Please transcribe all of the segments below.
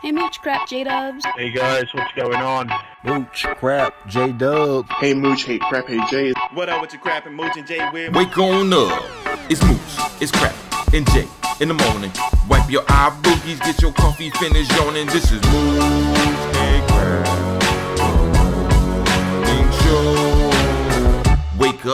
Hey Mooch Crap J-Dubs. Hey guys, what's going on? Mooch, Crap, J-Dub. Hey Mooch, hey Crap, hey Jay. What up with your Crap and Mooch and Jay with? Wake on up. It's Mooch, it's Crap, and Jay in the morning. Wipe your eye boogies, get your coffee finished yawning. This is Mooch and Crap Show. Wake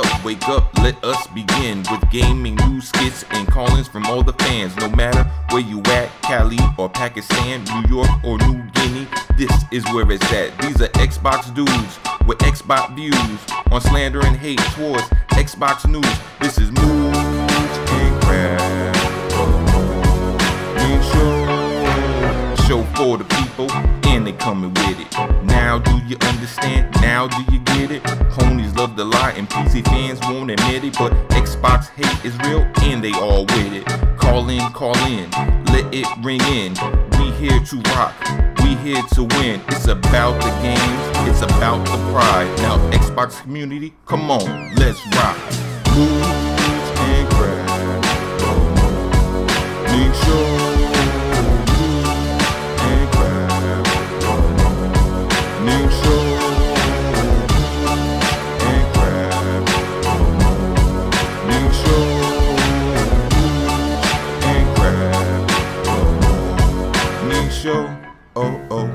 up, let us begin with gaming, news, skits, and call-ins from all the fans. No matter where you at, Cali or Pakistan, New York or New Guinea, this is where it's at. These are Xbox dudes with Xbox views on slander and hate towards Xbox news. This is Mooch and Crap Show for the people, and they coming with it. Now do you understand? Now do you get it? Ponies love to lie and PC fans won't admit it, but Xbox hate is real and they all with it. Call in, let it ring in. We here to rock, we here to win. It's about the games, it's about the pride. Now Xbox community, come on, let's rock. Mooch and Crap Show.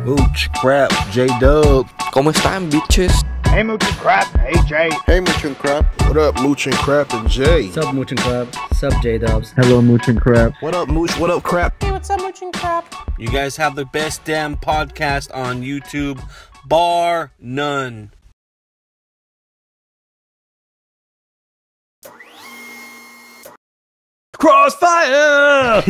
Mooch, Crap, J-Dub. ¿Cómo están, bitches? Hey Mooch and Crap, hey Jay. Hey Mooch and Crap. What up, Mooch and Crap and Jay? What's up, Mooch and Crap? What's up, J-Dubs? Hello, Mooch and Crap. What up, Mooch? What up, Crap? Hey, what's up, Mooch and Crap? You guys have the best damn podcast on YouTube, bar none. Crossfire!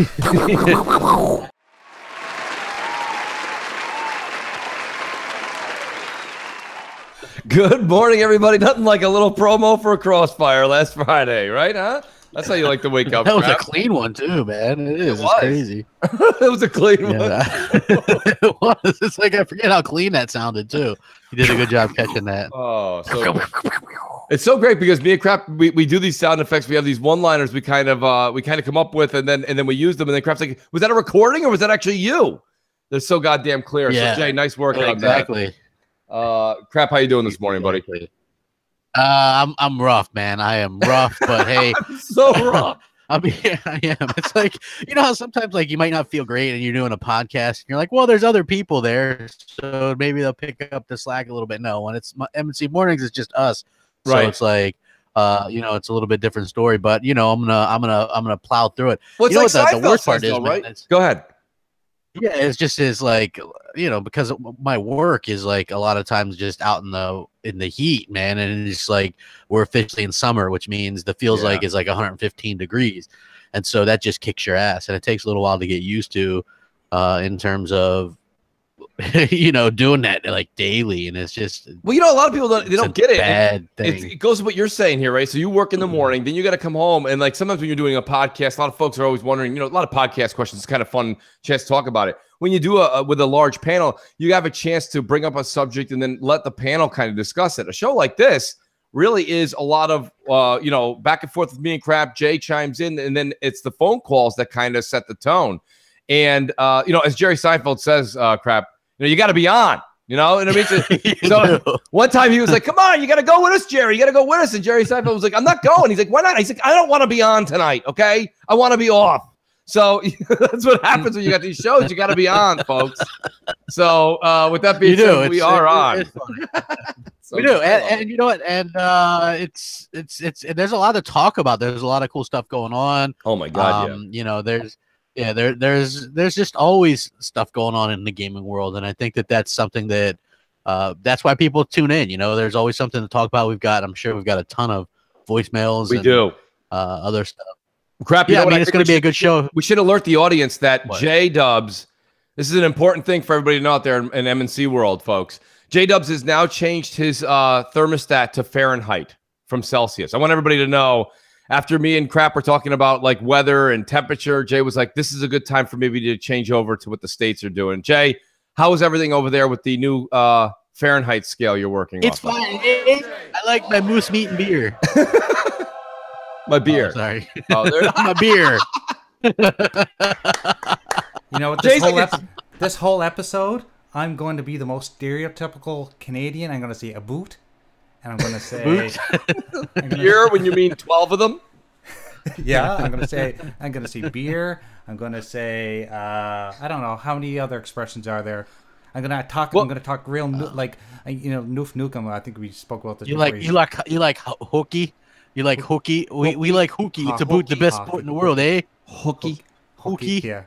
Good morning, everybody. Nothing like a little promo for a Crossfire last Friday, right? Huh? That's how you like to wake up. That was a clean one, too, man. It is. It's crazy. It was a clean one. It was. It's like I forget how clean that sounded, too. You did a good job catching that. Oh, so it's so great because me and Crap, we do these sound effects. We have these one-liners we kind of come up with, and then we use them. And then Crap's like, "Was that a recording or was that actually you?" They're so goddamn clear. Yeah. So Jay, nice work on that. Exactly. Crap, how you doing this morning, buddy? I'm rough, man. I am rough, but hey, I'm so rough. I mean, I am. It's like, you know how sometimes like you might not feel great and you're doing a podcast and you're like, well, there's other people there, so maybe they'll pick up the slack a little bit. No, when it's M&C Mornings, it's just us. So Right. it's like, it's a little bit different story, but I'm gonna plow through it. Well, it's you know like what the worst part is, though, right? man, Go ahead. yeah, it's just is like, because my work is like a lot of times just out in the heat, man, and it's like we're officially in summer, which means the feels like is like 115 degrees, and so that just kicks your ass, and it takes a little while to get used to, in terms of doing that like daily, and it's just Well, a lot of people don't get it. Bad thing. It goes to what you're saying here, right? So you work in the morning, then you got to come home, and like sometimes when you're doing a podcast, a lot of folks are always wondering, a lot of podcast questions. It's kind of fun chance to talk about it. When you do with a large panel, you have a chance to bring up a subject and then let the panel kind of discuss it. A show like this really is a lot of back and forth with me and Crap. Jay chimes in, and then it's the phone calls that kind of set the tone. And as Jerry Seinfeld says, Crap, you got to be on. You know what I mean? So one time he was like, "Come on, you got to go with us, Jerry. You got to go with us." And Jerry Seinfeld was like, "I'm not going." He's like, "Why not?" He's like, "I don't want to be on tonight. Okay, I want to be off." So that's what happens when you got these shows. You got to be on, folks. So with that being said, we are on. We do, and you know what? And it's there's a lot to talk about. There's a lot of cool stuff going on. Oh my God! There's just always stuff going on in the gaming world, and I think that's something that that's why people tune in. There's always something to talk about. I'm sure we've got a ton of voicemails. We do other stuff. Crap, yeah, I mean, it's going to be a good show. We should alert the audience that J-Dubs, this is an important thing for everybody to know out there in M&C world, folks. J-Dubs has now changed his thermostat to Fahrenheit from Celsius. I want everybody to know, after me and Crap were talking about like weather and temperature, Jay was like, this is a good time for maybe to change over to what the States are doing. Jay, how is everything over there with the new Fahrenheit scale you're working on? It's fine. I like my moose meat and beer. My beer. Oh, sorry. Oh, my beer. What this whole this whole episode, I'm going to be the most stereotypical Canadian. I'm going to say a boot, and I'm going to say beer when you mean 12 of them. Yeah, I'm going to say beer. I'm going to say I don't know how many other expressions are there. I'm going to talk. I'm going to talk real Noof Nukem. I think we spoke about this. You like hooky. You like hooky. We like hooky. It's about the best sport in the world, eh? Hooky. Yeah.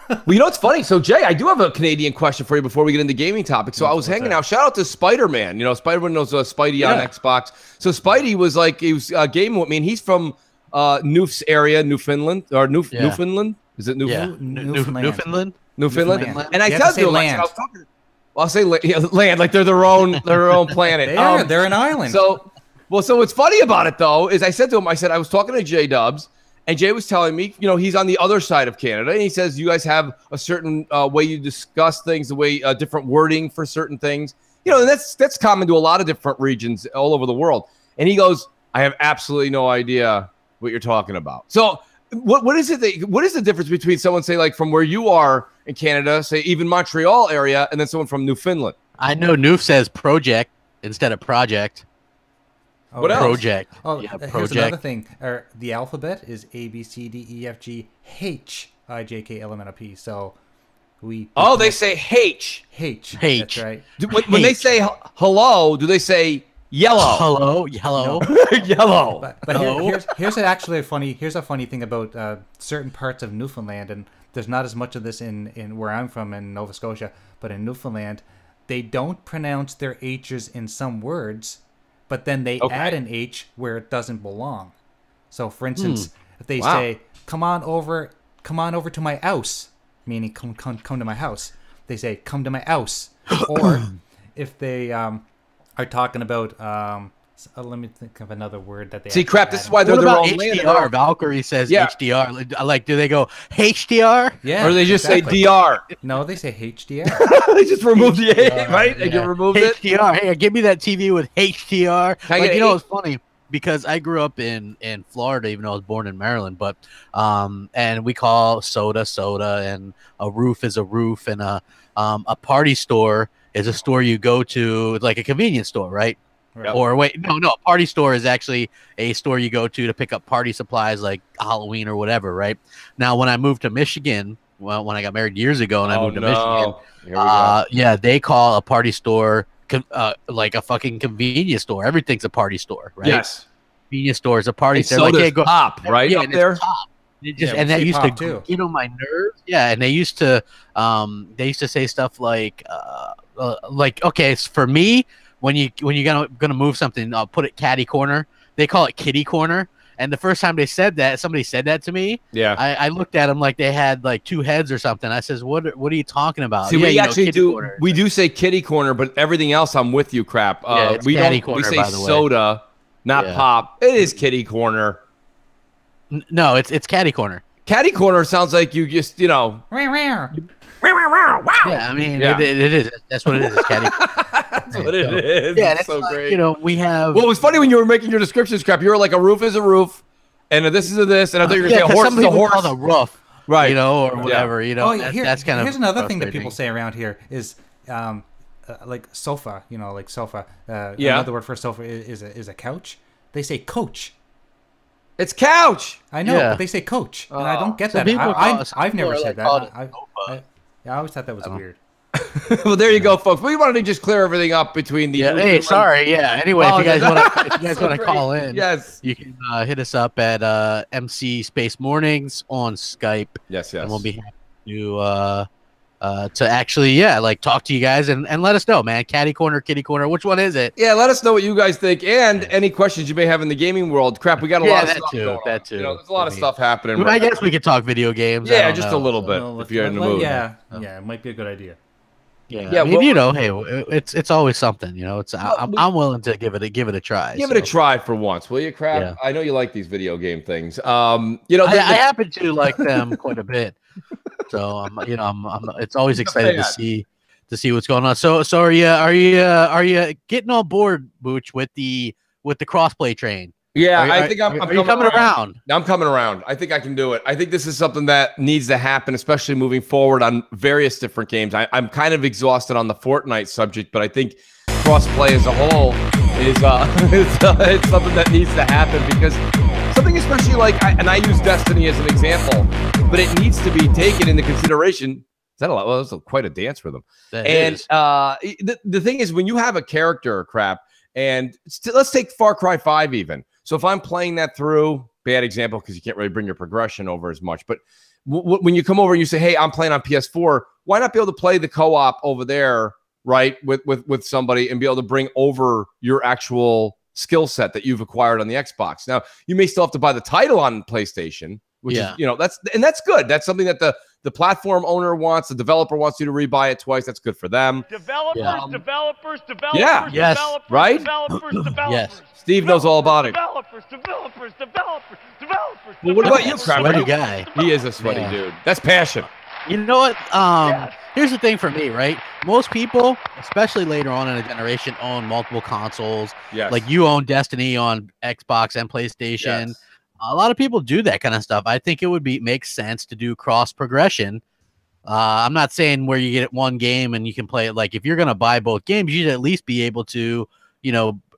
Well, you know what's funny? So, Jay, I do have a Canadian question for you before we get into gaming topics. So I was hanging out. Shout out to Spider-Man. You know, Spider-Man knows Spidey on Xbox. So Spidey was gaming with me, and he's from Noof's area, Newfoundland. Newfoundland? Is it Newfoundland? Newfoundland. And I tell you, land. I'll say land, like they're their own planet. They're an island. So what's funny about it though is I said to him, I was talking to J Dubs, and Jay was telling me, you know, he's on the other side of Canada, and he says you guys have a certain way you discuss things, the way different wording for certain things, you know, and that's common to a lot of different regions all over the world. And he goes, I have absolutely no idea what you're talking about. So what is it? What is the difference between someone, say, like from where you are in Canada, say even Montreal area, and then someone from Newfoundland? I know Noof says project instead of project. Oh, what else? Project. Oh, yeah, here's project. another thing. The alphabet is A, B, C, D, E, F, G, H, I, J, K, L, M, N, O, P. So they say H. H. H. That's right. When they say hello, do they say yellow? Hello, yellow, yellow. But here's actually a funny thing about certain parts of Newfoundland, and there's not as much of this in where I'm from in Nova Scotia, but in Newfoundland, they don't pronounce their H's in some words, but then they add an H where it doesn't belong. So, for instance, if they say, "Come on over to my house," meaning come to my house, they say, "Come to my house." Or if they are talking about, let me think of another word that they see. Crap. This is why they're their own HDR. Valkyrie says HDR. Like, do they go HDR? Yeah. Or do they just say DR? No, they say HDR. They just remove the A, right? They can remove it. HDR. Hey, give me that TV with HDR. Like, you know, it's funny because I grew up in Florida, even though I was born in Maryland. But and we call soda, and a roof is a roof, and a party store is a store you go to, like a convenience store, right? Right. Or wait, no, a party store is actually a store you go to pick up party supplies like Halloween or whatever, right? Now, when I moved to Michigan, well, when I got married years ago and I moved to Michigan, they call a party store like a fucking convenience store. Everything's a party store, right? Yes. Convenience store is a party store. So Like, does Pop, right? Yeah, up there. Pop. And that used to get on my nerves. Yeah, and they used to say stuff like okay, for me, when you're gonna move something, put it caddy corner. They call it kitty corner. And the first time somebody said that to me. Yeah, I looked at them like they had like two heads or something. I says, "What are you talking about?" See, we actually do. Corner. We do say kitty corner, but everything else, I'm with you. Crap. It's we caddy don't. Corner, We say by the way. soda, not pop. It is kitty corner. No, it's caddy corner. Caddy corner sounds like you just Wow. Yeah, I mean it is. That's what it is. It's caddy. That's what it is. Yeah, it's so great. You know, we have. Well, it was funny when you were making your descriptions. Crap, you were like, a roof is a roof, and this is a this, and I thought you were going to say a horse is a horse. Call the roof, right? You know, or whatever. You know, that's kind of. Here's another thing that people say around here is like sofa. You know, like sofa. Another word for sofa is a couch. They say coach. It's couch. I know, but they say coach, and I don't get that. I've never said that. I always thought that was weird. Well, there you go, folks. We wanted to just clear everything up between the. Yeah, hey, sorry. Yeah. Anyway, if you guys want to call in, yes, you can hit us up at MC Space Mornings on Skype. Yes, and we'll be happy to actually talk to you guys and let us know, man. Caddy corner, kitty corner, which one is it? Yeah, let us know what you guys think and any questions you may have in the gaming world. Crap, we got a lot of stuff going on. That too. You know, there's a lot of stuff happening. I guess we could talk video games. Yeah, just a little bit if you're in the mood. Yeah, it might be a good idea. Yeah, I mean, you know, hey, it's always something. You know, I'm willing to give it a try. Give it a try for once, will you, Crap? Yeah. I know you like these video game things. You know, I happen to like them quite a bit. So I'm it's always excited to see what's going on. So are you getting on board, Booch, with the crossplay train? Yeah, Are- I think I'm Are you coming around? I'm coming around. I think I can do it. I think this is something that needs to happen, especially moving forward on various different games. I'm kind of exhausted on the Fortnite subject, but I think crossplay as a whole is it's something that needs to happen because something especially like, I use Destiny as an example, but it needs to be taken into consideration. Is that a lot? Well, that's quite a dance for them. The thing is, when you have a character, and let's take Far Cry 5 even. So if I'm playing that through, bad example because you can't really bring your progression over as much, but when you come over and you say, hey, I'm playing on PS4, why not be able to play the co-op over there, right, with somebody and be able to bring over your actual skill set that you've acquired on the Xbox? Now, you may still have to buy the title on PlayStation, which is, that's good. That's something that the platform owner wants, the developer wants you to rebuy it twice. That's good for them. Developers. Yeah. Yes. Right? Yes. Steve knows all about it. Developers. Well, what about you, Sweaty guy. He is a sweaty dude. That's passion. You know what? Here's the thing for me, right? Most people, especially later on in a generation, own multiple consoles. Yes. Like you own Destiny on Xbox and PlayStation. Yes. A lot of people do that kind of stuff. I think it would make sense to do cross progression. I'm not saying where you get one game and you can play it. Like if you're going to buy both games, you should at least be able to,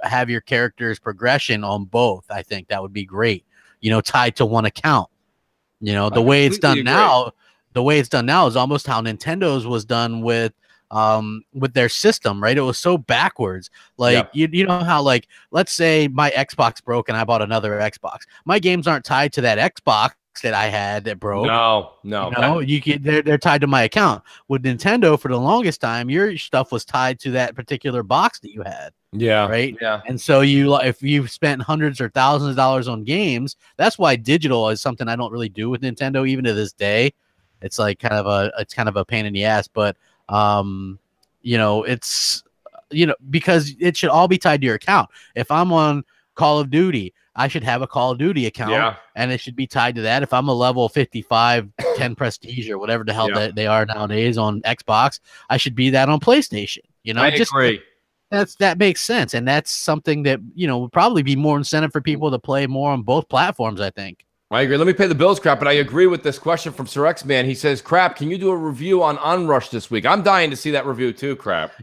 have your character's progression on both. I think that would be great. Tied to one account. The way it's done now. The way it's done now is almost how Nintendo's was done with their system, right? It was so backwards. Like you know how, like, let's say my Xbox broke and I bought another Xbox. My games aren't tied to that Xbox that I had that broke. No. They're tied to my account. With Nintendo, for the longest time, your stuff was tied to that particular box that you had. Yeah. Right. Yeah. And so if you've spent hundreds or thousands of dollars on games, that's why digital is something I don't really do with Nintendo even to this day. It's like kind of a pain in the ass, but it's because it should all be tied to your account. If I'm on Call of Duty, I should have a Call of Duty account, and it should be tied to that. If I'm a level 55, 10 prestige or whatever the hell that they are nowadays on Xbox, I should be that on PlayStation. I agree. That makes sense, and that's something that would probably be more incentive for people to play more on both platforms. I think. I agree. Let me pay the bills, but I agree with this question from Sir X Man. He says, can you do a review on Onrush this week? I'm dying to see that review too,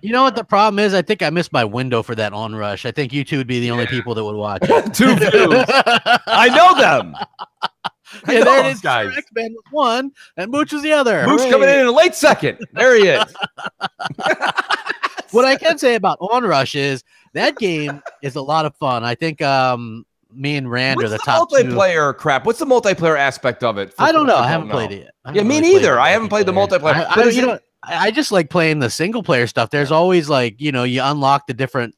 You know what the problem is? I think I missed my window for that Onrush. I think you two would be the only people that would watch it. 2 views. I know them. Yeah, there it is. Guys. Sir X Man was one, and Mooch was the other. Mooch coming in a late second. There he is. What I can say about Onrush is that game is a lot of fun. I think me and Rand are the top multiplayer two. What's the multiplayer aspect of it? I don't know. I haven't played it yet. Me neither. I haven't played the multiplayer. I just like playing the single player stuff. There's always like, you unlock the different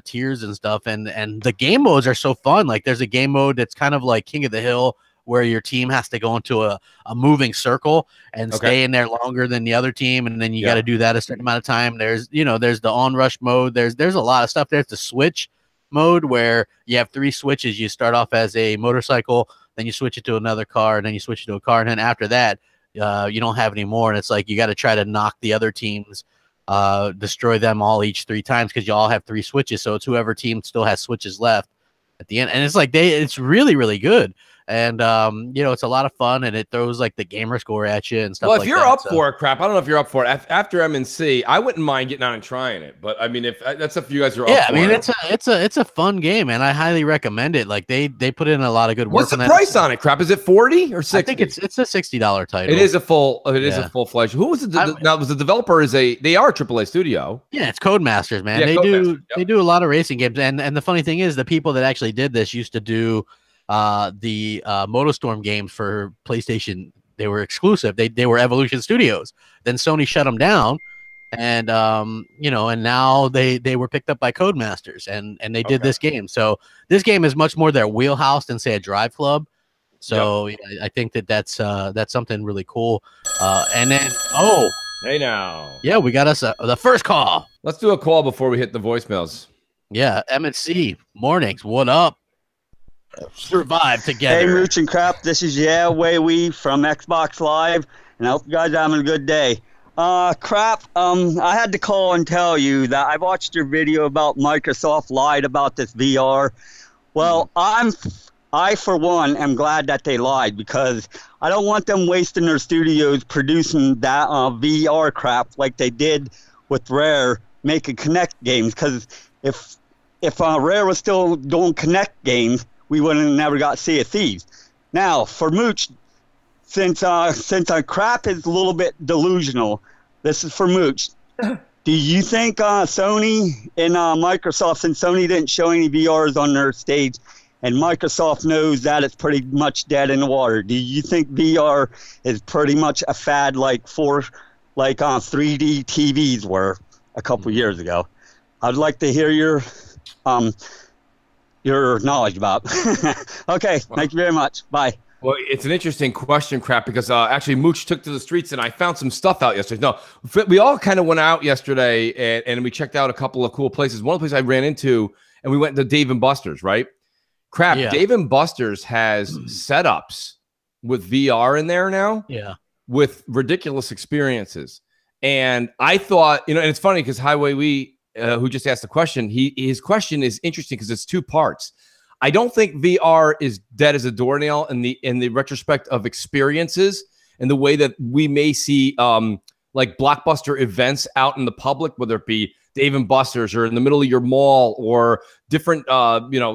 tiers and stuff, and the game modes are so fun. Like there's a game mode that's kind of like King of the Hill, where your team has to go into a moving circle and stay in there longer than the other team, and then you got to do that a certain amount of time. There's the Onrush mode. There's a lot of stuff. There's the switch mode where you have 3 switches. You start off as a motorcycle, then you switch it to another car, and then you switch it to a car, and then after that you don't have any more, and it's like you got to try to knock the other teams, destroy them all each 3 times, because you all have 3 switches, so it's whoever team still has switches left at the end. And it's like it's really, really good. And it's a lot of fun, and it throws like the gamer score at you and stuff. Well, if you're up for it, I don't know if you're up for it. After M&C, I wouldn't mind getting on and trying it. But I mean, if that's if you guys are up for it. Yeah, I mean, it's a fun game, and I highly recommend it. Like they put in a lot of good work. What's the price on it? Is it 40 or 60? I think it's a $60 title. It is a full. It is a full fledged. Who was now? Was the developer? They are a AAA studio. Yeah, it's Codemasters, man. Yeah, they do a lot of racing games, and the funny thing is, the people that actually did this used to do the MotoStorm games for PlayStation. They were exclusive. They were Evolution Studios. Then Sony shut them down, and and now they were picked up by Codemasters, and they did this game. So this game is much more their wheelhouse than say a Drive Club. So I think that's something really cool. And then hey now, we got us the first call. Let's do a call before we hit the voicemails. Yeah, M&C Mornings. What up? Survive together. Hey, Mooch and Crap. This is Wee from Xbox Live, and I hope you guys are having a good day. Crap, I had to call and tell you that I watched your video about Microsoft lied about this VR. Well, I for one am glad that they lied, because I don't want them wasting their studios producing that VR crap like they did with Rare making Connect games. Because if Rare was still doing Connect games, we would have never got Sea of Thieves. Now for Mooch, since crap is a little bit delusional, this is for Mooch. Do you think Sony and Microsoft, since Sony didn't show any VRs on their stage, and Microsoft knows that it's pretty much dead in the water, do you think VR is pretty much a fad like 3D TVs were a couple years ago? I'd like to hear your knowledge about. Okay, thank you very much. Bye. Well, it's an interesting question, Crap, because actually Mooch took to the streets and I found some stuff out yesterday. No, we all kind of went out yesterday and we checked out a couple of cool places. One of the places I ran into, and we went to Dave & Buster's, right? Crap, yeah. Dave & Buster's has setups with VR in there now. Yeah. With ridiculous experiences. And I thought, and it's funny because Highway who just asked the question, his question is interesting because it's two parts. I don't think VR is dead as a doornail in the retrospect of experiences and the way that we may see like blockbuster events out in the public, whether it be Dave & Buster's or in the middle of your mall or different,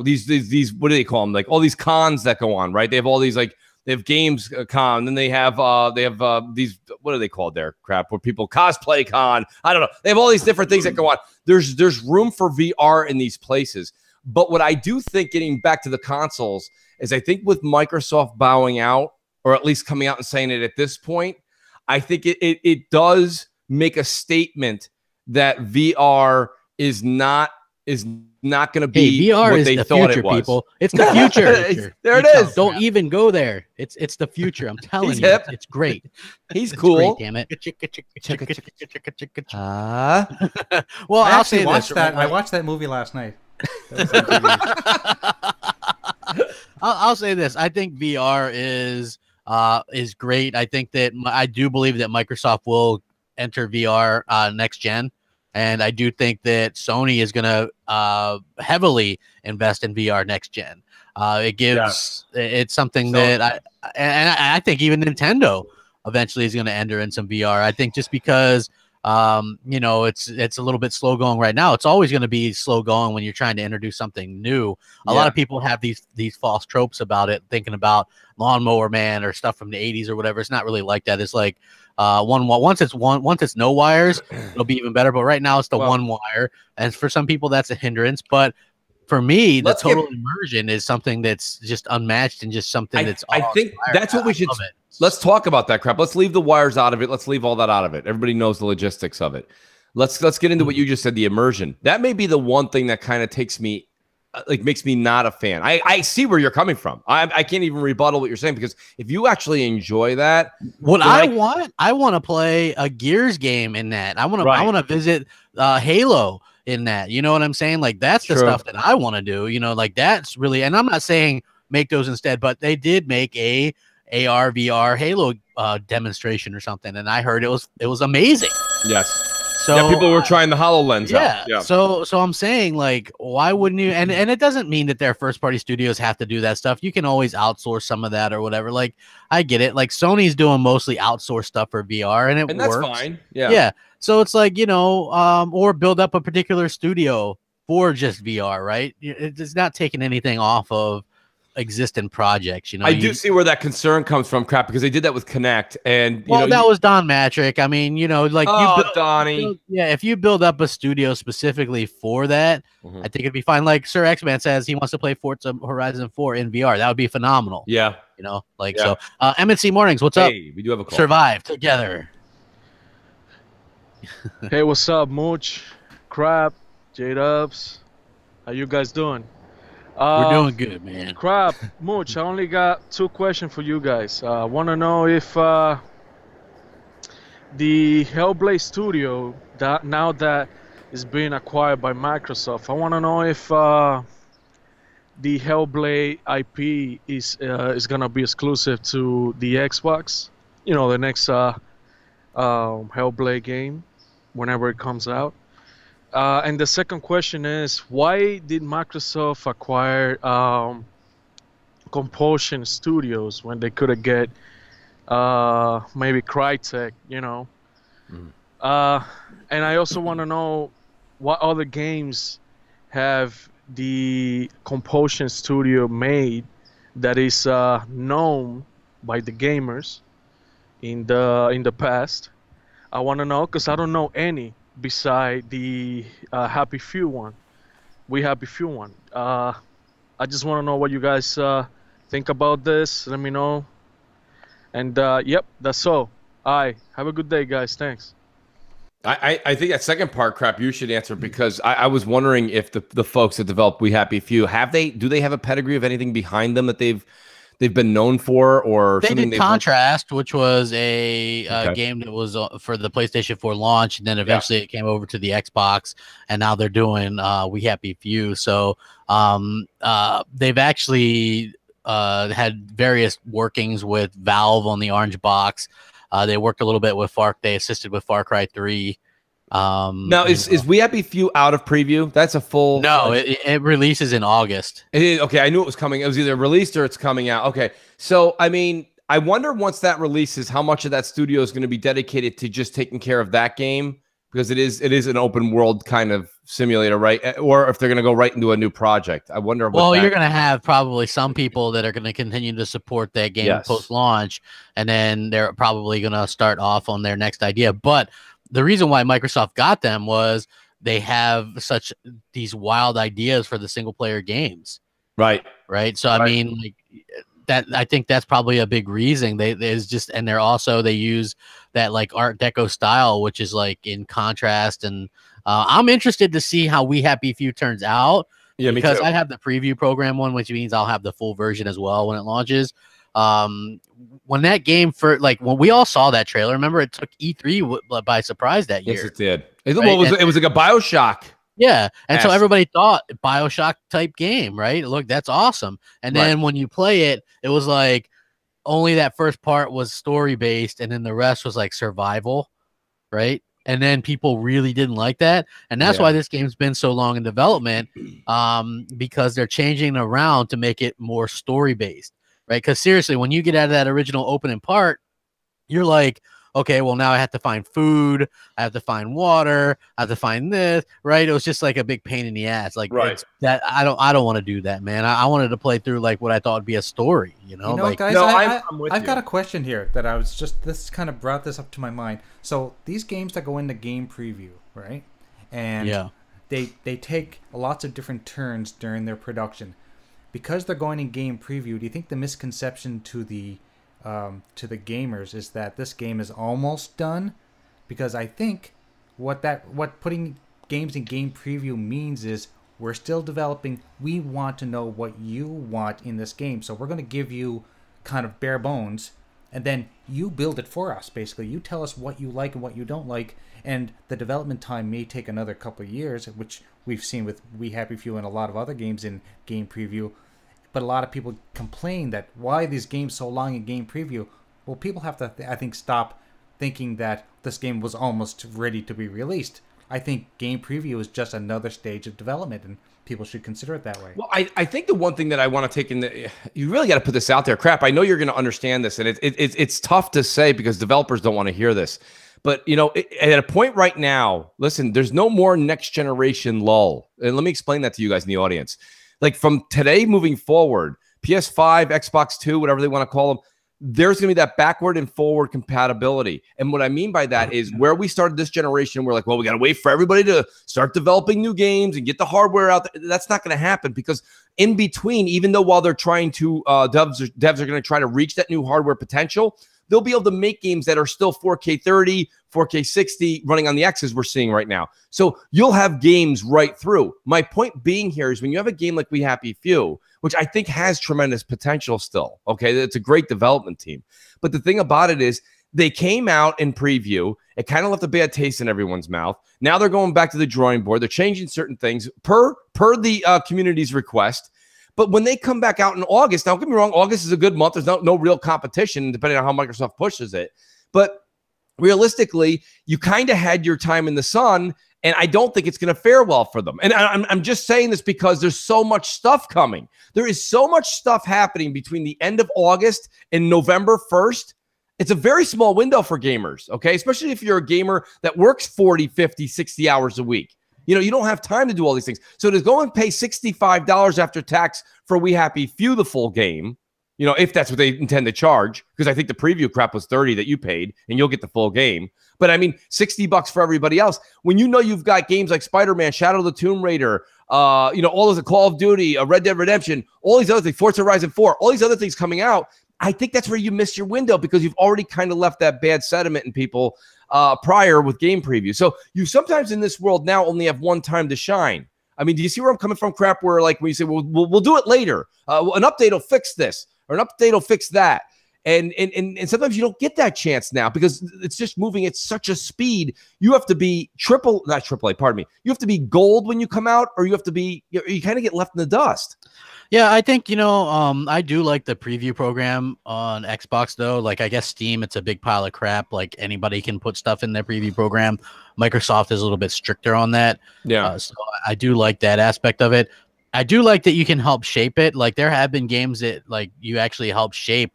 these what do they call them? Like all these cons that go on, right? They have all these they have games con, then they have these, what are they called there? Crap, where people cosplay con. I don't know. They have all these different things that go on. There's room for VR in these places. But what I do think, getting back to the consoles, is I think with Microsoft bowing out, or at least coming out and saying it at this point, I think it does make a statement that VR is not going to be VR what is they the thought future, it was. people. It's the future. There it is. Don't even go there. It's the future. I'm telling He's you, hip. it's great. He's cool. Great, damn it. Well, I'll say this. I watched that movie last night. I'll say this. I think VR is great. I think that I do believe that Microsoft will enter VR next gen, and I do think that Sony is going to heavily invest in VR next gen. It gives it's something that I think even Nintendo eventually is going to enter in some VR. I think just because it's a little bit slow going right now. It's always going to be slow going when you're trying to introduce something new. A lot of people have these false tropes about it, thinking about Lawnmower Man or stuff from the 80s or whatever. It's not really like that. It's like once it's no wires, it'll be even better. But right now it's the one wire, and for some people that's a hindrance. But for me, the total immersion is something that's just unmatched and just something that's. I think that's what we should. Let's talk about that crap. Let's leave the wires out of it. Let's leave all that out of it. Everybody knows the logistics of it. Let's get into what you just said, the immersion. That may be the one thing that kind of takes me, makes me not a fan. I see where you're coming from. I can't even rebuttal what you're saying, because if you actually enjoy that, I want to play a Gears game in that. I want to visit Halo in that. You know what I'm saying? Like that's the stuff that I want to do. Like that's really, and I'm not saying make those instead, but they did make a AR VR Halo demonstration or something, and I heard it was amazing. Yes. So people were trying the HoloLens out. Yeah. So I'm saying, like, why wouldn't you? And it doesn't mean that their first party studios have to do that stuff. You can always outsource some of that or whatever. Like, I get it. Like Sony's doing mostly outsource stuff for VR, and it works. That's fine. Yeah. Yeah. So it's like, or build up a particular studio for just VR, right? It's not taking anything off of existing projects. I do see where that concern comes from, crap, because they did that with Connect, and that was Don Matrick. I mean, like Donnie. If you build up a studio specifically for that, I think it'd be fine. Like Sir X-Man says, he wants to play Forza Horizon 4 in VR. That would be phenomenal. Yeah. So M&C Mornings, what's up? We do have a call. Survive together. Hey, what's up, Mooch, Crap, J-Dubs? How you guys doing? We're doing good, man. Crap, Mooch, I only got 2 questions for you guys. I want to know if the Hellblade studio, now that is being acquired by Microsoft, I want to know if the Hellblade IP is going to be exclusive to the Xbox. The next Hellblade game, whenever it comes out. And the second question is, why did Microsoft acquire Compulsion Studios when they could have get maybe Crytek, you know? And I also want to know what other games have the Compulsion Studio made that is known by the gamers in the past. I want to know because I don't know any beside the Happy Few one. We Happy Few one. I just want to know what you guys think about this. Let me know. And yep, that's all. All right, have a good day, guys. Thanks. I think that second part, crap, you should answer because I was wondering if the folks that developed We Happy Few do they have a pedigree of anything behind them that they've been known for, or they something did Contrast, which was a game that was for the PlayStation 4 launch, and then eventually it came over to the Xbox, and now they're doing We Happy Few. So they've actually had various workings with Valve on the Orange Box. They worked a little bit with They assisted with Far Cry 3. Now, is We Happy Few out of preview? That's a full... No, it releases in August. Okay, I knew it was coming. It was either released or it's coming out. Okay, so, I mean, I wonder once that releases, how much of that studio is going to be dedicated to just taking care of that game, because it is an open world kind of simulator, right? Or if they're going to go right into a new project. I wonder what you're going to have probably some people that are going to continue to support that game post-launch, and then they're probably going to start off on their next idea. But the reason why Microsoft got them was they have these wild ideas for the single-player games. Right. So, I mean, like, that I think that's probably a big reason. They use that like Art Deco style, which is like in contrast, and I'm interested to see how We Happy Few turns out. Yeah, because I have the preview program one, which means I'll have the full version as well when it launches. When that game when we all saw that trailer, remember it took E3 by surprise that year. Yes, it did. It was like a BioShock. Yeah, and so everybody thought BioShock type game, right? Look, that's awesome. And then when you play it, it was like only that first part was story based, and then the rest was like survival, right? And then people really didn't like that, and that's why this game's been so long in development, because they're changing it around to make it more story based, right? Because seriously, when you get out of that original opening part, you're like, okay, well, now I have to find food, I have to find water, I have to find this, right? It was just like a big pain in the ass. Like that, I don't want to do that, man. I wanted to play through like what I thought would be a story, you know? Like, guys, I've got a question here that I was this kind of brought this up to my mind. So these games that go into game preview, right? And they take lots of different turns during their production. Because they're going in game preview, do you think the misconception to the gamers is that this game is almost done? Because I think what putting games in game preview means is we're still developing. We want to know what you want in this game, so we're going to give you kind of bare bones, and then you build it for us. Basically, you tell us what you like and what you don't like, and the development time may take another couple of years, which we've seen with We Happy Few and a lot of other games in game preview. But a lot of people complain that why are these games so long in game preview? Well, people have to, I think, stop thinking that this game was almost ready to be released. I think game preview is just another stage of development, and people should consider it that way. Well, I think the one thing that I want to take you really got to put this out there. Crap, I know you're going to understand this, and it's tough to say because developers don't want to hear this. But, you know, at a point right now, listen, there's no more next generation lull. And let me explain that to you guys in the audience. Like from today moving forward, PS5, Xbox 2, whatever they want to call them, there's going to be that backward and forward compatibility. And what I mean by that is where we started this generation, we're like, well, we got to wait for everybody to start developing new games and get the hardware out there. That's not going to happen because in between, even though while they're trying to, devs are going to try to reach that new hardware potential, they'll be able to make games that are still 4K 30, 4K 60 running on the X's we're seeing right now. So you'll have games right through. My point being here is when you have a game like We Happy Few, which I think has tremendous potential still, okay? It's a great development team. But the thing about it is they came out in preview. It kind of left a bad taste in everyone's mouth. Now they're going back to the drawing board. They're changing certain things per the community's request. But when they come back out in August, now don't get me wrong, August is a good month. There's no real competition depending on how Microsoft pushes it. But realistically, you kind of had your time in the sun, And I don't think it's going to fare well for them. And I'm just saying this because there's so much stuff coming. There is so much stuff happening between the end of August and November 1st. It's a very small window for gamers, okay? Especially if you're a gamer that works 40, 50, 60 hours a week. You know, you don't have time to do all these things. So to go and pay $65 after tax for We Happy Few the full game, you know, if that's what they intend to charge, because I think the preview crap was $30 that you paid, and you'll get the full game. But I mean, $60 for everybody else. When you know you've got games like Spider-Man, Shadow of the Tomb Raider, you know, all of the Call of Duty, Red Dead Redemption, all these other things, Forza Horizon 4, all these other things coming out, I think that's where you miss your window because you've already kind of left that bad sediment in people prior with game previews. So you sometimes in this world now only have one time to shine. I mean, do you see where I'm coming from, crap? Where like when you say, well, we'll do it later. An update will fix this or an update will fix that. And sometimes you don't get that chance now because it's just moving at such a speed. You have to be not triple A, pardon me. You have to be gold when you come out, or you have to be, you kind of get left in the dust. Yeah, I think, you know, I do like the preview program on Xbox, though. Like, I guess Steam, it's a big pile of crap. Like, anybody can put stuff in their preview program. Microsoft is a little bit stricter on that. Yeah. So I do like that aspect of it. I do like that you can help shape it. Like, there have been games that, like, you actually help shape.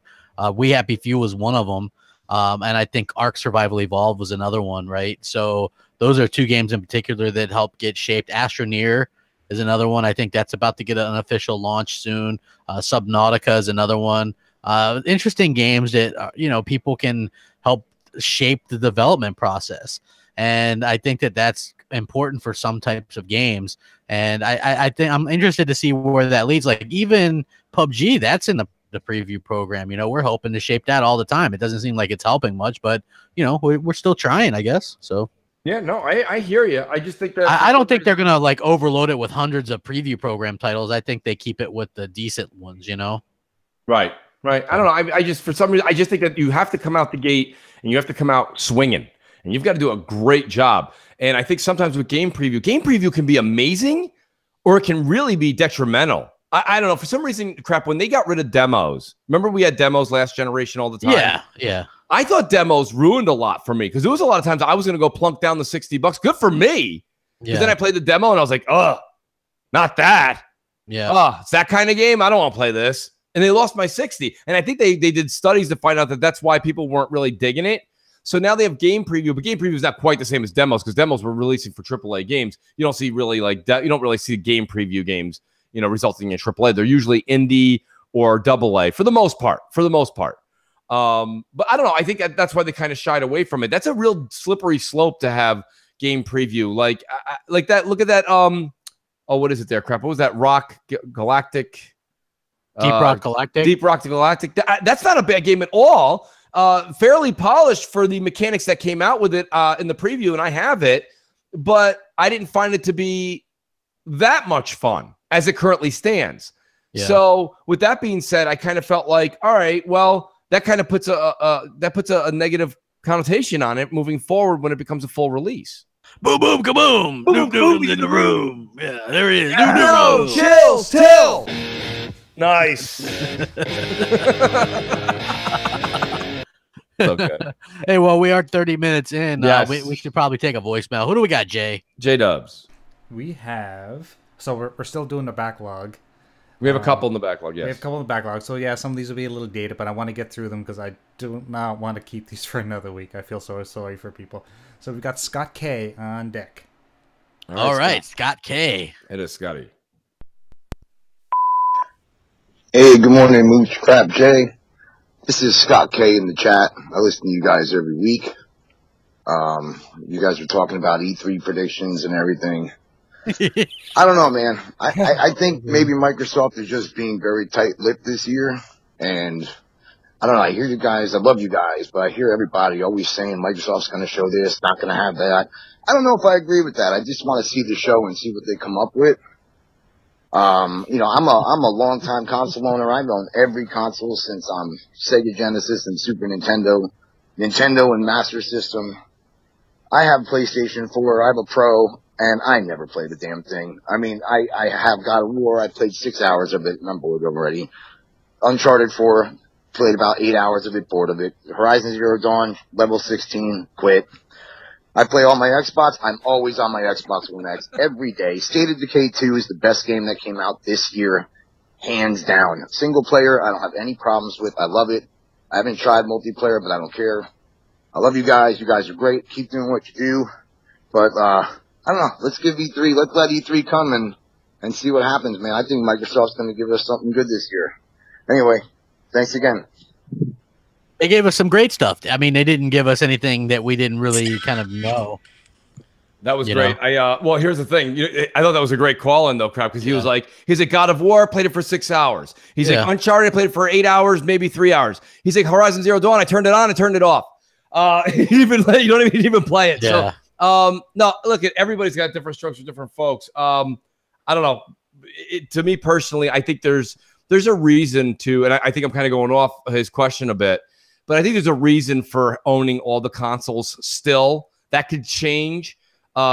We Happy Few was one of them. And I think Ark Survival Evolved was another one, right? So those are two games in particular that help get shaped. Astroneer is another one. I think that's about to get an official launch soon. Subnautica is another one. Interesting games that, you know, people can help shape the development process. And I think that that's important for some types of games. And I think I'm interested to see where that leads. Like even PUBG, that's in the preview program. You know, we're hoping to shape that all the time. It doesn't seem like it's helping much, but, you know, we're still trying, I guess. So. Yeah, no, I hear you. I just think that I don't think they're gonna like overload it with hundreds of preview program titles. I think they keep it with the decent ones, you know. Right. I don't know. I just for some reason I just think that you have to come out the gate and you have to come out swinging, and you've got to do a great job. And I think sometimes with game preview can be amazing, or it can really be detrimental. I don't know. For some reason, crap, when they got rid of demos, remember we had demos last generation all the time? Yeah. I thought demos ruined a lot for me because there was a lot of times I was going to go plunk down the $60. Good for me. Because then I played the demo and I was like, not that. Yeah. It's that kind of game. I don't want to play this. And they lost my 60. And I think they did studies to find out that that's why people weren't really digging it. So now they have game preview, but game preview is not quite the same as demos because demos were releasing for AAA games. You don't see really like that. You don't really see game preview games, you know, resulting in AAA. They're usually indie or AA for the most part. But I don't know. I think that's why they kind of shied away from it. That's a real slippery slope to have game preview like that. Look at that. What is it there? Crap. What was that? Galactic. Deep Rock Galactic. Deep Rock Galactic. That's not a bad game at all. Fairly polished for the mechanics that came out with it in the preview, and I have it, but I didn't find it to be that much fun as it currently stands. Yeah. So with that being said, I kind of felt like, all right, well, that kind of puts a negative connotation on it moving forward when it becomes a full release. Boom, boom, kaboom. Boom, boom, in the room. Yeah, there he is. No, chill. Nice. Okay. Hey, well, we are 30 minutes in. Yes. We should probably take a voicemail. Who do we got, Jay? J-Dubs. We have... So we're still doing the backlog. We have a couple in the backlog, yes. We have a couple in the backlog. So, yeah, some of these will be a little dated, but I want to get through them because I do not want to keep these for another week. I feel so sorry for people. So, we've got Scott K on deck. All right, Scott K. It is Scotty. Hey, good morning, Mooch Crap Jay. This is Scott K in the chat. I listen to you guys every week. You guys are talking about E3 predictions and everything. I don't know, man. I think maybe Microsoft is just being very tight-lipped this year. And I don't know. I hear you guys. I love you guys. But I hear everybody always saying Microsoft's going to show this, not going to have that. I don't know if I agree with that. I just want to see the show and see what they come up with. You know, I'm a long-time console owner. I've owned every console since Sega Genesis and Super Nintendo and Master System. I have PlayStation 4. I have a Pro. And I never played the damn thing. I mean, I have God of War. I played 6 hours of it, and I'm bored already. Uncharted 4, played about 8 hours of it, bored of it. Horizon Zero Dawn, level 16, quit. I play all my Xbox. I'm always on my Xbox One X every day. State of Decay 2 is the best game that came out this year, hands down. Single player, I don't have any problems with. I love it. I haven't tried multiplayer, but I don't care. I love you guys. You guys are great. Keep doing what you do. But, I don't know. Let's give E3, let's let E3 come and see what happens, man. I think Microsoft's going to give us something good this year. Anyway, thanks again. They gave us some great stuff. I mean, they didn't give us anything that we didn't really kind of know. That was You great. know? Well, here's the thing. I thought that was a great call in though, Crap, because he was like, he's like God of War, played it for 6 hours. He's like Uncharted, played it for 8 hours, maybe 3 hours. He's like Horizon Zero Dawn, I turned it on and turned it off. Even you don't even play it. Yeah. So, no, look, everybody's got different strokes for different folks. I don't know. To me personally, I think there's a reason to, and I think I'm kind of going off his question a bit, but I think there's a reason for owning all the consoles still. That could change.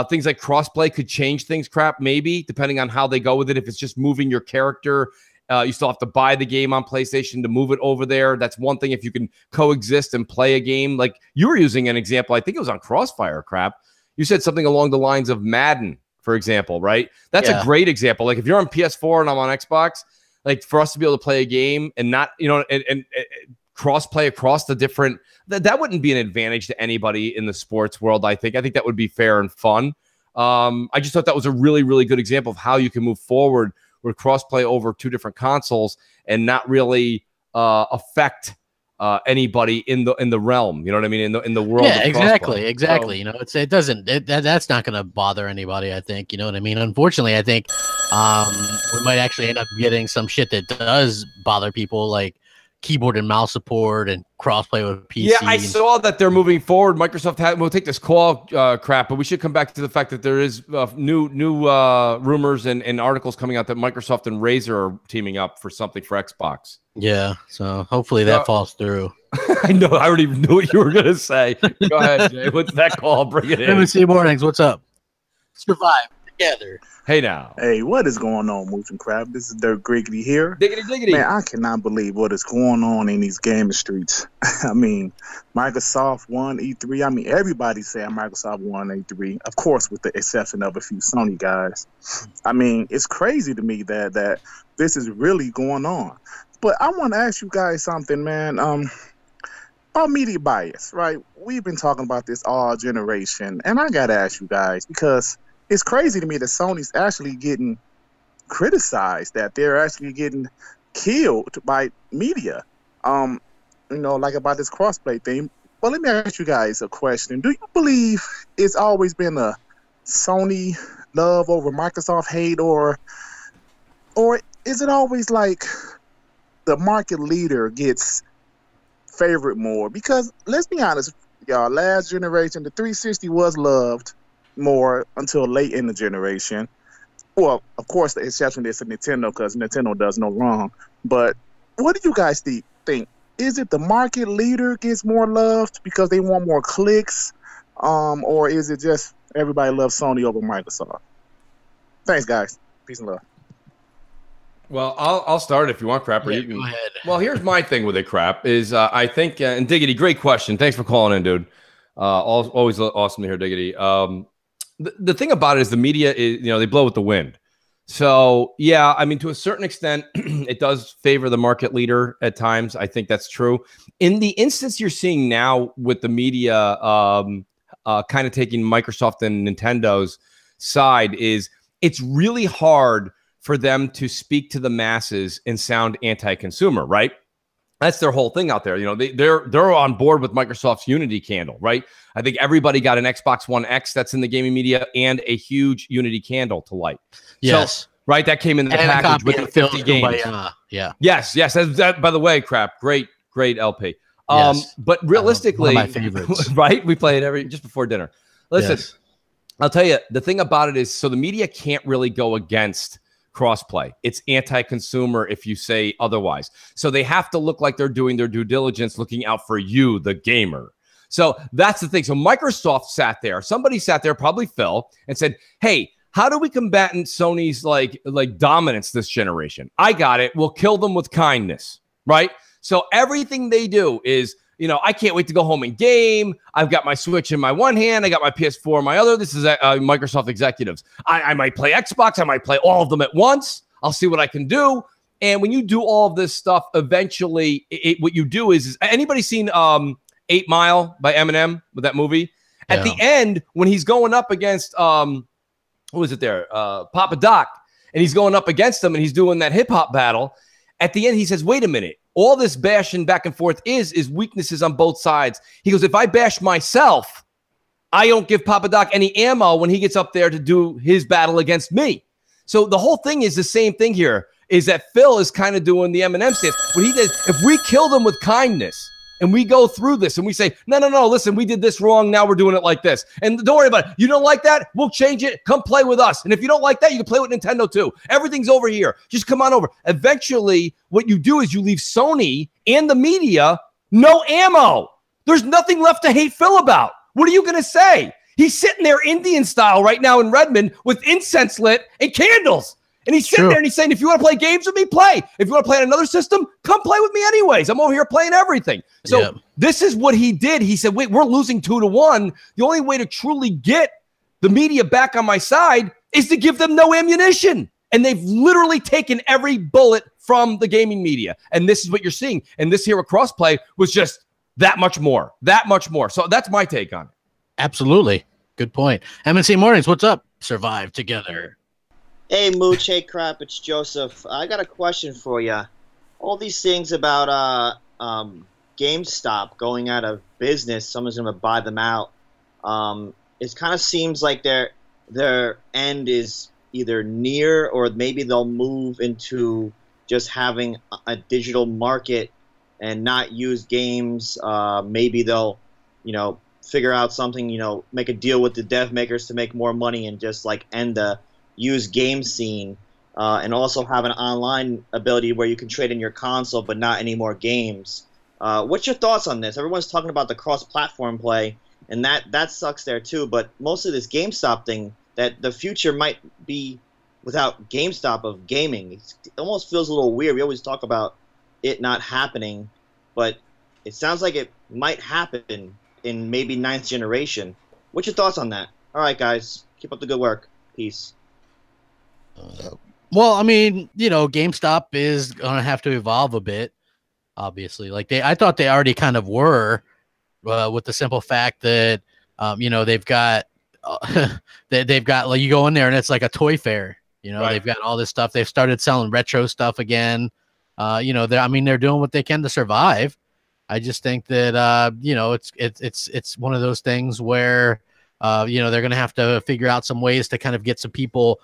Things like crossplay could change things, Crap, maybe, depending on how they go with it. If it's just moving your character, you still have to buy the game on PlayStation to move it over there. That's one thing. If you can coexist and play a game, like you were using an example, I think it was on Crossfire, Crap. You said something along the lines of Madden, for example, right? That's a great example. Like if you're on PS4 and I'm on Xbox, like for us to be able to play a game and not, and cross-play across the different, that wouldn't be an advantage to anybody in the sports world, I think. I think that would be fair and fun. I just thought that was a really, really good example of how you can move forward with cross-play over two different consoles and not really affect anybody in the realm. You know what I mean? In the world. Yeah, of exactly. So, You know, that's not going to bother anybody, I think. You know what I mean? Unfortunately, I think we might actually end up getting some shit that does bother people, like keyboard and mouse support and crossplay with PC. Yeah, I saw that they're moving forward. Microsoft we'll take this call, Crap, but we should come back to the fact that there is new rumors and articles coming out that Microsoft and Razer are teaming up for something for Xbox. Yeah, so hopefully that falls through. I know. I already knew what you were going to say. Go ahead, Jay. What's that call? Bring it in. M&C Mornings, what's up? Survive together. Hey now. Hey, what is going on, Mooch and Crab? This is Dirk Griggity here. Diggity, diggity. Man, I cannot believe what is going on in these gaming streets. I mean, Microsoft won E3. I mean, everybody's saying Microsoft won E3, of course, with the exception of a few Sony guys. I mean, it's crazy to me that this is really going on. But I want to ask you guys something, man. About media bias, right? We've been talking about this all generation, and I got to ask you guys because it's crazy to me that Sony's actually getting criticized, that they're actually getting killed by media, like about this crossplay thing. Well, let me ask you guys a question. Do you believe it's always been a Sony love over Microsoft hate, or is it always like the market leader gets favored more? Because let's be honest, y'all, last generation, the 360 was loved more until late in the generation. Well, of course, the exception is for Nintendo because Nintendo does no wrong. But what do you guys think? Is it the market leader gets more loved because they want more clicks, or is it just everybody loves Sony over Microsoft? Thanks, guys. Peace and love. Well, I'll start if you want, Crap. Or Yeah, you can. go ahead. Well, here's my thing with it, Crap. Is I think and Diggity, great question. Thanks for calling in, dude. Always awesome to hear Diggity. The thing about it is the media is, they blow with the wind. So yeah, I mean, to a certain extent, it does favor the market leader at times. I think that's true. In the instance you're seeing now with the media, kind of taking Microsoft and Nintendo's side, is it's really hard for them to speak to the masses and sound anti-consumer, right? That's their whole thing out there. They're on board with Microsoft's Unity candle, right? I think everybody got an Xbox One X that's in the gaming media and a huge Unity candle to light. Yes. So, right, that came in the package with the 50 games. Yeah. Yes. That, by the way, Crap, great LP. Yes. But realistically, one of my favorites. Right? We play it just before dinner. Listen, Yes. I'll tell you, the thing about it is, so the media can't really go against crossplay. It's anti-consumer if you say otherwise. So they have to look like they're doing their due diligence, looking out for you, the gamer. So that's the thing. So Microsoft sat there. Somebody sat there, probably Phil, and said, hey, how do we combat Sony's like dominance this generation? I got it. We'll kill them with kindness, right? So everything they do is I can't wait to go home and game. I've got my Switch in my one hand. I got my PS4 in my other. This is Microsoft executives. I might play Xbox. I might play all of them at once. I'll see what I can do. And when you do all of this stuff, eventually what you do is anybody seen 8 Mile by Eminem with that movie? At the end, when he's going up against, who was it there? Papa Doc. And he's going up against him and he's doing that hip hop battle. At the end, he says, wait a minute. All this bashing back and forth is weaknesses on both sides. He goes, if I bash myself, I don't give Papa Doc any ammo when he gets up there to do his battle against me. So the whole thing is the same thing here, is that Phil is kind of doing the Eminem stance. What he did, if we kill them with kindness and we go through this and we say, no, listen, we did this wrong. Now we're doing it like this. And don't worry about it. You don't like that? We'll change it. Come play with us. And if you don't like that, you can play with Nintendo too. Everything's over here. Just come on over. Eventually, what you do is you leave Sony and the media no ammo. There's nothing left to hate Phil about. What are you going to say? He's sitting there Indian style right now in Redmond with incense lit and candles. And he's sitting there and he's saying, if you want to play games with me, play. If you want to play on another system, come play with me anyways. I'm over here playing everything. So this is what he did. He said, wait, we're losing 2-1. The only way to truly get the media back on my side is to give them no ammunition. And they've literally taken every bullet from the gaming media. And this is what you're seeing. And this here with Crossplay was just that much more. So that's my take on it. Absolutely. Good point. M&C Mornings, what's up? Survive together. Hey, Mooch. Hey, Crap. It's Joseph. I got a question for you. All these things about GameStop going out of business, someone's going to buy them out. It kind of seems like their end is either near, or maybe they'll move into just having a digital market and not use games. Maybe they'll, figure out something, make a deal with the dev makers to make more money and just end the used game scene, and also have an online ability where you can trade in your console but not any more games. What's your thoughts on this? Everyone's talking about the cross-platform play, and that sucks there too, but most of this GameStop thing, that the future might be without GameStop of gaming. It almost feels a little weird. We always talk about it not happening, but it sounds like it might happen in maybe 9th generation. What's your thoughts on that? All right, guys. Keep up the good work. Peace. Well, I mean, GameStop is going to have to evolve a bit, obviously. I thought they already kind of were, with the simple fact that, they've got, you go in there and it's like a toy fair. Right. They've got all this stuff. They've started selling retro stuff again. They're doing what they can to survive. I just think that, it's one of those things where, they're going to have to figure out some ways to kind of get some people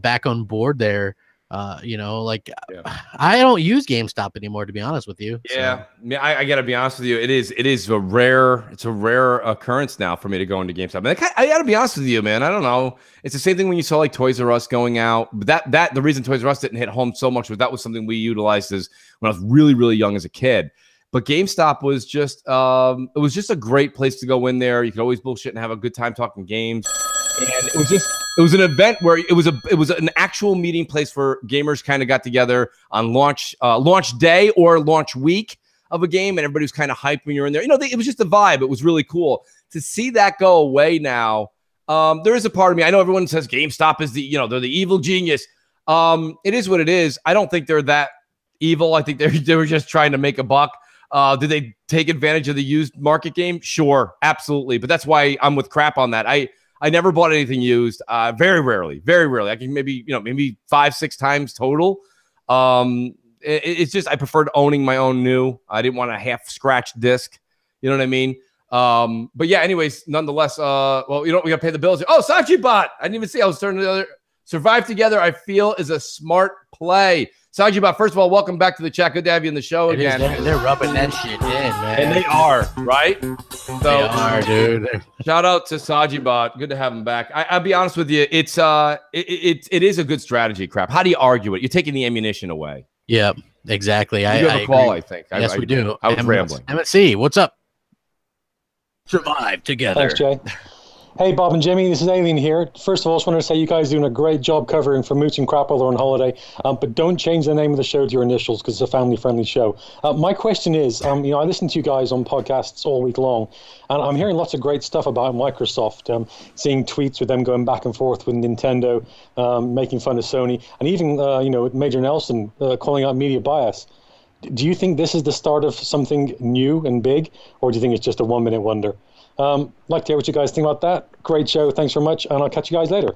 back on board there. I don't use GameStop anymore, to be honest with you. Yeah, so. I got to be honest with you. It is a rare occurrence now for me to go into GameStop. I got to be honest with you, man. I don't know. It's the same thing when you saw Toys R Us going out. But the reason Toys R Us didn't hit home so much was that was something we utilized when I was really, really young as a kid. But GameStop was just it was just a great place to go in there. You could always bullshit and have a good time talking games. And it was an event where it was an actual meeting place for gamers kind of got together on launch day or launch week of a game, and everybody was kind of hyped when you're in there. It was just a vibe. It was really cool to see that go away now. There is a part of me. I know everyone says GameStop is they're the evil genius. It is what it is. I don't think they're that evil. I think they were just trying to make a buck. Did they take advantage of the used market game? Sure, absolutely. But that's why I'm with Crap on that. I never bought anything used. Very rarely. I can maybe 5-6 times total. It's just I preferred owning my own new. I didn't want a half scratched disc. You know what I mean? But yeah. Anyways, nonetheless. We gotta pay the bills. Oh, Sajibot. I didn't even see. I was turning to the other. Survive together. I feel is a smart play. Sajibot, first of all, welcome back to the chat. Good to have you in the show again. They're rubbing that shit in, man. And they are, right? They are, dude. Shout out to Sajibot. Good to have him back. I'll be honest with you. It is a good strategy, Crap. How do you argue it? You're taking the ammunition away. Yeah, exactly. You have a call, I think. Yes, we do. I was rambling. M&C, what's up? Survive together. Thanks, Jay. Hey, Bob and Jimmy, this is Aileen here. First of all, I just wanted to say you guys are doing a great job covering for Mooch and Crap while they're on holiday, but don't change the name of the show to your initials because it's a family-friendly show. My question is, I listen to you guys on podcasts all week long, and I'm hearing lots of great stuff about Microsoft, seeing tweets with them going back and forth with Nintendo, making fun of Sony, and even, with Major Nelson calling out media bias. Do you think this is the start of something new and big, or do you think it's just a one-minute wonder? Like to hear what you guys think about that. Great show. Thanks very much. And I'll catch you guys later.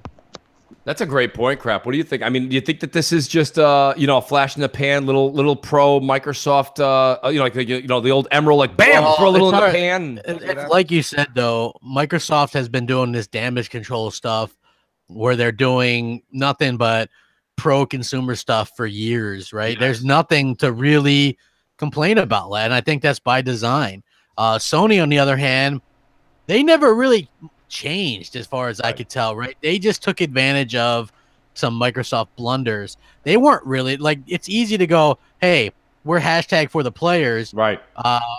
That's a great point, Crap. What do you think? I mean, do you think that this is just a flash in the pan, little pro Microsoft, the old Emerald, like bam, throw a little in the pan. Like you said, though, Microsoft has been doing this damage control stuff where they're doing nothing but pro consumer stuff for years, right? Yes. There's nothing to really complain about, and I think that's by design. Sony, on the other hand, they never really changed as far as I could tell, right? They just took advantage of some Microsoft blunders. They weren't really like, it's easy to go, hey, we're hashtag for the players. Right.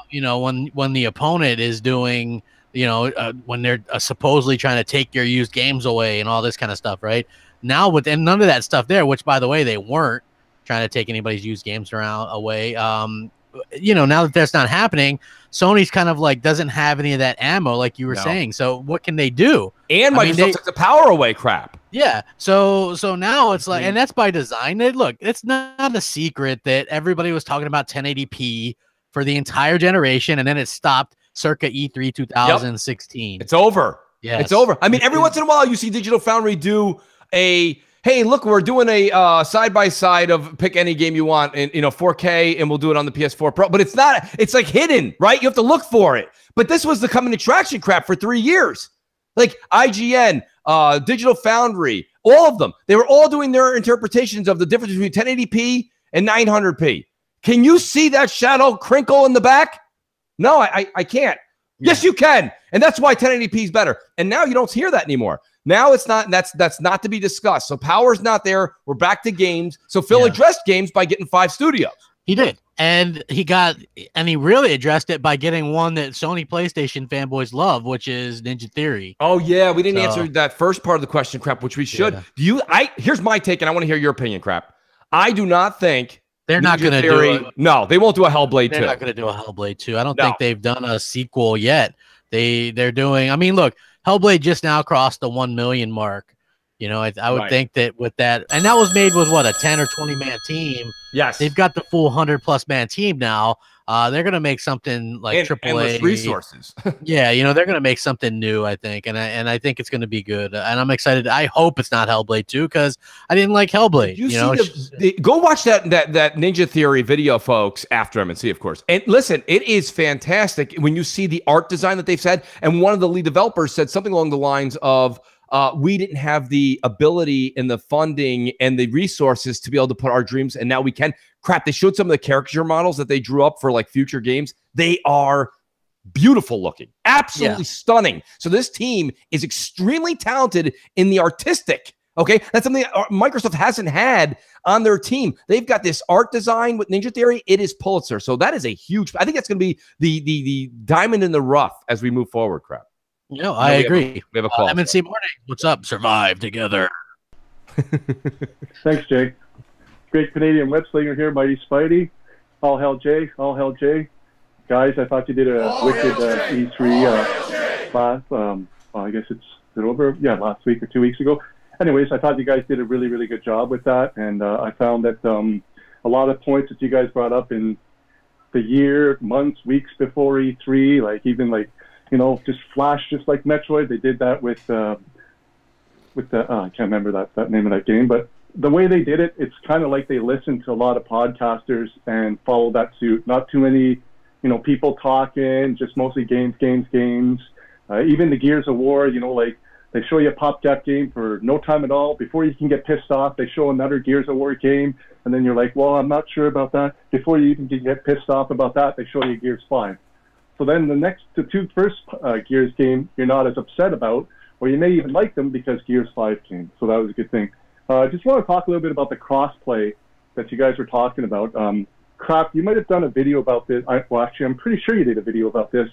When the opponent is doing, when they're supposedly trying to take your used games away and all this kind of stuff, right? Now and none of that stuff there, which by the way, they weren't trying to take anybody's used games away. Now that that's not happening, Sony's kind of like doesn't have any of that ammo, like you were saying. So what can they do? And Microsoft took the power away, Crap. Yeah. So now it's like, and that's by design. Look, it's not a secret that everybody was talking about 1080p for the entire generation, and then it stopped circa E3 2016. Yep. It's over. Yeah, it's over. I mean, every once in a while you see Digital Foundry do a, hey, look, we're doing a side-by-side of pick any game you want in 4K, and we'll do it on the PS4 Pro. But it's like hidden, right? You have to look for it. But this was the coming attraction crap for 3 years. Like IGN, Digital Foundry, all of them. They were all doing their interpretations of the difference between 1080p and 900p. Can you see that shadow crinkle in the back? No, I can't. Yeah. Yes, you can. And that's why 1080p is better. And now you don't hear that anymore. Now it's not, that's not to be discussed. So power's not there. We're back to games. So Phil addressed games by getting 5 studios. He did. And he really addressed it by getting one that Sony PlayStation fanboys love, which is Ninja Theory. Oh yeah, we didn't answer that first part of the question, Crap, which we should. Yeah. Here's my take, and I want to hear your opinion, Crap. I do not think they're not going to do it. No, they won't do a Hellblade 2. They're not going to do a Hellblade 2. I don't think they've done a sequel yet. They're doing, I mean, look, Hellblade just now crossed the 1 million mark. I would think that with that, and that was made with what, a 10 or 20 man team. Yes, they've got the full 100+ man team now. They're gonna make something like AAA resources. Yeah, they're gonna make something new, I think, and I think it's gonna be good. And I'm excited. I hope it's not Hellblade 2 because I didn't like Hellblade. Go watch that Ninja Theory video, folks, after M&C, of course. And listen, it is fantastic when you see the art design that they've said. And one of the lead developers said something along the lines of, we didn't have the ability and the funding and the resources to be able to put our dreams, and now we can. Crap, they showed some of the caricature models that they drew up for like future games. They are beautiful looking, absolutely stunning. So this team is extremely talented in the artistic. Okay, that's something that Microsoft hasn't had on their team. They've got this art design with Ninja Theory. It is Pulitzer. So that is a huge, I think that's going to be the diamond in the rough as we move forward, Crap. No, I agree. We have a call. M&C Morning. What's up? Survive together. Thanks, Jay. Great Canadian web slinger here, Mighty Spidey. All hell Jay. All hell Jay. Guys, I thought you did a wicked E3 last, I guess it's over? Yeah, last week or 2 weeks ago. Anyways, I thought you guys did a really, really good job with that. And I found that a lot of points that you guys brought up in the year, months, weeks before E3, like even like, just Flash, just like Metroid. They did that with the I can't remember that name of that game, but the way they did it, it's kind of like they listened to a lot of podcasters and followed that suit. Not too many, people talking, just mostly games. Even the Gears of War, like they show you a PopGap game for no time at all. Before you can get pissed off, they show another Gears of War game, and then you're like, well, I'm not sure about that. Before you even get pissed off about that, they show you Gears 5. So then the two first Gears game you're not as upset about, or you may even like them because Gears 5 came. So that was a good thing. I just want to talk a little bit about the crossplay that you guys were talking about. Crap, you might have done a video about this. I'm pretty sure you did a video about this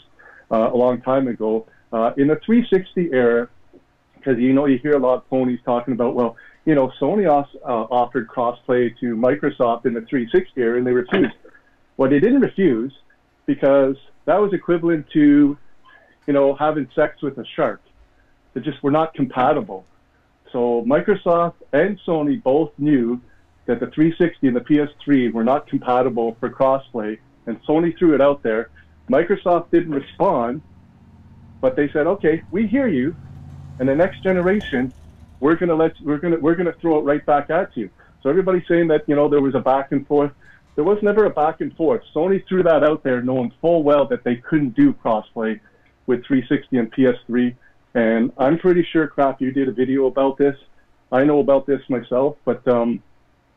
a long time ago. In the 360 era, because you hear a lot of ponies talking about, well, Sony offered crossplay to Microsoft in the 360 era, and they refused. Well, they didn't refuse because that was equivalent to, having sex with a shark. They just were not compatible. So Microsoft and Sony both knew that the 360 and the PS3 were not compatible for crossplay, and Sony threw it out there. Microsoft didn't respond, but they said, "Okay, we hear you, and the next generation, we're gonna throw it right back at you." So everybody's saying that there was a back and forth. There was never a back and forth. Sony threw that out there, knowing full well that they couldn't do crossplay with 360 and PS3. And I'm pretty sure, Crap, you did a video about this. I know about this myself, but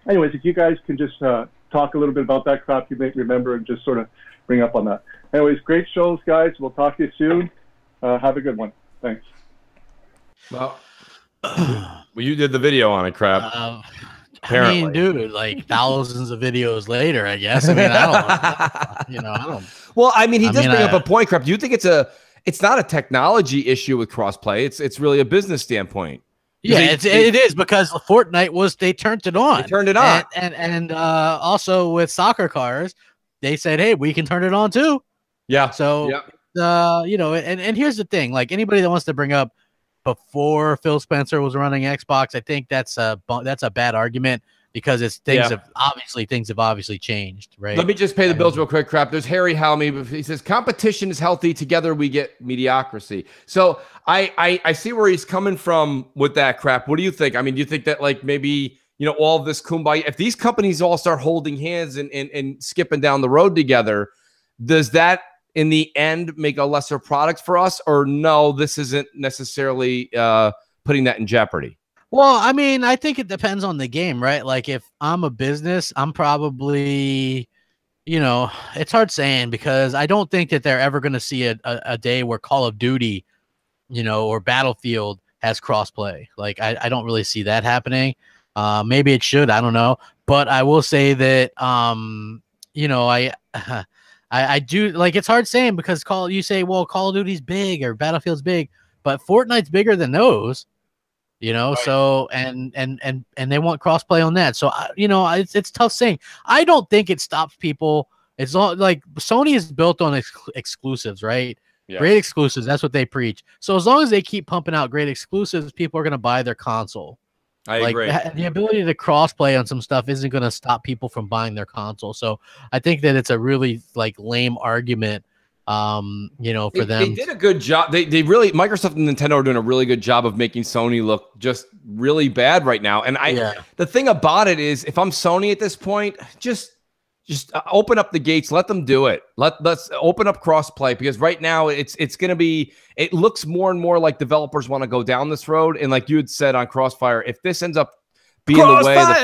anyways, if you guys can just talk a little bit about that, Crap, you may remember, and just sort of bring up on that. Anyways, great shows, guys. We'll talk to you soon. Have a good one. Thanks. Well, you did the video on it, Crap. I mean, dude, like thousands of videos later, I guess. I mean, I don't. Well, I mean, he does bring up a point, Crap. Do you think it's not a technology issue with crossplay? It's really a business standpoint. Yeah, it is, because Fortnite they turned it on. They turned it on, and also with soccer cars, they said, "Hey, we can turn it on too." Yeah. So, and here's the thing: like anybody that wants to bring up before Phil Spencer was running Xbox, I think that's a bad argument, because things have obviously changed, right? Let me just pay the bills real quick, Crap. There's Harry Halmy. He says competition is healthy. Together we get mediocrity. So I see where he's coming from with that, Crap. What do you think? I mean, do you think that like maybe all of this kumbaya, if these companies all start holding hands and skipping down the road together, does that in the end make a lesser product for us, or no? This isn't necessarily putting that in jeopardy. Well, I mean, I think it depends on the game, right? Like if I'm a business, I'm probably, it's hard saying, because I don't think that they're ever going to see a day where Call of Duty, or Battlefield has crossplay. Like I don't really see that happening. Maybe it should, I don't know. But I will say that, I do, like, it's hard saying, because you say, well, Call of Duty's big or Battlefield's big, but Fortnite's bigger than those. Right. So and they want crossplay on that. So it's tough saying. I don't think it stops people. It's all like Sony is built on exclusives, right? Yeah. Great exclusives. That's what they preach. So as long as they keep pumping out great exclusives, people are going to buy their console. I agree. The ability to crossplay on some stuff isn't going to stop people from buying their console. So I think that it's a really lame argument. For them. They did a good job. They really, Microsoft and Nintendo are doing a really good job of making Sony look just really bad right now. And the thing about it is, if I'm Sony at this point, just open up the gates, let them do it. Let's open up crossplay, because right now it looks more and more like developers want to go down this road. And like you had said on Crossfire, if this ends up being the way of the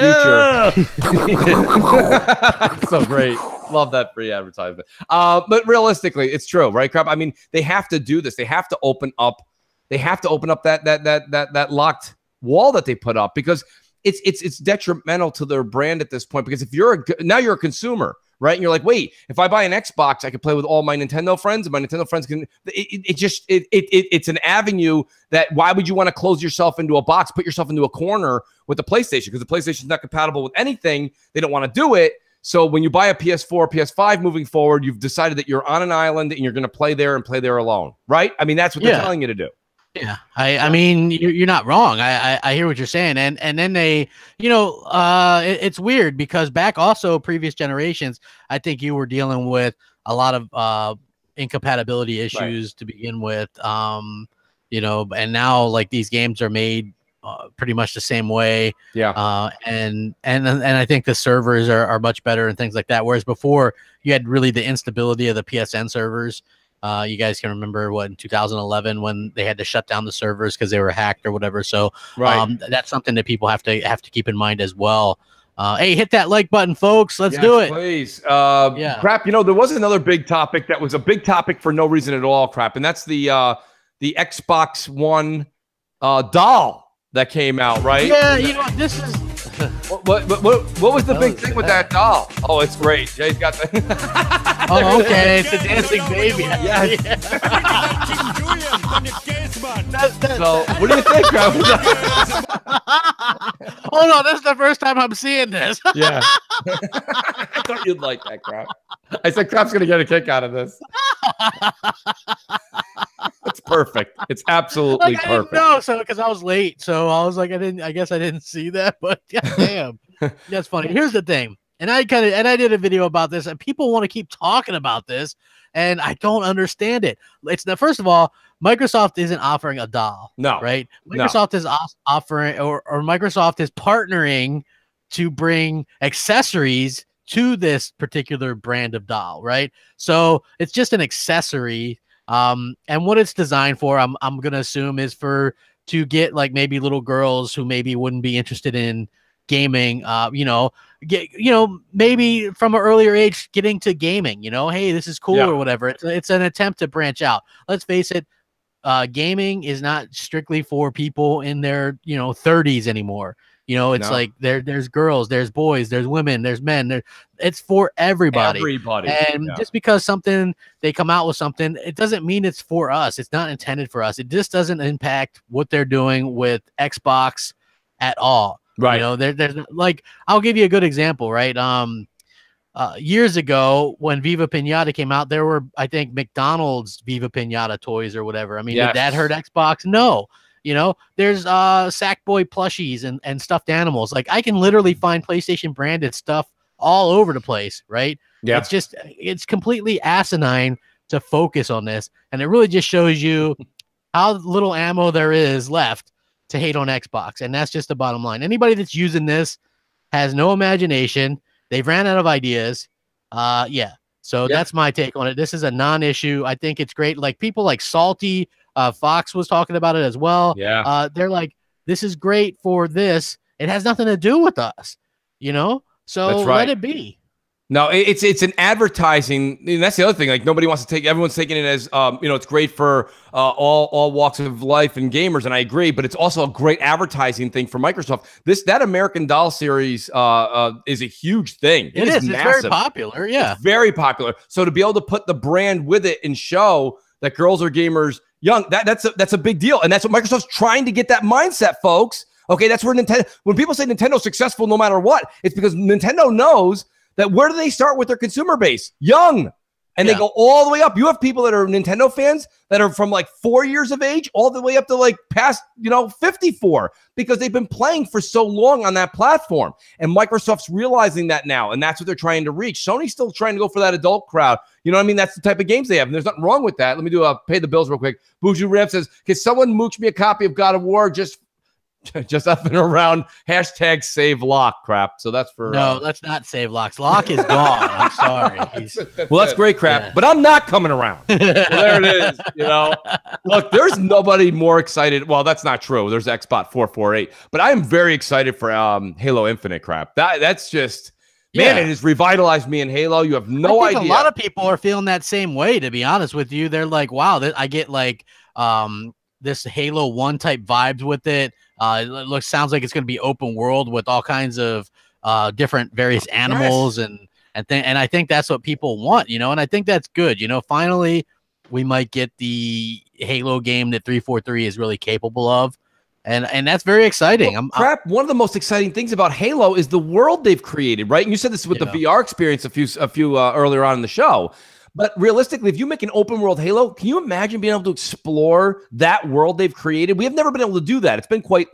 future. So great. Love that free advertisement. But realistically, it's true, right, Crap? I mean, they have to do this. They have to open up. They have to open up that locked wall that they put up, because it's detrimental to their brand at this point. Because if you're now you're a consumer, right? And you're like, wait, if I buy an Xbox, I can play with all my Nintendo friends, and my Nintendo friends can. It's an avenue that, why would you want to close yourself into a box, put yourself into a corner with the PlayStation? Because the PlayStation is not compatible with anything. They don't want to do it. So when you buy a PS4, PS5 moving forward, you've decided that you're on an island and you're going to play there and play there alone, right? I mean, that's what they're telling you to do. Yeah, I mean, you're not wrong. I hear what you're saying, and then they, it's weird, because back also previous generations, I think you were dealing with a lot of incompatibility issues to begin with, and now like these games are made pretty much the same way. Yeah. And I think the servers are much better and things like that. Whereas before you had really the instability of the PSN servers. You guys can remember in 2011 when they had to shut down the servers because they were hacked or whatever. So that's something that people have to keep in mind as well. Hey, hit that like button, folks. Let's do it. Please. Crap. There was another big topic that was a big topic for no reason at all, Crap. And that's the Xbox One doll that came out, right? Yeah, this is what was the big thing with that doll? Oh, it's great. Jay's got the Oh, okay. It's a dancing baby. Yes. So, what do you think, Crap? Hold on, this is the first time I'm seeing this. Yeah. I thought you'd like that, Crap. I said Crap's going to get a kick out of this. It's perfect. It's absolutely Like, I perfect. didn't know, so because I was late, so I was like, I guess I didn't see that, but damn, that's funny. Here's the thing, and I did a video about this, and people want to keep talking about this, and I don't understand it. It's the first of all, Microsoft isn't offering a doll, no, right? Microsoft is offering, or Microsoft is partnering to bring accessories to this particular brand of doll, right? So it's just an accessory. And what it's designed for, I'm gonna assume, is to get like maybe little girls who maybe wouldn't be interested in gaming, maybe from an earlier age getting to gaming, hey, this is cool or whatever. It's an attempt to branch out. Let's face it, gaming is not strictly for people in their 30s anymore. It's like there's girls, there's boys, there's women, there's men. It's for everybody. And just because they come out with something, it doesn't mean it's for us. It's not intended for us. It just doesn't impact what they're doing with Xbox at all. Right. There's like, I'll give you a good example, right? Years ago when Viva Pinata came out, there were, I think, McDonald's Viva Pinata toys or whatever. I mean, did that hurt Xbox? No. There's Sackboy plushies and stuffed animals. Like, I can literally find PlayStation branded stuff all over the place, right? Yeah. It's completely asinine to focus on this. And it really just shows you how little ammo there is left to hate on Xbox. And that's just the bottom line. Anybody that's using this has no imagination. They've ran out of ideas. So that's my take on it. This is a non-issue. I think it's great. Like, people like Salty, Fox was talking about it as well. Yeah. They're like, this is great for this. It has nothing to do with us, so That's right. let it be. No, it's an advertising. And that's the other thing. Like, nobody wants to everyone's taking it as, it's great for all walks of life and gamers. And I agree, but it's also a great advertising thing for Microsoft. That American Doll series is a huge thing. It is massive. It's very popular. Yeah. It's very popular. So to be able to put the brand with it and show that girls are gamers young, that's a big deal. And that's what Microsoft's trying to get that mindset, folks. Okay, that's where when people say Nintendo's successful no matter what, it's because Nintendo knows that where do they start with their consumer base? Young. And they go all the way up. You have people that are Nintendo fans that are from like 4 years of age all the way up to like past, 54, because they've been playing for so long on that platform. And Microsoft's realizing that now, and that's what they're trying to reach. Sony's still trying to go for that adult crowd. You know what I mean? That's the type of games they have. And there's nothing wrong with that. Let me do pay the bills real quick. Buju Rev says, can someone mooch me a copy of God of War just up and around # save Locke, Crap. So that's for no, let's not save Locke. Locke is gone. I'm sorry. Well, that's great, Crap, but I'm not coming around. Well, there it is. Look, there's nobody more excited. Well, that's not true. There's Xbot 448, but I am very excited for Halo Infinite, Crap. That's just man, it has revitalized me in Halo. You have no idea. A lot of people are feeling that same way. To be honest with you, they're like, wow, I get like this Halo 1 type vibes with it. It sounds like it's going to be open world with all kinds of different various animals and I think that's what people want, and I think that's good. Finally we might get the Halo game that 343 is really capable of, and that's very exciting. Well, one of the most exciting things about Halo is the world they've created, right? And you said this with the VR experience a few earlier on in the show. But realistically, if you make an open world Halo, can you imagine being able to explore that world they've created? We have never been able to do that. It's been quite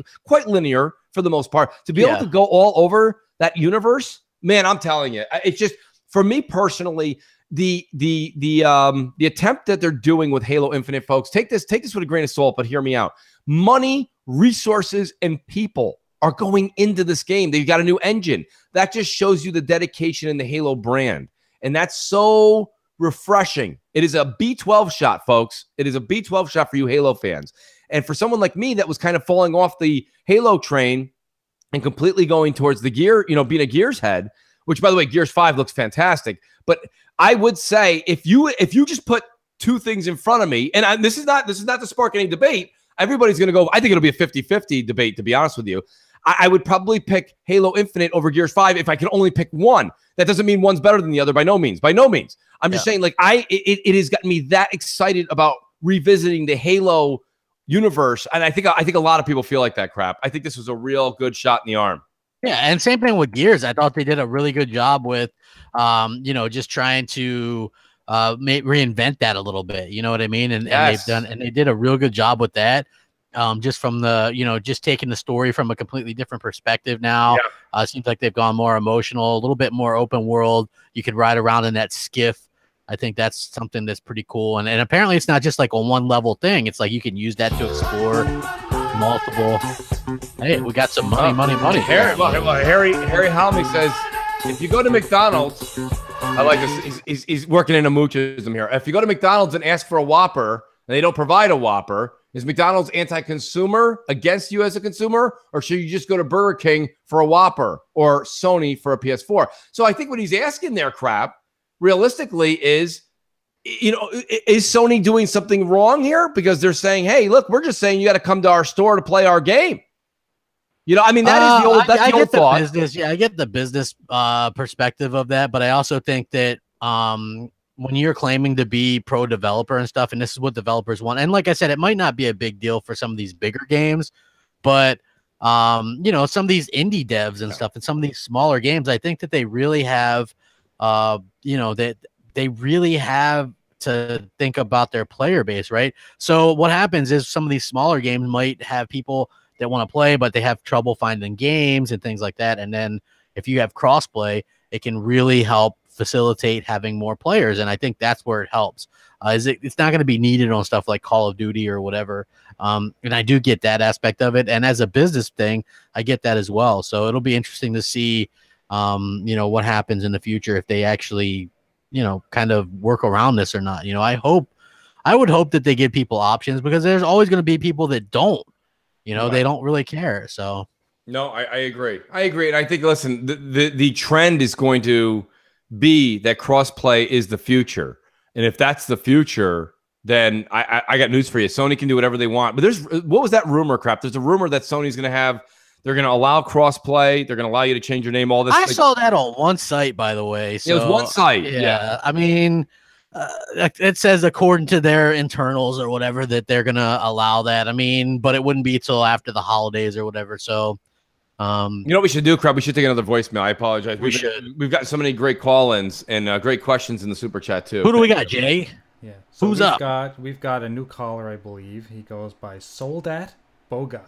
linear for the most part. To be able to go all over that universe, man, I'm telling you, it's just, for me personally, the attempt that they're doing with Halo Infinite, folks, take this with a grain of salt, but hear me out. Money, resources, and people are going into this game. They've got a new engine. That just shows you the dedication in the Halo brand. And that's so refreshing. It is a B12 shot, folks. It is a B12 shot for you Halo fans. And for someone like me that was kind of falling off the Halo train and completely going towards the Gear, being a Gears head, which, by the way, Gears 5 looks fantastic. But I would say if you just put two things in front of me, and this is not to spark any debate. Everybody's going to go, I think it'll be a 50-50 debate, to be honest with you. I would probably pick Halo Infinite over Gears 5 if I can only pick one. That doesn't mean one's better than the other, by no means. I'm just saying, like, it has gotten me that excited about revisiting the Halo universe. And I think a lot of people feel like that crap. I think this was a real good shot in the arm. Yeah, and same thing with Gears. I thought they did a really good job with, just trying to reinvent that a little bit. You know what I mean? And they did a real good job with that. Just from the, just taking the story from a completely different perspective now. Yeah. Seems like they've gone more emotional, a little bit more open world. You could ride around in that skiff. I think that's something that's pretty cool. And apparently it's not just like a one level thing. It's like you can use that to explore multiple. Hey, we got some money. Harry Halmy says, if you go to McDonald's, I like this. He's working in a moochism here. If you go to McDonald's and ask for a Whopper and they don't provide a Whopper, is McDonald's anti-consumer against you as a consumer, or should you just go to Burger King for a Whopper or Sony for a PS4? So I think what he's asking there, crap, realistically is, is Sony doing something wrong here? Because they're saying, hey, look, we're just saying you got to come to our store to play our game. I mean, that is the old, that's the old thought. I get the business perspective of that, but I also think that when you're claiming to be pro developer and stuff, and this is what developers want, and like I said, it might not be a big deal for some of these bigger games, but some of these indie devs and stuff, and some of these smaller games, I think that they really have, that they really have to think about their player base, right? So what happens is some of these smaller games might have people that want to play, but they have trouble finding games and things like that. And then if you have crossplay, it can really help facilitate having more players. And I think that's where it helps. It's not going to be needed on stuff like Call of Duty or whatever. And I do get that aspect of it. And as a business thing, I get that as well. So it'll be interesting to see, what happens in the future if they actually, kind of work around this or not. I would hope that they give people options, because there's always going to be people that don't. They don't really care. So no, I agree. And I think, listen, the trend is going to be that crossplay is the future. And if that's the future, then I got news for you. Sony can do whatever they want. But what was that rumor crap? There's a rumor that Sony's going to have, they're going to allow crossplay. They're going to allow you to change your name, all this. I saw that on one site, by the way. So, it was one site. Yeah. I mean, it says according to their internals or whatever that they're going to allow that. I mean, but it wouldn't be till after the holidays or whatever. So, you know what we should do, crap? We should take another voicemail. I apologize. We've got so many great call-ins and great questions in the super chat too. Who do we got, Jay? Yeah. So who's up? We've got a new caller, I believe. He goes by Soldat Boga.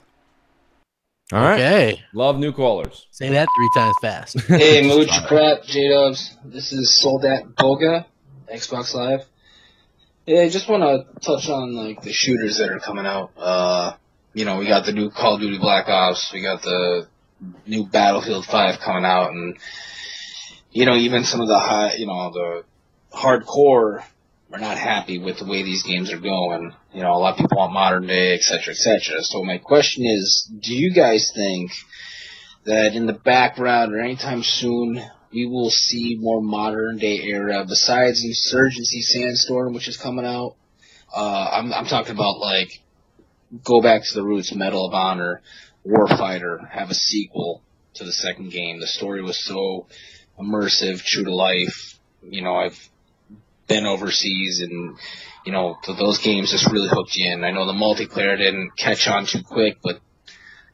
All right. Okay. Love new callers. Say that 3 times fast. Hey, Mooch Crap, J-Dubs. This is Soldat Boga, Xbox Live. Yeah, I just want to touch on the shooters that are coming out. We got the new Call of Duty Black Ops. We got the new Battlefield 5 coming out, and even some of the the hardcore are not happy with the way these games are going. A lot of people want modern day, et cetera, et cetera. So my question is, do you guys think that in the background or anytime soon we will see more modern day era besides Insurgency Sandstorm, which is coming out? I'm talking about go back to the roots, Medal of Honor, Warfighter, have a sequel to the second game. The story was so immersive, true to life. I've been overseas, and those games just really hooked you in. I know the multiplayer didn't catch on too quick, but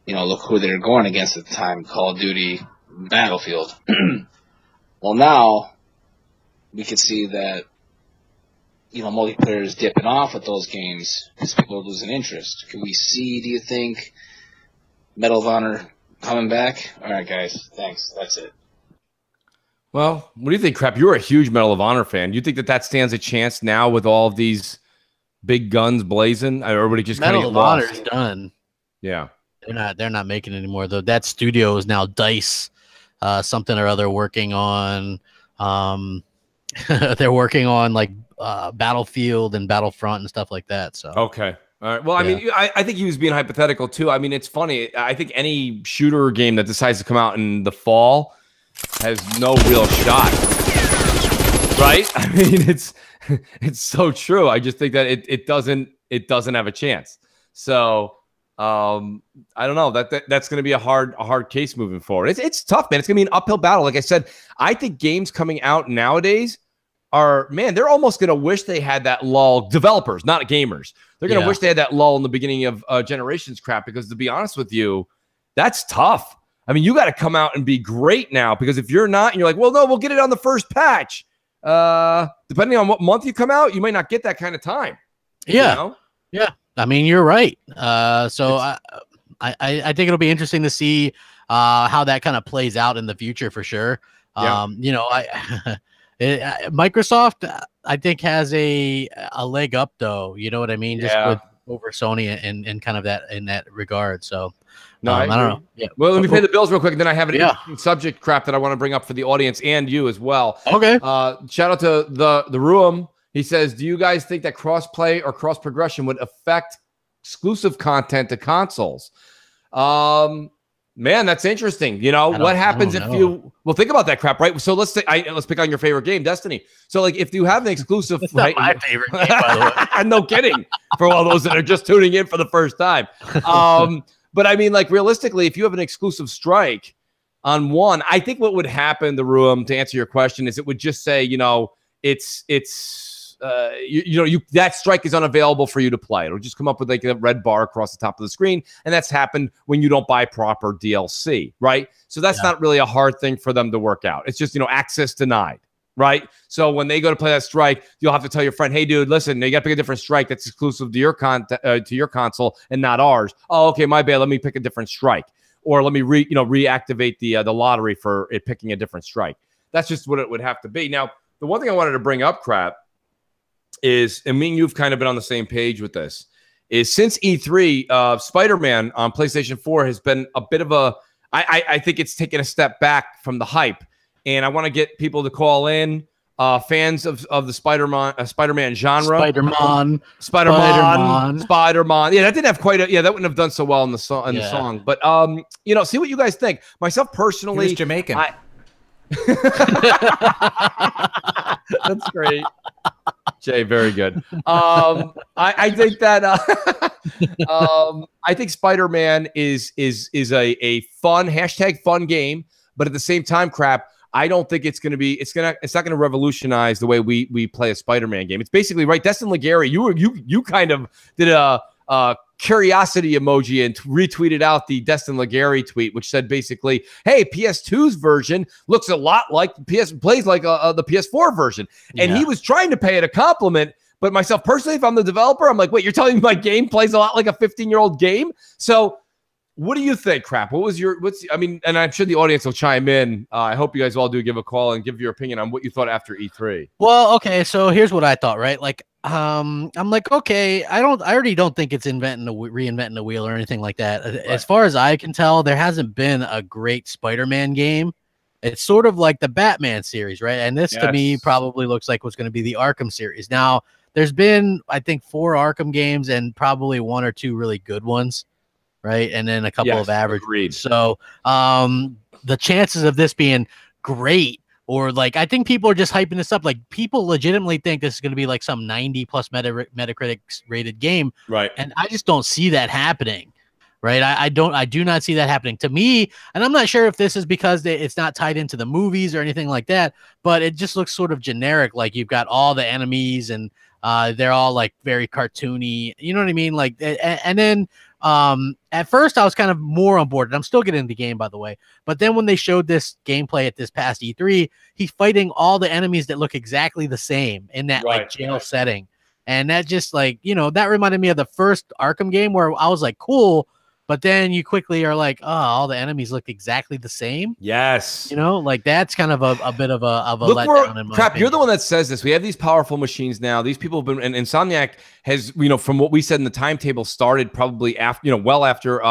look who they were going against at the time: Call of Duty, Battlefield. Well, now we can see that multiplayer is dipping off with those games because people are losing interest. Can we see? Do you think Medal of Honor coming back? All right, guys. Thanks. That's it. Well, what do you think, crap? You're a huge Medal of Honor fan. Do you think that stands a chance now with all of these big guns blazing? Everybody just kind of Medal of Honor's done. Yeah, they're not making it anymore though. That studio is now DICE, something or other, working on. They're working on Battlefield and Battlefront and stuff like that. So okay. All right. Well, I mean, I think he was being hypothetical too. I mean, it's funny. I think any shooter game that decides to come out in the fall has no real shot, right? I mean, it's so true. I just think that it doesn't have a chance. So I don't know. That's going to be a hard case moving forward. It's tough, man. It's going to be an uphill battle. Like I said, I think games coming out nowadays man, they're almost going to wish they had that lull. Developers, not gamers. They're going to wish they had that lull in the beginning of Generations crap, because to be honest with you, that's tough. I mean, you got to come out and be great now, because if you're not, and you're like, well, no, we'll get it on the first patch. Depending on what month you come out, you might not get that kind of time. Yeah. You know? Yeah. I mean, you're right. So I think it'll be interesting to see how that kind of plays out in the future for sure. Yeah. You know, Microsoft, I think, has a leg up though. You know what I mean? Just over Sony and kind of that in that regard. So no, I don't know. Yeah. Well, let me pay the bills real quick, and then I have an Yeah. interesting subject crap that I want to bring up for the audience and you as well. Okay. Shout out to the room. He says, do you guys think that cross-play or cross-progression would affect exclusive content to consoles? Man, that's interesting. You know, what happens if you... Well, think about that crap, right? So let's pick on your favorite game, Destiny. So, like, if you have an exclusive... Not my favorite game, by the way. No kidding. For all those that are just tuning in for the first time. But, I mean, like, realistically, if you have an exclusive strike on one, I think what would happen, the room, to answer your question, is it would just say, you know, that strike is unavailable for you to play. It'll just come up with like a red bar across the top of the screen, and that's happened when you don't buy proper DLC, right? So that's not really a hard thing for them to work out. It's just, you know, access denied, right? So when they go to play that strike, you'll have to tell your friend, hey, dude, listen, you got to pick a different strike that's exclusive to your console and not ours. Oh, okay, my bad. Let me pick a different strike, or let me reactivate the lottery for it picking a different strike. That's just what it would have to be. Now, the one thing I wanted to bring up, crap, is, and me and you've kind of been on the same page with this, is since E3, Spider-Man on PlayStation 4 has been a bit of a, I think it's taken a step back from the hype. And I want to get people to call in, fans of the Spider-Man genre. Spider-Man. Yeah, that didn't have quite a, that wouldn't have done so well in the song. The song. But, you know, see what you guys think. Myself personally. He was Jamaican. That's great. Jay, very good. I think that I think Spider-Man is a fun #fun game, but at the same time, crap, I don't think it's not gonna revolutionize the way we play a Spider-Man game. It's basically right. Destin Legary, you kind of did a curiosity emoji and retweeted out the Destin Legary tweet, which said basically, hey, PS2's version looks a lot like plays like the PS4 version. And he was trying to pay it a compliment. But myself personally, if I'm the developer, I'm like, wait, you're telling me my game plays a lot like a 15-year-old game? So what do you think, crap? And I'm sure the audience will chime in. I hope you guys all do give a call and give your opinion on what you thought after E3. Well, okay, so here's what I thought, right? Like, I'm like, okay, I already don't think it's reinventing the wheel or anything like that. Right. As far as I can tell, there hasn't been a great Spider-Man game. It's sort of like the Batman series, right? And this to me probably looks like what's going to be the Arkham series. Now, there's been, I think, 4 Arkham games and probably 1 or 2 really good ones, right? And then a couple of average. Agreed. So the chances of this being great, or like, I think people are just hyping this up. Like, people legitimately think this is going to be like some 90+ Metacritic rated game. Right. And I just don't see that happening. Right. I do not see that happening to me. And I'm not sure if this is because it's not tied into the movies or anything like that, but it just looks sort of generic. Like, you've got all the enemies and they're all like very cartoony. You know what I mean? Like, and then at first I was kind of more on board, and I'm still getting the game, by the way. But then when they showed this gameplay at this past E3, he's fighting all the enemies that look exactly the same in that like jail setting. And that just like, you know, that reminded me of the first Arkham game where I was like, cool. But then you quickly are like, oh, all the enemies look exactly the same. Yes. You know, like that's kind of a bit of a letdown in my crap, opinion. you're the one that says this. We have these powerful machines now. These people have been, and Insomniac has, you know, from what we said in the timetable, started probably after, you know, well after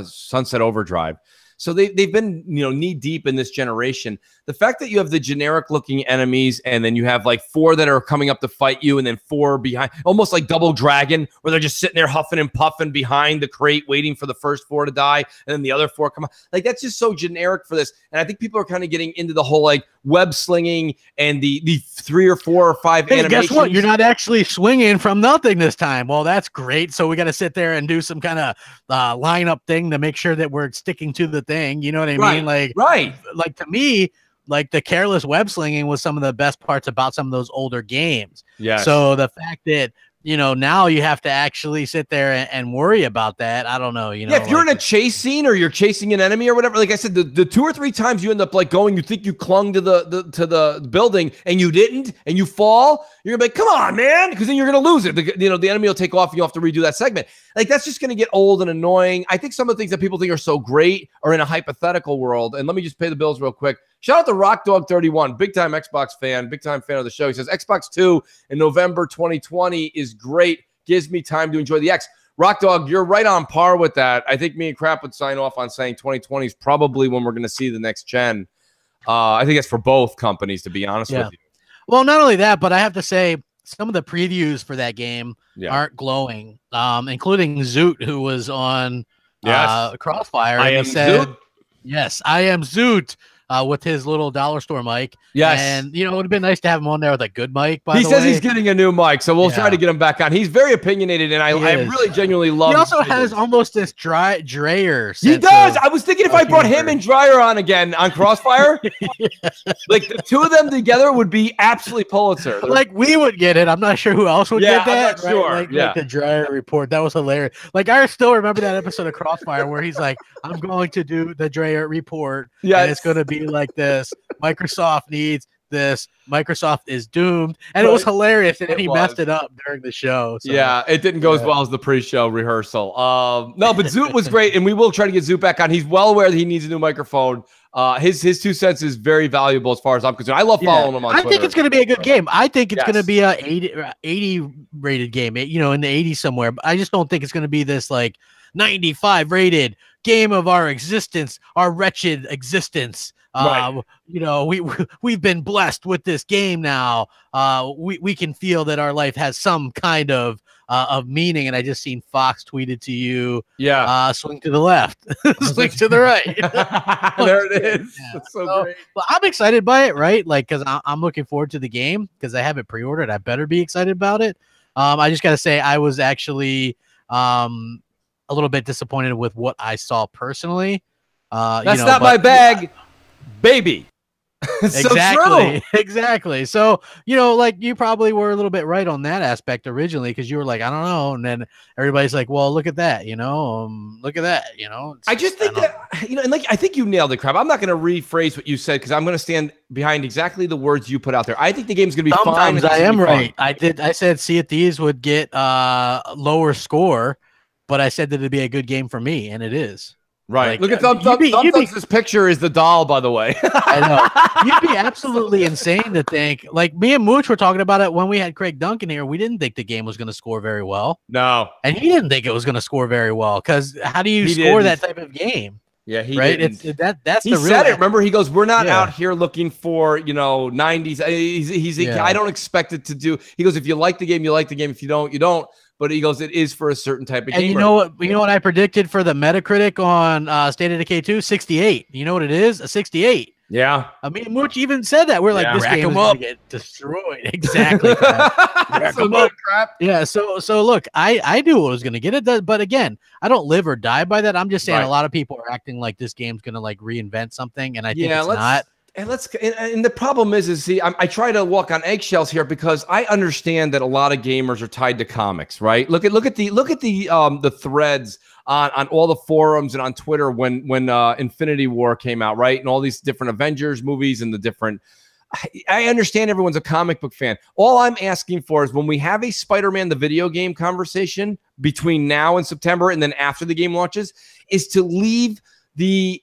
Sunset Overdrive. So they've been, you know, knee deep in this generation. The fact that you have the generic looking enemies and then you have like 4 that are coming up to fight you and then 4 behind, almost like Double Dragon, where they're just sitting there huffing and puffing behind the crate waiting for the first 4 to die, and then the other 4 come out. Like, that's just so generic for this. And I think people are kind of getting into the whole like web slinging and the 3 or 4 or 5 hey, animations. guess what? You're not actually swinging from nothing this time. Well, that's great. So we got to sit there and do some kind of lineup thing to make sure that we're sticking to the thing. You know what I mean? Like to me, like the careless web slinging was some of the best parts about some of those older games. Yes. So the fact that, you know, now you have to actually sit there and worry about that. I don't know. You know, yeah, if you're in a chase scene or you're chasing an enemy or whatever, like I said, the 2 or 3 times you end up like going, you think you clung to the building and you didn't, and you fall, you're gonna be like, come on, man, because then you're gonna lose it. The enemy will take off and you have to redo that segment. Like, that's just gonna get old and annoying. I think some of the things that people think are so great are in a hypothetical world. And let me just pay the bills real quick. Shout out to RockDog31, big time Xbox fan, big time fan of the show. He says Xbox 2 in November 2020 is great. Gives me time to enjoy the X. RockDog, you're right on par with that. I think me and Crap would sign off on saying 2020 is probably when we're going to see the next gen. I think it's for both companies, to be honest with you. Well, not only that, but I have to say some of the previews for that game aren't glowing, including Zoot, who was on Crossfire. I am Zoot. Yes, I am Zoot. With his little dollar store mic. Yes. And, you know, it would have been nice to have him on there with a good mic, He says he's getting a new mic, so we'll try to get him back on. He's very opinionated, and I really genuinely love him. He also has almost this Dreyer. He does. I was thinking if I brought him and Dreyer on again on Crossfire, like the two of them together would be absolutely Pulitzer. Like, we would get it. I'm not sure who else would get that. I'm not sure. Like the Dreyer report. That was hilarious. Like, I still remember that episode of Crossfire where he's like, I'm going to do the Dreyer report. Yeah, and it's going to be like this. Microsoft needs this. Microsoft is doomed. And it was hilarious. And then he messed it up during the show. So. Yeah, it didn't go as well as the pre-show rehearsal. No, but Zoot was great, and we will try to get Zoot back on. He's well aware that he needs a new microphone. His 2 cents is very valuable as far as I'm concerned. I love following him on Twitter. I think it's going to be a good game. I think it's going to be a 80 rated game, you know, in the 80s somewhere. But I just don't think it's going to be this like 95 rated game of our existence, our wretched existence. You know, we've been blessed with this game now. We can feel that our life has some kind of meaning. And I just seen Fox tweeted to you, swing to the left, swing to the right. There it is. That's so great. Well, I'm excited by it, right? Like, because I'm looking forward to the game because I have it pre-ordered. I better be excited about it. I just got to say, I was actually a little bit disappointed with what I saw personally. That's not my bag. Baby. Exactly. Exactly. So, you know, like you probably were a little bit right on that aspect originally because you were like, I don't know. And then everybody's like, well, look at that, you know, look at that, you know. I just think that, you know, and like, I think you nailed it, Crap. I'm not going to rephrase what you said because I'm going to stand behind exactly the words you put out there. I think the game's going to be fine. Sometimes I am right. I said Sea of Thieves would get lower score, but I said that it'd be a good game for me, and it is. Right. Like, look at Thumbs. This picture is the doll, by the way. I know. You'd be absolutely insane to think. Like, me and Mooch were talking about it when we had Craig Duncan here. We didn't think the game was going to score very well. No. And he didn't think it was going to score very well because how do you score that type of game? Yeah, he right. Didn't. That's he the real said it. Remember, he goes, "We're not out here looking for 90s." He's I don't expect it to do. He goes, "If you like the game, you like the game. If you don't, you don't." But he goes, it is for a certain type of game. You know what I predicted for the Metacritic on State of Decay 2? 68. You know what it is? A 68. Yeah. I mean, Mooch even said that. We're like, this game is going to get destroyed. Exactly. Rack them up. Crap. Yeah. So look, I knew it was going to get it. But again, I don't live or die by that. I'm just saying a lot of people are acting like this game's going to like reinvent something. And I think it's not. And and the problem is see, I try to walk on eggshells here because I understand that a lot of gamers are tied to comics, right? Look at the threads on all the forums and on Twitter when Infinity War came out, right? And all these different Avengers movies and the different. I understand everyone's a comic book fan. All I'm asking for is when we have a Spider-Man the video game conversation between now and September, and then after the game launches, is to leave the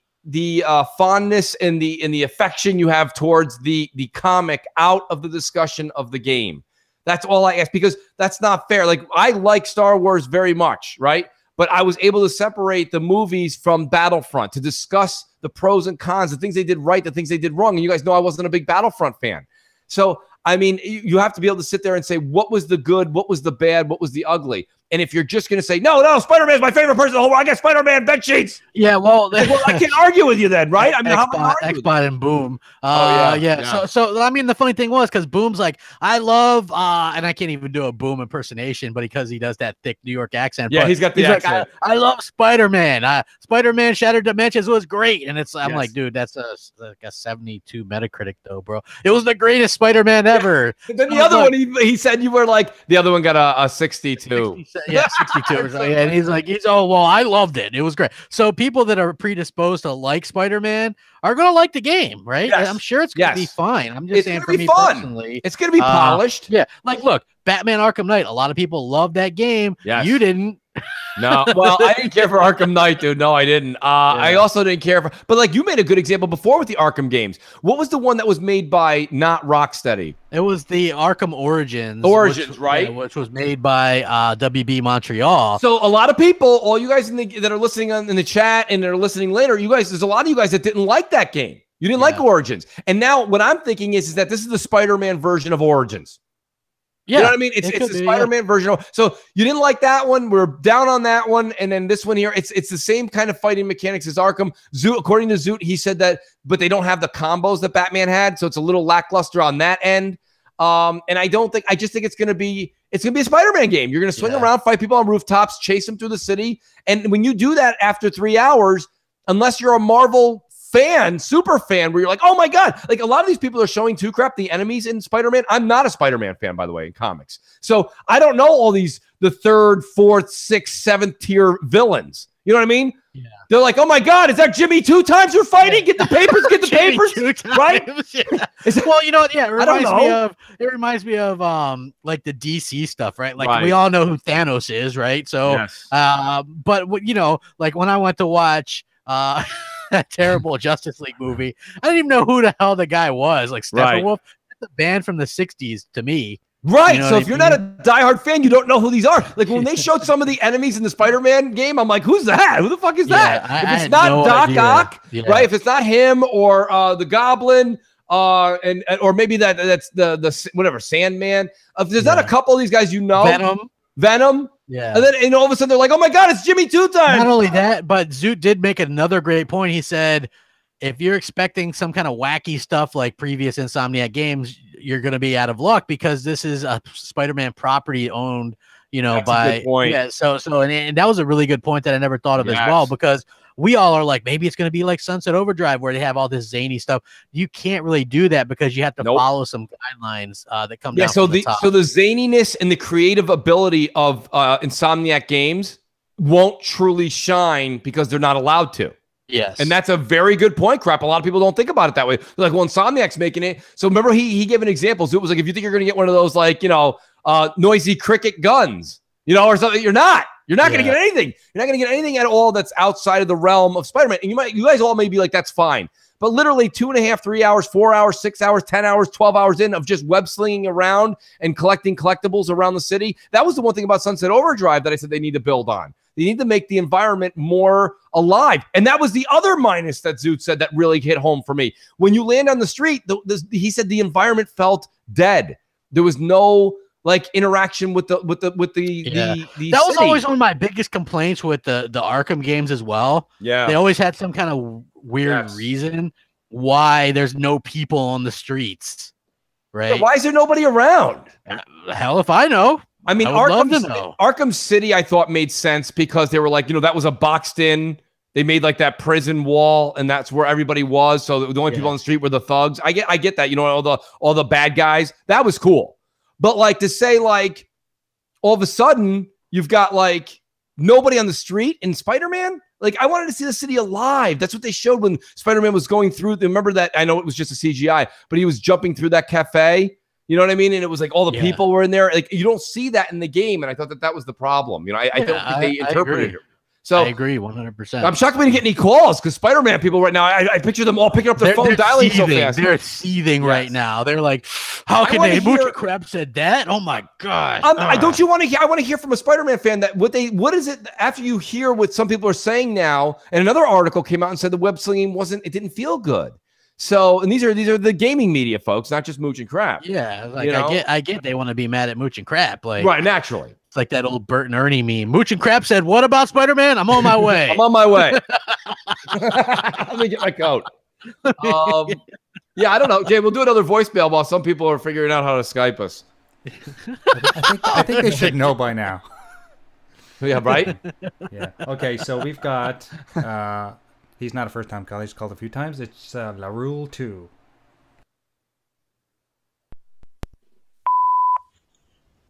fondness and the affection you have towards the comic out of the discussion of the game. That's all I ask, because that's not fair. Like, I like Star Wars very much, right? But I was able to separate the movies from Battlefront to discuss the pros and cons, the things they did right, the things they did wrong. And you guys know I wasn't a big Battlefront fan. So, I mean, you have to be able to sit there and say, what was the good? What was the bad? What was the ugly? And if you're just going to say, no, Spider-Man's my favorite person in the whole world, I got Spider-Man bed sheets. Yeah, well, I can't argue with you then, right? I mean, Xbot and Boom. yeah. So I mean, the funny thing was because Boom's like, I love, and I can't even do a Boom impersonation, but because he does that thick New York accent. Yeah, but he's got the accent. Like, I love Spider-Man. Spider-Man Shattered Dimensions was great, and I'm like, dude, that's like a 72 Metacritic though, bro. It was the greatest Spider-Man ever. And then the other one, he said you were like, the other one got a 62. 62 or something. And he's oh well, I loved it. It was great. So people that are predisposed to like Spider-Man are gonna like the game, right? Yes. I'm sure it's gonna be fine. I'm just saying for me fun. personally, it's gonna be polished. Yeah, like look, Batman Arkham Knight. A lot of people love that game. Yes. You didn't. No, well, I didn't care for Arkham Knight, dude. No, I didn't. I also didn't care for, but like you made a good example before with the Arkham games. What was the one that was made by not Rocksteady? It was the Arkham Origins. Right? Yeah, which was made by WB Montreal. So a lot of people, all you guys that are listening in the chat and that are listening later, there's a lot of you guys that didn't like that game. You didn't like Origins. And now what I'm thinking is that this is the Spider-Man version of Origins. Yeah, you know what I mean? It's the Spider-Man version. So you didn't like that one. We're down on that one. And then this one here, it's the same kind of fighting mechanics as Arkham. Zoot, according to Zoot, he said that, but they don't have the combos that Batman had. So it's a little lackluster on that end. And I just think it's going to be a Spider-Man game. You're going to swing around, fight people on rooftops, chase them through the city. And when you do that after 3 hours, unless you're a Marvel fan, super fan, where you're like, oh my God, like a lot of these people are showing too crap the enemies in Spider-Man. I'm not a Spider-Man fan, by the way, in comics. So I don't know all the 3rd, 4th, 6th, 7th tier villains. You know what I mean? Yeah. They're like, oh my God, is that Jimmy 2 times you're fighting? Get the papers, get the papers. Right? Yeah. Well, you know, yeah, it reminds me of like the DC stuff, right? Like we all know who Thanos is, right? So but you know, like when I went to watch that terrible Justice League movie, I didn't even know who the hell the guy was. Like Steppenwolf, that's a band from the 60s to me. Right. You know, so if you're not a diehard fan, you don't know who these are. Like when they showed some of the enemies in the Spider-Man game, I'm like, who's that? Who the fuck is that? If it's not Doc Ock, right? If it's not him or the Goblin, and or maybe that's the whatever Sandman. If there's not a couple of these guys, you know, Venom. Yeah. And then all of a sudden they're like, oh my God, it's Jimmy 2 times. Not only that, but Zoot did make another great point. He said, if you're expecting some kind of wacky stuff like previous Insomniac games, you're going to be out of luck because this is a Spider-Man property owned, you know, by and that was a really good point that I never thought of as well, because we all are like, maybe it's going to be like Sunset Overdrive where they have all this zany stuff. You can't really do that because you have to follow some guidelines that come down. So from the top. So the zaniness and the creative ability of Insomniac games won't truly shine because they're not allowed to. Yes. And that's a very good point, Crap. A lot of people don't think about it that way. They're like, well, Insomniac's making it. So remember, he gave an example. So it was like, if you think you're going to get one of those, like, you know, noisy cricket guns, you know, or something, you're not. You're not going to get anything. You're not going to get anything at all that's outside of the realm of Spider-Man. And you guys all may be like, that's fine. But literally 2.5, 3 hours, 4 hours, 6 hours, 10 hours, 12 hours in of just web slinging around and collecting collectibles around the city. That was the one thing about Sunset Overdrive that I said they need to build on. They need to make the environment more alive. And that was the other minus that Zoot said that really hit home for me. When you land on the street, he said the environment felt dead. There was no like interaction with the that was always one of my biggest complaints with the Arkham games as well. Yeah. They always had some kind of weird reason why there's no people on the streets. Right. Yeah, why is there nobody around? Hell if I know. I mean, Arkham City, I thought made sense because they were like, you know, that was a boxed in. They made like that prison wall, and that's where everybody was. So the only people on the street were the thugs. I get that. You know, all the bad guys. That was cool. But like to say like all of a sudden you've got like nobody on the street in Spider-Man. Like I wanted to see the city alive. That's what they showed when Spider-Man was going through. Remember that? I know it was just a CGI, but he was jumping through that cafe. You know what I mean? And it was like all the people were in there. Like you don't see that in the game. And I thought that was the problem. You know, I don't think they interpreted it. So I agree 100%. I'm shocked we didn't get any calls because Spider-Man people right now, I picture them all picking up their phone, dialing so fast. They're seething right now. They're like, how can they? Moochie Crab said that? Oh my God. Don't you want to hear? I want to hear from a Spider-Man fan that what is it after you hear what some people are saying now? And another article came out and said the web slinging it didn't feel good. So, and these are the gaming media folks, not just Mooch and Crap. Yeah, like I get they want to be mad at Mooch and Crap, like right, naturally. like that old Bert and Ernie meme. Mooch and Crap said, "What about Spider-Man? I'm on my way." I'm on my way. Let me get my coat. Yeah, I don't know, Jay. We'll do another voicemail while some people are figuring out how to Skype us. I think they should know by now. Yeah, right? Yeah. Okay, so we've got he's not a first-time caller. He's called a few times. It's La Rule 2.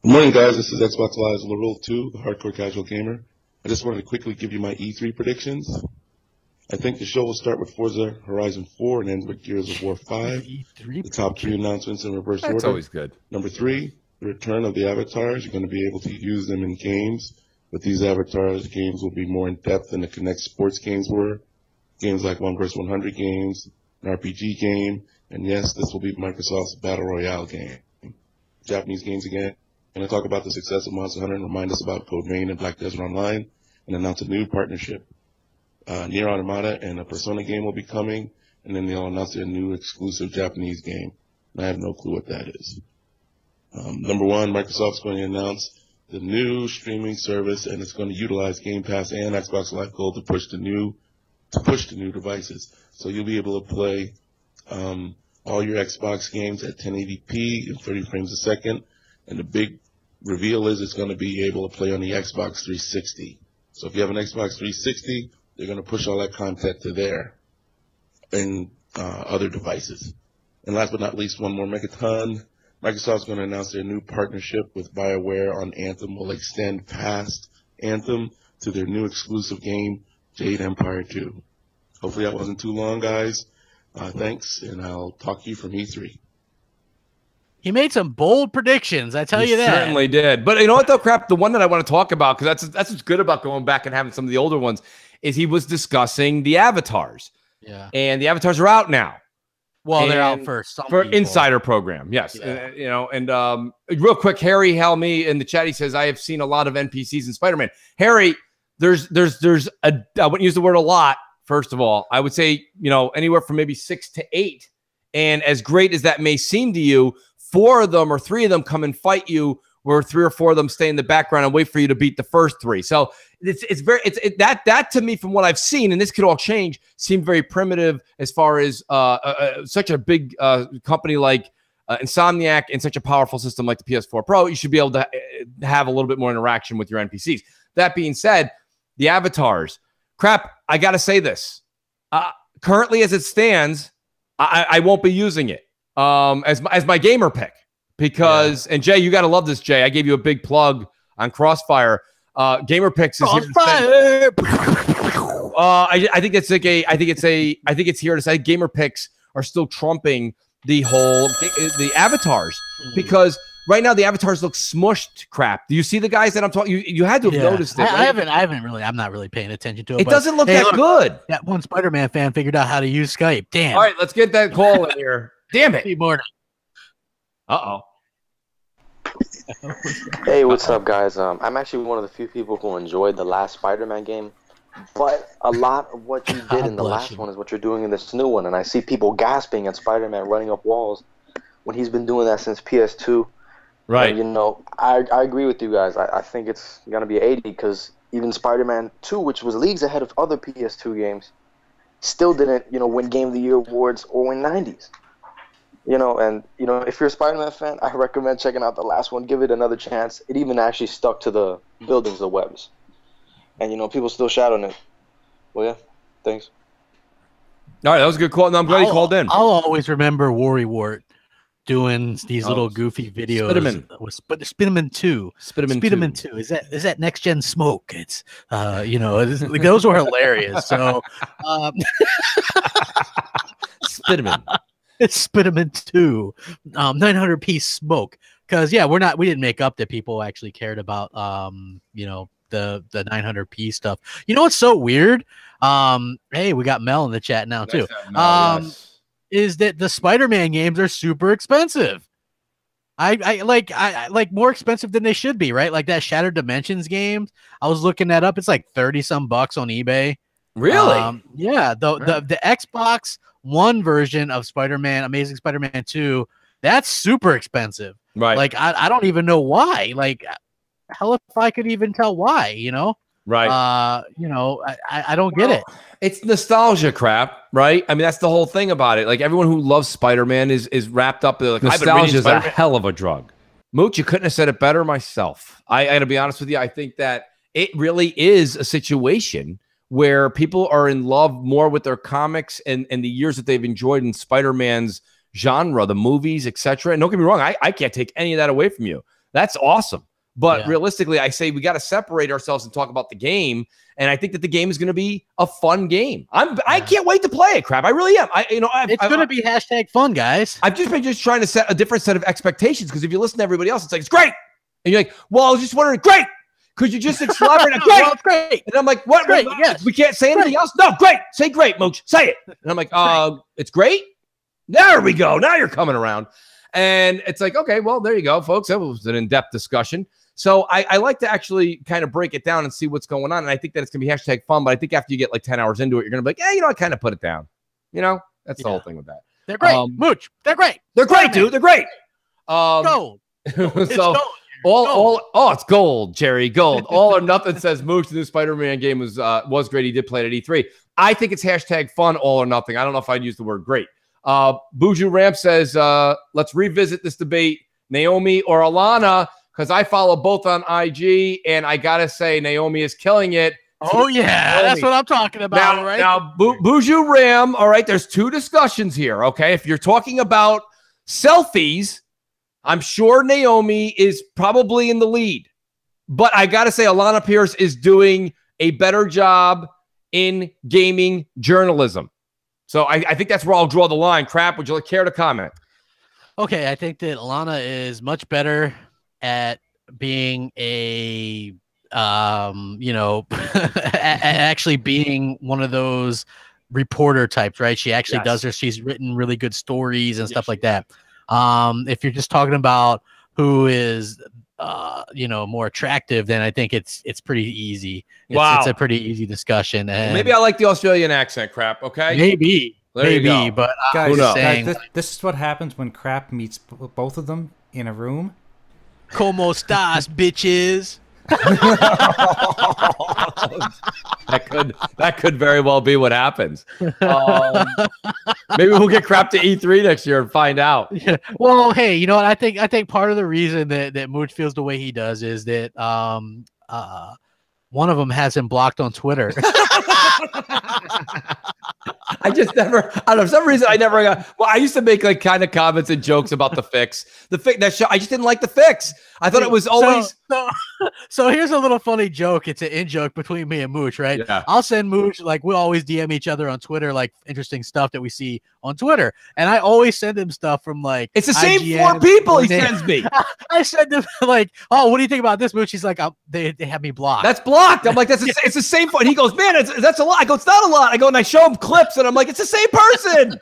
Good morning, guys. This is Xbox Live's LaRule 2, the Hardcore Casual Gamer. I just wanted to quickly give you my E3 predictions. I think the show will start with Forza Horizon 4 and end with Gears of War 5. The top 3 announcements in reverse order. That's always good. Number 3, the return of the avatars. You're going to be able to use them in games. With these avatars, games will be more in-depth than the Kinect sports games were. Games like 1 vs. 100 games, an RPG game, and yes, this will be Microsoft's Battle Royale game. Japanese games again. I'm going to talk about the success of Monster Hunter and remind us about Code Vein and Black Desert Online and announce a new partnership. Nier Automata and a Persona game will be coming, and then they'll announce a new exclusive Japanese game. And I have no clue what that is. Number 1, Microsoft's going to announce the new streaming service, and it's going to utilize Game Pass and Xbox Live Gold to push the new devices. So you'll be able to play all your Xbox games at 1080p and 30 frames a second. And the big reveal is it's going to be able to play on the Xbox 360. So if you have an Xbox 360, they're going to push all that content to there and other devices. And last but not least, one more megaton. Microsoft's going to announce their new partnership with BioWare on Anthem will extend past Anthem to their new exclusive game, Jade Empire 2. Hopefully that wasn't too long, guys. Thanks, and I'll talk to you from E3. He made some bold predictions. I tell you that. Certainly did. But you know what, though, Crap? The one that I want to talk about, because that's what's good about going back and having some of the older ones, is he was discussing the avatars. Yeah. And the avatars are out now. Well, they're out for some people. Insider program, yes. Yeah. And real quick, Harry Helmy in the chat, he says, I have seen a lot of NPCs in Spider-Man. Harry, there's I wouldn't use the word a lot, first of all. I would say, anywhere from maybe 6 to 8. And as great as that may seem to you, 4 of them or 3 of them come and fight you, where 3 or 4 of them stay in the background and wait for you to beat the first 3. So that to me, from what I've seen, and this could all change, seemed very primitive as far as such a big company like Insomniac and such a powerful system like the PS4 Pro. You should be able to have a little bit more interaction with your NPCs. That being said, the avatars, Crap, I got to say this. Currently, as it stands, I won't be using it as my gamer pick because, and Jay, you got to love this, Jay. I gave you a big plug on Crossfire. Gamer picks is here to stay. I think it's here to say gamer picks are still trumping the avatars because right now the avatars look smushed. Crap. Do you see the guys that I'm talking? You had to have noticed it. I haven't really. I'm not really paying attention to it. It doesn't look that good. That one Spider-Man fan figured out how to use Skype. Damn. All right, let's get that call in here. Damn it. Morning. Uh-oh. Hey, what's up, guys? I'm actually one of the few people who enjoyed the last Spider-Man game, but a lot of what you did in the last one is what you're doing in this new one, and I see people gasping at Spider-Man running up walls when he's been doing that since PS2. Right. And, I agree with you guys. I think it's going to be 80 because even Spider-Man 2, which was leagues ahead of other PS2 games, still didn't, win Game of the Year awards or win 90s. If you're a Spider-Man fan, I recommend checking out the last one. Give it another chance. It even actually stuck to the buildings, the webs. And, people still shadowing it. Well, yeah, thanks. All right, that was a good call. No, I'm glad he called in. I'll always remember Worrywart doing these little goofy videos. Spiderman 2. Spiderman 2. Is that next gen smoke? It's those were hilarious. So Spiderman. It's Spiderman 2. 900p smoke. Because we didn't make up that people actually cared about the 900p stuff. You know what's so weird? Hey, we got Mel in the chat now too. Yes. Is that the Spider-Man games are super expensive. I like more expensive than they should be, right? Like that Shattered Dimensions game. I was looking that up. It's like 30-some bucks on eBay. Really? Yeah. The Xbox One version of Spider-Man, Amazing Spider-Man 2, that's super expensive. Right. Like I don't even know why. Like hell if I could even tell why, Right. I don't get it. It's nostalgia crap, right? I mean, that's the whole thing about it. Like everyone who loves Spider-Man is wrapped up. Like, nostalgia is a hell of a drug. Mooch, you couldn't have said it better myself. I got to be honest with you. I think that it really is a situation where people are in love more with their comics and the years that they've enjoyed in Spider-Man's genre, the movies, etc. And don't get me wrong, I can't take any of that away from you. That's awesome. But realistically, I say we got to separate ourselves and talk about the game. And I think that the game is going to be a fun game. I can't wait to play it, crap. I really am. It's going to be #fun, guys. I've just been trying to set a different set of expectations, because if you listen to everybody else, it's like, it's great. And you're like, well, I was just wondering, great. Could you just elaborate? Great. Well, it's great. And I'm like, what? Great, yes. We can't say anything else? No, great. Say great, Mooch. Say it. And I'm like, it's great. There we go. Now you're coming around. And it's like, okay, well, there you go, folks. That was an in-depth discussion. So I like to actually kind of break it down and see what's going on. And I think that it's going to be #fun. But I think after you get like 10 hours into it, you're going to be like, I kind of put it down. That's the whole thing with that. They're great. Mooch, they're great. They're great, dude. They're great. Gold. It's gold. It's gold, Jerry. Gold. All or nothing says Mooch. The new Spider-Man game was great. He did play it at E3. I think it's #fun. All or nothing. I don't know if I'd use the word great. Buju Ramp says, let's revisit this debate, Naomi or Alana, because I follow both on IG, and I gotta say, Naomi is killing it. Oh yeah, that's what I'm talking about, right? Now, Buju Ram. All right, there's two discussions here. Okay, if you're talking about selfies, I'm sure Naomi is probably in the lead, but I gotta say, Alana Pierce is doing a better job in gaming journalism. So I think that's where I'll draw the line. Crap, would you care to comment? Okay, I think that Alana is much better at being a actually being one of those reporter types, right? She actually she's written really good stories and stuff like that. If you're just talking about who is more attractive, then I think it's pretty easy. It's a pretty easy discussion. And maybe I like the Australian accent, crap. Okay, maybe but guys, saying, this is what happens when Crap meets both of them in a room. Como estas, bitches? that could very well be what happens. Maybe we'll get Crap to E3 next year and find out. Yeah. Well, hey, you know what? I think part of the reason that Mooch feels the way he does is that one of them has him blocked on Twitter. I just never, I don't know, for some reason I never got, well, I used to make like kind of comments and jokes about the fix. That show, I just didn't like the fix. I thought it was always. So here's a little funny joke. It's an in-joke between me and Mooch, right? Yeah. I'll send Mooch, like, we'll always DM each other on Twitter, like interesting stuff that we see on Twitter. And I always send him stuff from like, it's the same IGN, 4 people he sends me. I send him like, oh, what do you think about this, Mooch? He's like, they have me blocked. That's blocked. I'm like, it's the same. And he goes, man, that's a lot. I go, it's not a lot. I go, and I show him clips, and I'm like, it's the same person.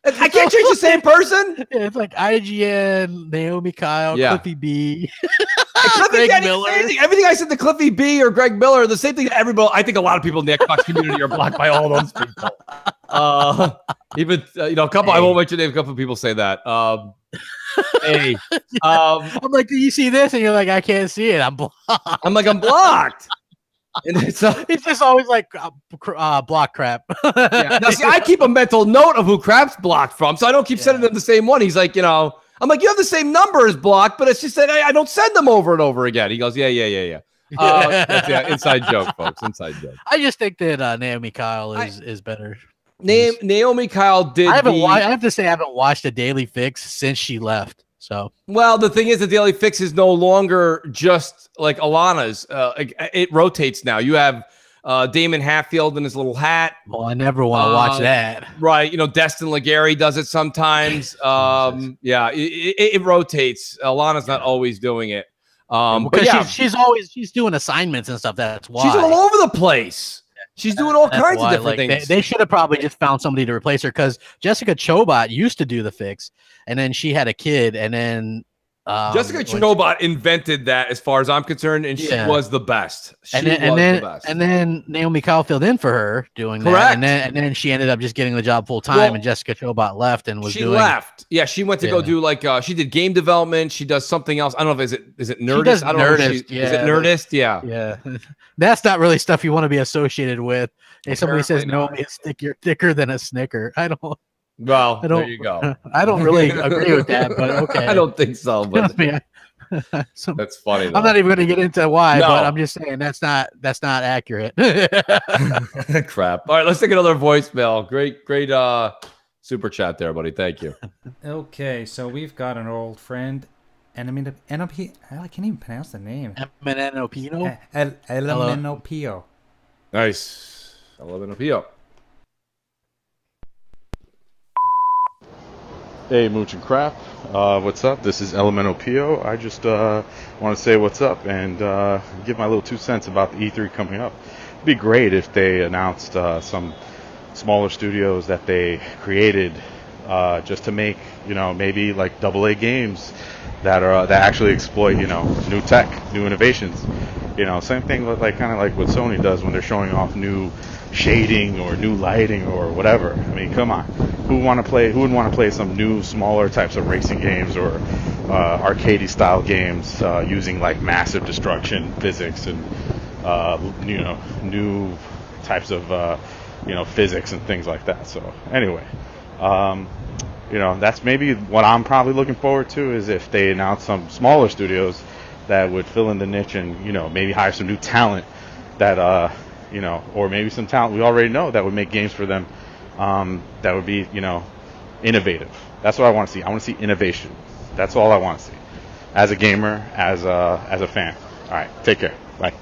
I can't change the same person. Yeah, it's like IGN, Naomi Kyle, Cliffy B, Greg Miller. Everything I said to Cliffy B or Greg Miller, the same thing to everybody. I think a lot of people in the Xbox community are blocked by all those people. Even a couple. I won't mention names. A couple of people say that. Hey, I'm like, do you see this? And you're like, I can't see it. I'm blocked. I'm like, I'm blocked. And it's just always like block Crap. Yeah. Now, see, I keep a mental note of who Crap's blocked from, so I don't keep sending them the same one. He's like, I'm like, you have the same number as blocked, but it's just that I don't send them over and over again. He goes, yeah. That's inside joke, folks. Inside joke. I just think that Naomi Kyle is better. Naomi Kyle did. I have to say, I haven't watched a Daily Fix since she left. So, well, the thing is, the Daily Fix is no longer just like Alana's. It rotates now. You have Damon Hatfield in his little hat. Well, I never want to watch that. Right. Destin Legary does it sometimes. It rotates. Alana's not always doing it. Because she's doing assignments and stuff. That's why she's all over the place. She's doing all kinds of different things. They should have probably just found somebody to replace her, because Jessica Chobot used to do the Fix, and then she had a kid, and then Jessica Chobot invented that, as far as I'm concerned, and she was the best. She was the best. And then Naomi Kyle filled in for her doing Correct. that, and then she ended up just getting the job full time, and Jessica Chobot left and was she doing. left. Yeah, she went to go do like she did game development. She does something else. I don't know if is it Nerdist. She does I don't know. Nerdist. Is it Nerdist? Yeah. Yeah. That's not really stuff you want to be associated with. If somebody says Apparently Naomi is thicker than a Snicker, I don't. Well, I don't, there you go. I don't really agree with that, but okay. I don't think so, but that's funny. Though. I'm not even going to get into why, No. but I'm just saying that's not accurate. Crap. All right, let's take another voicemail. Great super chat there, buddy. Thank you. Okay, so we've got an old friend, I can't even pronounce the name. Elemenopino? Elemenopio. Nice. Elemenopio. Hey, Mooch and Crap. What's up? This is Elemental I just want to say what's up and give my little 2 cents about the E3 coming up. It'd be great if they announced some smaller studios that they created just to make, maybe like AA games that actually exploit, new tech, new innovations. Same thing with kind of like what Sony does when they're showing off new shading or new lighting or whatever. I mean, come on. Who would want to play some new, smaller types of racing games or arcadey style games using like massive destruction physics and new types of physics and things like that. So anyway, that's maybe what I'm probably looking forward to, is if they announce some smaller studios that would fill in the niche and maybe hire some new talent that or maybe some talent we already know that would make games for them that would be innovative. That's what I want to see. I want to see innovation. That's all I want to see as a gamer, as a fan. All right, take care. Bye.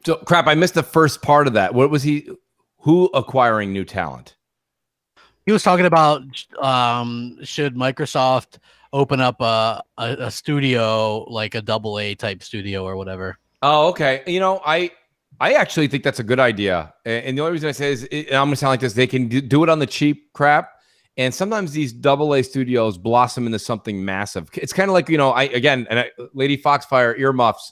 So crap, I missed the first part of that. What was he? Who acquiring new talent? He was talking about should Microsoft open up a studio, like a AA type studio or whatever. Oh, okay. I actually think that's a good idea. And the only reason I say is, and I'm going to sound like this, they can do it on the cheap, crap. And sometimes these AA studios blossom into something massive. It's kind of like, Lady Foxfire, earmuffs,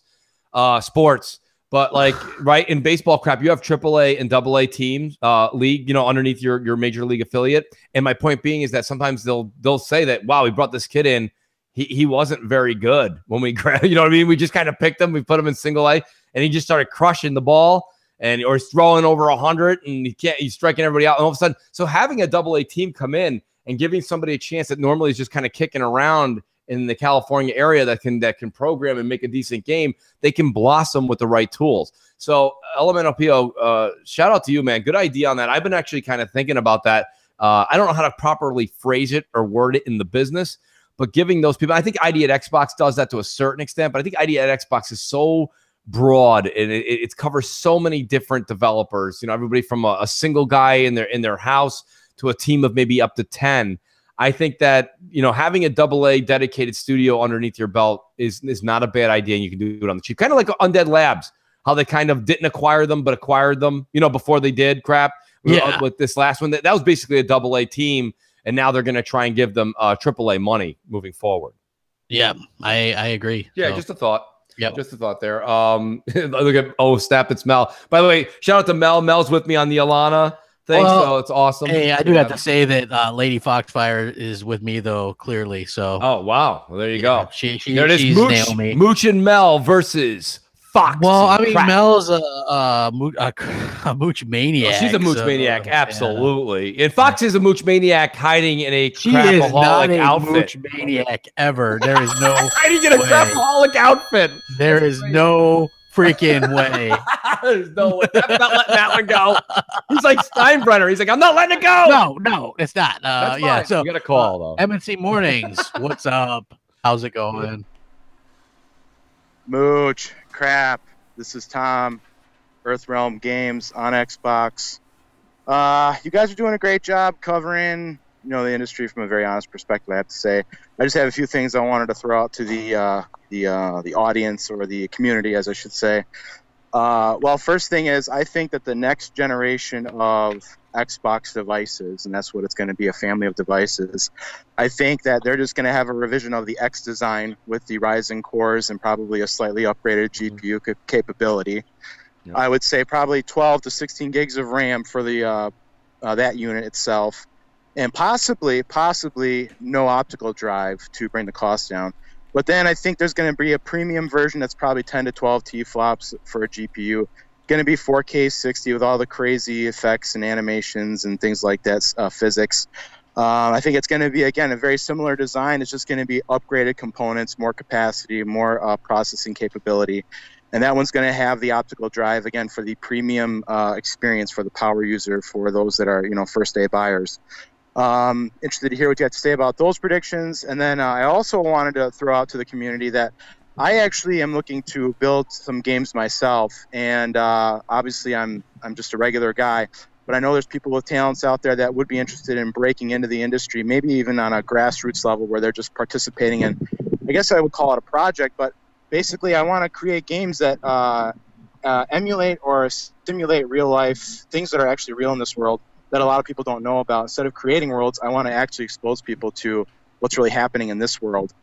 sports. But like, right, in baseball, crap, you have AAA and AA teams, league, underneath your major league affiliate. And my point being is that sometimes they'll say that, wow, we brought this kid in. He wasn't very good when we grabbed, you know what I mean? We just kind of picked him. We put him in single A, and he just started crushing the ball or he's throwing over 100 and he's striking everybody out. And all of a sudden, so having a AA team come in and giving somebody a chance that normally is just kind of kicking around in the California area that can program and make a decent game, they can blossom with the right tools. So Elemental PO, shout out to you, man. Good idea on that. I've been actually kind of thinking about that. I don't know how to properly phrase it or word it in the business, but giving those people, I think ID at Xbox does that to a certain extent, but I think ID at Xbox is so broad and it covers so many different developers, everybody from a single guy in their house to a team of maybe up to 10. I think that, having a AA dedicated studio underneath your belt is not a bad idea, and you can do it on the cheap. Kind of like Undead Labs, how they kind of didn't acquire them, but acquired them, before they did, crap. Yeah. With this last one, that was basically a AA team, and now they're going to try and give them AAA money moving forward. Yeah, I agree. Yeah, So, just a thought. Yep. Just a thought there. Look at, snap, it's Mel. By the way, shout out to Mel. Mel's with me on the Alana thing, so it's awesome. Hey, I do have to say that Lady Foxfire is with me, though, clearly. So. Oh, wow. Well, there you go. She's Naomi. Mooch and Mel versus Fox. Well, I mean, Crap. Mel's a mooch maniac. She's a mooch maniac, absolutely. And Fox is a mooch maniac hiding in a She is not crapaholic a outfit. mooch maniac ever. There is no Hiding in a way. crapaholic outfit. There is no freaking way. There's no way. I'm not letting that one go. He's like Steinbrenner. He's like, I'm not letting it go. No, it's not. That's Yeah, fine. so You got a call, though. M&C Mornings, what's up? How's it going? Mooch, crap. This is Tom, Earthrealm Games on Xbox. You guys are doing a great job covering, the industry from a very honest perspective, I have to say. I just have a few things I wanted to throw out to the audience, or the community, as I should say. Well, first thing is, I think that the next generation of Xbox devices, and that's what it's going to be, a family of devices. I think that they're just going to have a revision of the X design with the Ryzen cores and probably a slightly upgraded GPU capability. I would say probably 12 to 16 gigs of RAM for the that unit itself, and possibly no optical drive to bring the cost down. But then I think there's going to be a premium version that's probably 10 to 12 T-flops for a GPU. Going to be 4K 60 with all the crazy effects and animations and things like that, physics. I think it's going to be, again, a very similar design. It's just going to be upgraded components, more capacity, more processing capability. And that one's going to have the optical drive, again, for the premium experience for the power user, for those that are, first-day buyers. Interested to hear what you have to say about those predictions. And then I also wanted to throw out to the community that I actually am looking to build some games myself. And obviously I'm just a regular guy, but I know there's people with talents out there that would be interested in breaking into the industry, maybe even on a grassroots level where they're just participating in, I guess I would call it a project, but basically I want to create games that emulate or simulate real life, things that are actually real in this world that a lot of people don't know about. Instead of creating worlds, I want to actually expose people to what's really happening in this world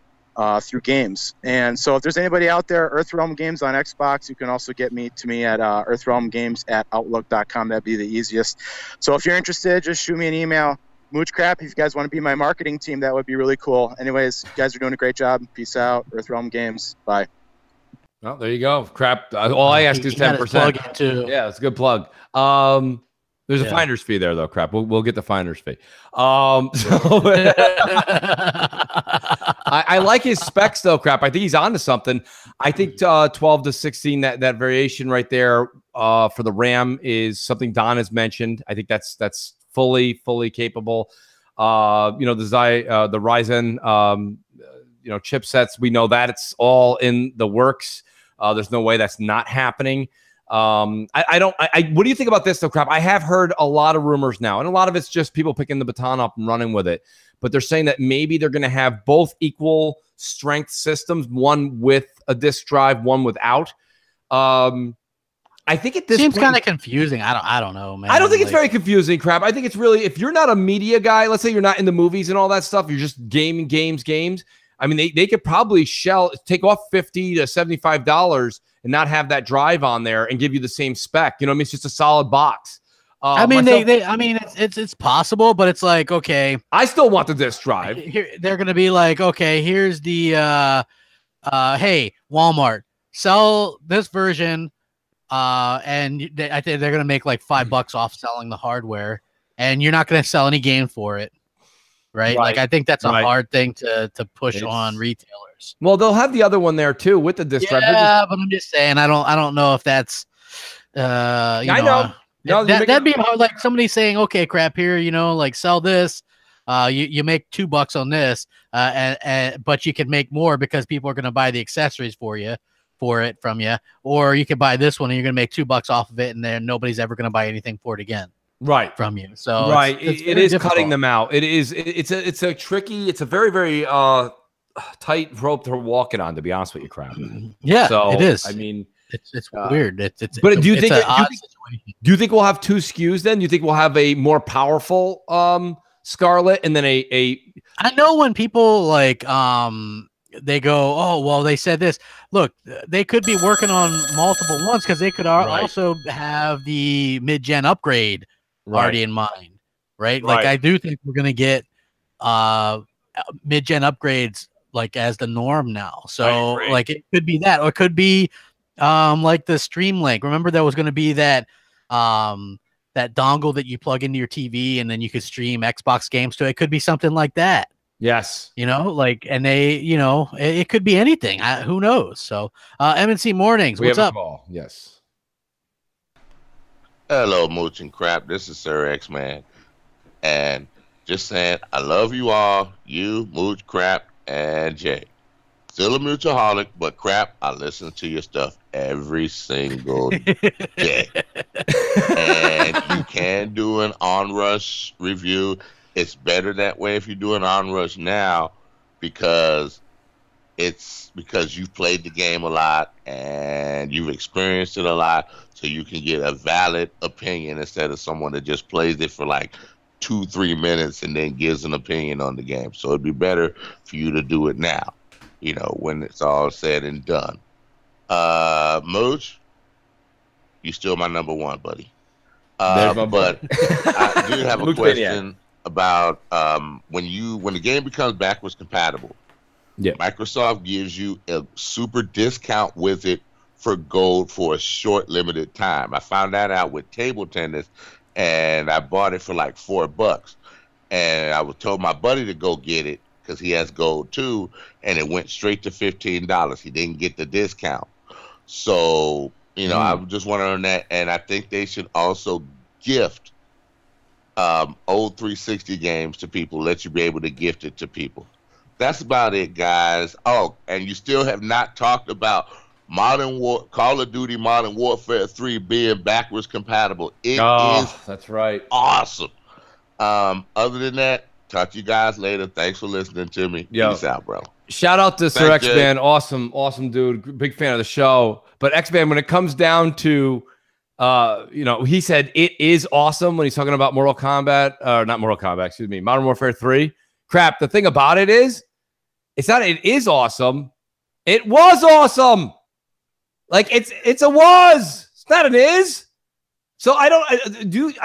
through games. And so if there's anybody out there, Earthrealm Games on Xbox, you can also get to me at earthrealmgames@outlook.com. That'd be the easiest. So if you're interested, just shoot me an email. Moochcrap, if you guys want to be my marketing team, that would be really cool. Anyways, you guys are doing a great job. Peace out. Earthrealm Games. Bye. Well, there you go. Crap. All I ask is 10%. Yeah, it's a good plug. There's a finder's fee there, though. Crap. We'll get the finder's fee. I like his specs, though. Crap. I think he's onto something. I think 12 to 16, that variation right there for the RAM is something Don has mentioned. I think that's fully capable. The Ryzen chipsets, we know that it's all in the works. There's no way that's not happening. What do you think about this though, Crap? I have heard a lot of rumors now, and a lot of it's just people picking the baton up and running with it. But they're saying that maybe they're going to have both equal strength systems, one with a disk drive, one without. I think this seems kind of confusing. I don't know, man. I don't think it's very confusing, Crap. I think it's really, if you're not a media guy, let's say you're not in the movies and all that stuff, you're just gaming games. I mean, they could probably take off $50 to $75 and not have that drive on there and give you the same spec. You know what I mean? It's just a solid box. I mean, it's possible, but it's like, okay, I still want the disk drive. They're going to be like, okay, here's the, hey, Walmart, sell this version. And I think they're going to make like $5 off selling the hardware, and you're not going to sell any game for it. Right? Like, I think that's a hard thing to push on retailers. Well, they'll have the other one there too with the disk drive. Yeah, but I'm just saying, I don't know if that's, I know. That'd be like somebody saying, okay, Crap, here, like sell this. You make $2 on this, but you can make more because people are going to buy the accessories for it from you, or you could buy this one and you're going to make $2 off of it, and then nobody's ever going to buy anything for it again. Right from you. So it is difficult. Cutting them out. It's a tricky, it's a very, very tight rope to walk it on, to be honest with you, Crap. Yeah, so it is. I mean, it's weird. But do you think we'll have two SKUs then? Do you think we'll have a more powerful Scarlet and then a I know when people like they go, oh, well, they said this. Look, they could be working on multiple ones because they could also have the mid-gen upgrade already in mind, right? Like, I do think we're going to get mid-gen upgrades like as the norm now. So like it could be that, or it could be like the Stream Link. Remember there was going to be that that dongle that you plug into your TV and then you could stream Xbox games to it. It could be something like that. Yes. Like, and they, it could be anything. Who knows? So, M&C Mornings, what's up? Call. Yes. Hello, Mooch and Crap. This is Sir X-Man. And just saying, I love you all. You, Mooch, Crap, and Jay. Still a mutualholic, but Crap, I listen to your stuff every single day. And you can do an on-rush review. It's better that way if you do an onrush now, because it's because you've played the game a lot and you've experienced it a lot, so you can get a valid opinion instead of someone that just plays it for like 2-3 minutes and then gives an opinion on the game. So it'd be better for you to do it now, when it's all said and done. Mooch, you still my number one, buddy. But I do have a question about when the game becomes backwards compatible. Yeah. Microsoft gives you a super discount with it for gold for a short limited time. I found that out with table tennis, and I bought it for like $4. And I was told my buddy to go get it because he has gold too, and it went straight to $15. He didn't get the discount. So, I'm just wondering that, and I think they should also gift old 360 games to people, let you be able to gift it to people. That's about it, guys. Oh, and you still have not talked about Call of Duty Modern Warfare 3 being backwards compatible. It is that's right. Awesome. Other than that, talk to you guys later. Thanks for listening to me. Peace out, bro. Shout out to Sir X-Man. Awesome dude. Big fan of the show. But X-Man, when it comes down to, he said it is awesome when he's talking about Modern Warfare 3. Crap, the thing about it is, it's not it is awesome. It was awesome. Like, it's a was. It's not an is. So how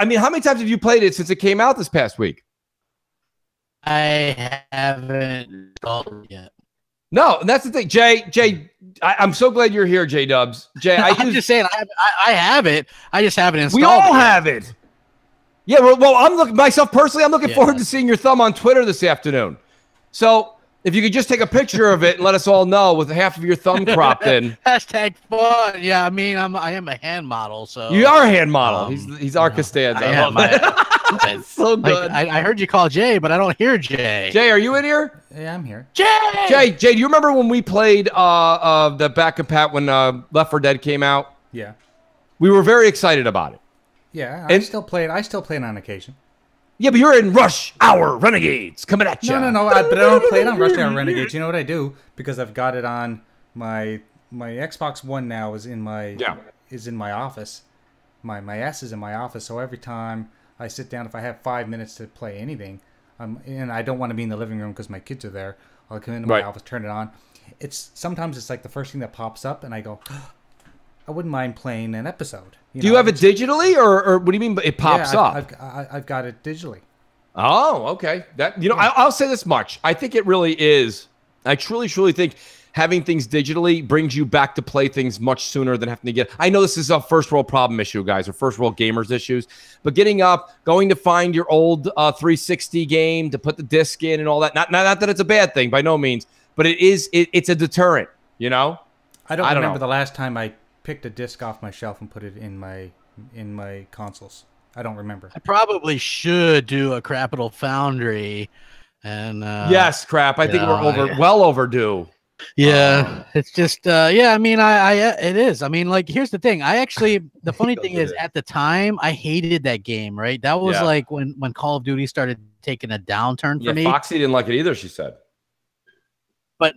many times have you played it since it came out this past week? I haven't installed it yet. No, and that's the thing, Jay. I'm so glad you're here, J Dubs. Jay, I'm just saying I have it. I just haven't installed it. We all have it. Yeah, well, I'm looking myself personally. I'm looking forward to seeing your thumb on Twitter this afternoon. So if you could just take a picture of it and let us all know with half of your thumb cropped in. Hashtag fun. Yeah, I mean, I am a hand model, so you are a hand model. He's our Costanza. I am. That's so good. I heard you call Jay, but I don't hear Jay. Jay, are you in here? Yeah, I'm here. Jay, do you remember when we played the back compat when Left 4 Dead came out? Yeah. We were very excited about it. Yeah, I still play it on occasion. Yeah, but you're in Rush Hour Renegades coming at you. No, but I don't play it on Rush Hour Renegades. You know what I do? Because I've got it on my Xbox One now is in my office. My S is in my office, so every time I sit down, if I have 5 minutes to play anything, and I don't want to be in the living room because my kids are there, I'll come into my office, turn it on. Sometimes it's like the first thing that pops up, and I go, I wouldn't mind playing an episode. Do you have it digitally, or what do you mean it pops up? I've got it digitally. Oh, okay. I'll say this much. I think it really is. I truly think having things digitally brings you back to play things much sooner than having to get. I know this is a first world problem issue, guys, or first world gamers issues, but getting up, going to find your old 360 game to put the disc in and all that. Not that it's a bad thing by no means, but it's a deterrent. I don't remember know. the last time I picked a disc off my shelf and put it in my consoles. I don't remember. I probably should do a Capital Foundry, and yes, crap. I think we're well overdue. Yeah, it's just I mean, it is. I mean, like, here's the thing. The funny thing is, at the time, I hated that game. Right, that was like when Call of Duty started taking a downturn for me. Foxy didn't like it either. She said, but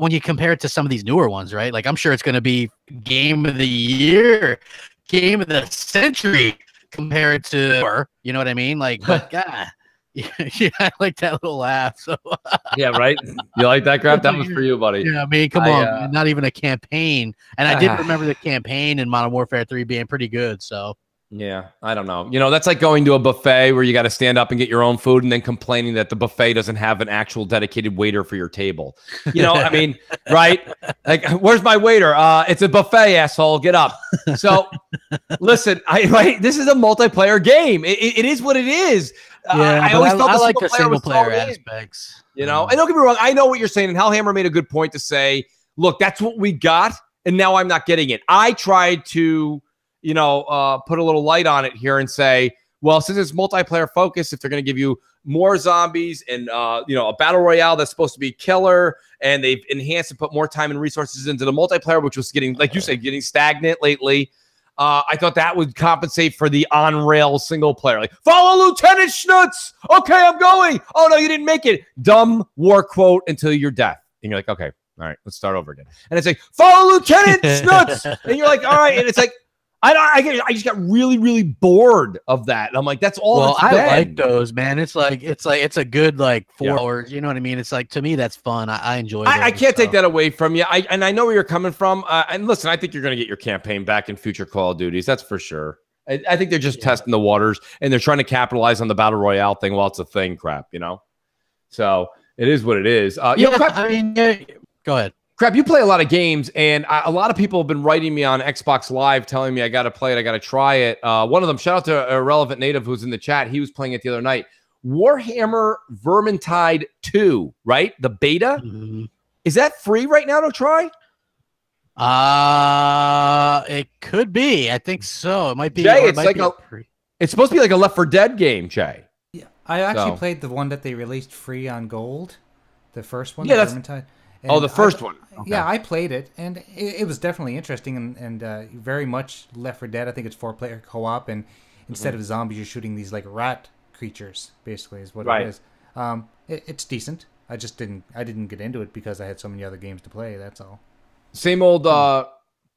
when you compare it to some of these newer ones, right? Like, I'm sure it's going to be game of the year, game of the century compared to, you know what I mean? Like, but God, yeah, I like that little laugh. So yeah, right. You like that crap? That was for you, buddy. Yeah, I mean, come on, not even a campaign. And I did remember the campaign in Modern Warfare 3 being pretty good. So yeah, I don't know. That's like going to a buffet where you got to stand up and get your own food and then complaining that the buffet doesn't have an actual dedicated waiter for your table. I mean, right? Like, where's my waiter? It's a buffet, asshole. Get up. So listen, this is a multiplayer game. It is what it is. Yeah, I always felt I like the single player aspects. And don't get me wrong. I know what you're saying. And Hellhammer made a good point to say, look, that's what we got. And now I'm not getting it. I tried to put a little light on it here and say, well, since it's multiplayer focused, if they're going to give you more zombies and, a battle royale that's supposed to be killer, and they've enhanced and put more time and resources into the multiplayer, which was getting, like you said, getting stagnant lately. I thought that would compensate for the on-rail single player. Like, follow Lieutenant Schnutz. Okay, I'm going. Oh, no, you didn't make it. Dumb war quote until your death. And you're like, okay, all right, let's start over again. And it's like, follow Lieutenant Snuts. And you're like, all right. And it's like, I just got really, really bored of that. And I'm like, that's all. Well, that's I been. like those, man. It's a good like 4 hours. You know what I mean? It's like, to me, that's fun. I enjoy. I can't take that away from you. And I know where you're coming from. And listen, I think you're going to get your campaign back in future Call of Duties. That's for sure. I think they're just testing the waters, and they're trying to capitalize on the battle royale thing while it's a thing. Crap, you know. So it is what it is. Go ahead. Crap, you play a lot of games, and a lot of people have been writing me on Xbox Live telling me I got to play it, I got to try it. One of them, shout out to Irrelevant Native who's in the chat. He was playing it the other night. Warhammer Vermintide 2, right? The beta. Mm-hmm. Is that free right now to try? It could be. I think so. It might be. Jay, it's supposed to be like a Left 4 Dead game, Jay. Yeah, I actually played the one that they released free on Gold, the first one. Yeah, the that's. Vermintide. The first one. Okay. Yeah, I played it, and it was definitely interesting and very much Left 4 Dead. I think it's 4-player co-op, and instead of zombies, you're shooting these like rat creatures. Basically, is what it is. It's decent. I didn't get into it because I had so many other games to play. That's all. Same old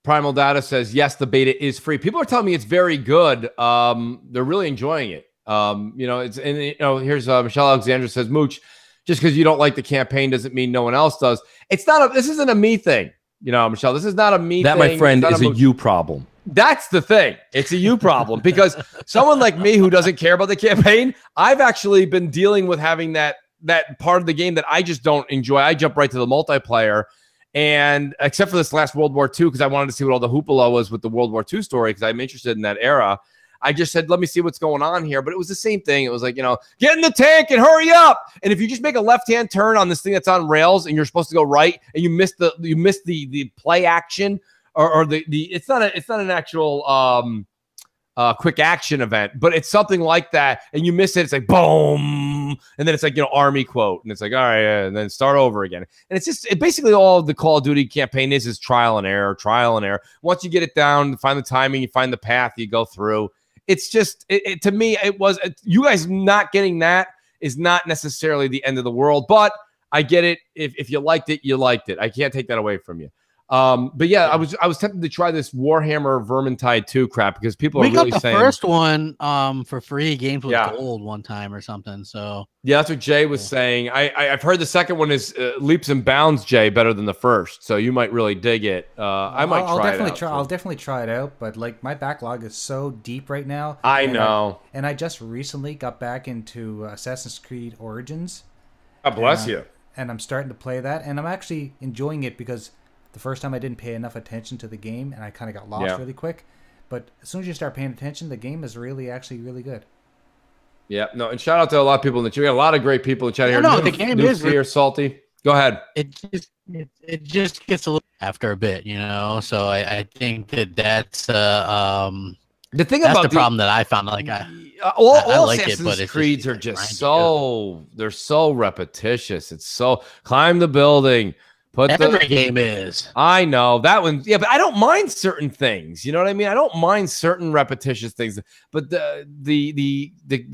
Primal Data says yes, the beta is free. People are telling me it's very good. They're really enjoying it. Here's Michelle Alexandra says, Mooch, just because you don't like the campaign doesn't mean no one else does. This isn't a me thing, Michelle. This is not a me thing. That, my friend, is a Mooch. you problem. That's the thing. It's a you problem because someone like me who doesn't care about the campaign, I've actually been dealing with having that part of the game that I just don't enjoy. I jump right to the multiplayer. And except for this last World War II, because I wanted to see what all the hoopla was with the World War II story, because I'm interested in that era, I just said, let me see what's going on here. But it was the same thing. It was like, get in the tank and hurry up. And if you just make a left-hand turn on this thing that's on rails and you're supposed to go right and you miss the play action or it's not an actual quick action event, but it's something like that, and you miss it, it's like boom, and then it's like army quote, and it's like all right, and then start over again. And it's basically all the Call of Duty campaign is trial and error. Once you get it down, find the timing, you find the path, you go through. It's just to me, you guys not getting that is not necessarily the end of the world, but I get it. If you liked it, you liked it. I can't take that away from you. But yeah, I was tempted to try this Warhammer Vermintide 2 crap because people are really saying. We got the first one for free, games with gold one time or something. So yeah, that's what Jay was saying. I've heard the second one is leaps and bounds, Jay, better than the first. So you might really dig it. I'll definitely try it out. But like my backlog is so deep right now. I know. And I just recently got back into Assassin's Creed Origins. God bless you. And I'm starting to play that, and I'm actually enjoying it because the first time I didn't pay enough attention to the game, and I kind of got lost really quick. But as soon as you start paying attention, the game is actually really good. Yeah, no, and shout out to a lot of people in the chat. We got a lot of great people in the chat here. No, the game is here, Salty. Go ahead. It just gets a little after a bit, So I think that's the thing that's about the problem that I found. Like all like Assassin's it, but it's Creeds are just they're so repetitious. It's so climb the building. Every game is. I know that one. Yeah, but I don't mind certain things. You know what I mean? I don't mind certain repetitious things. But the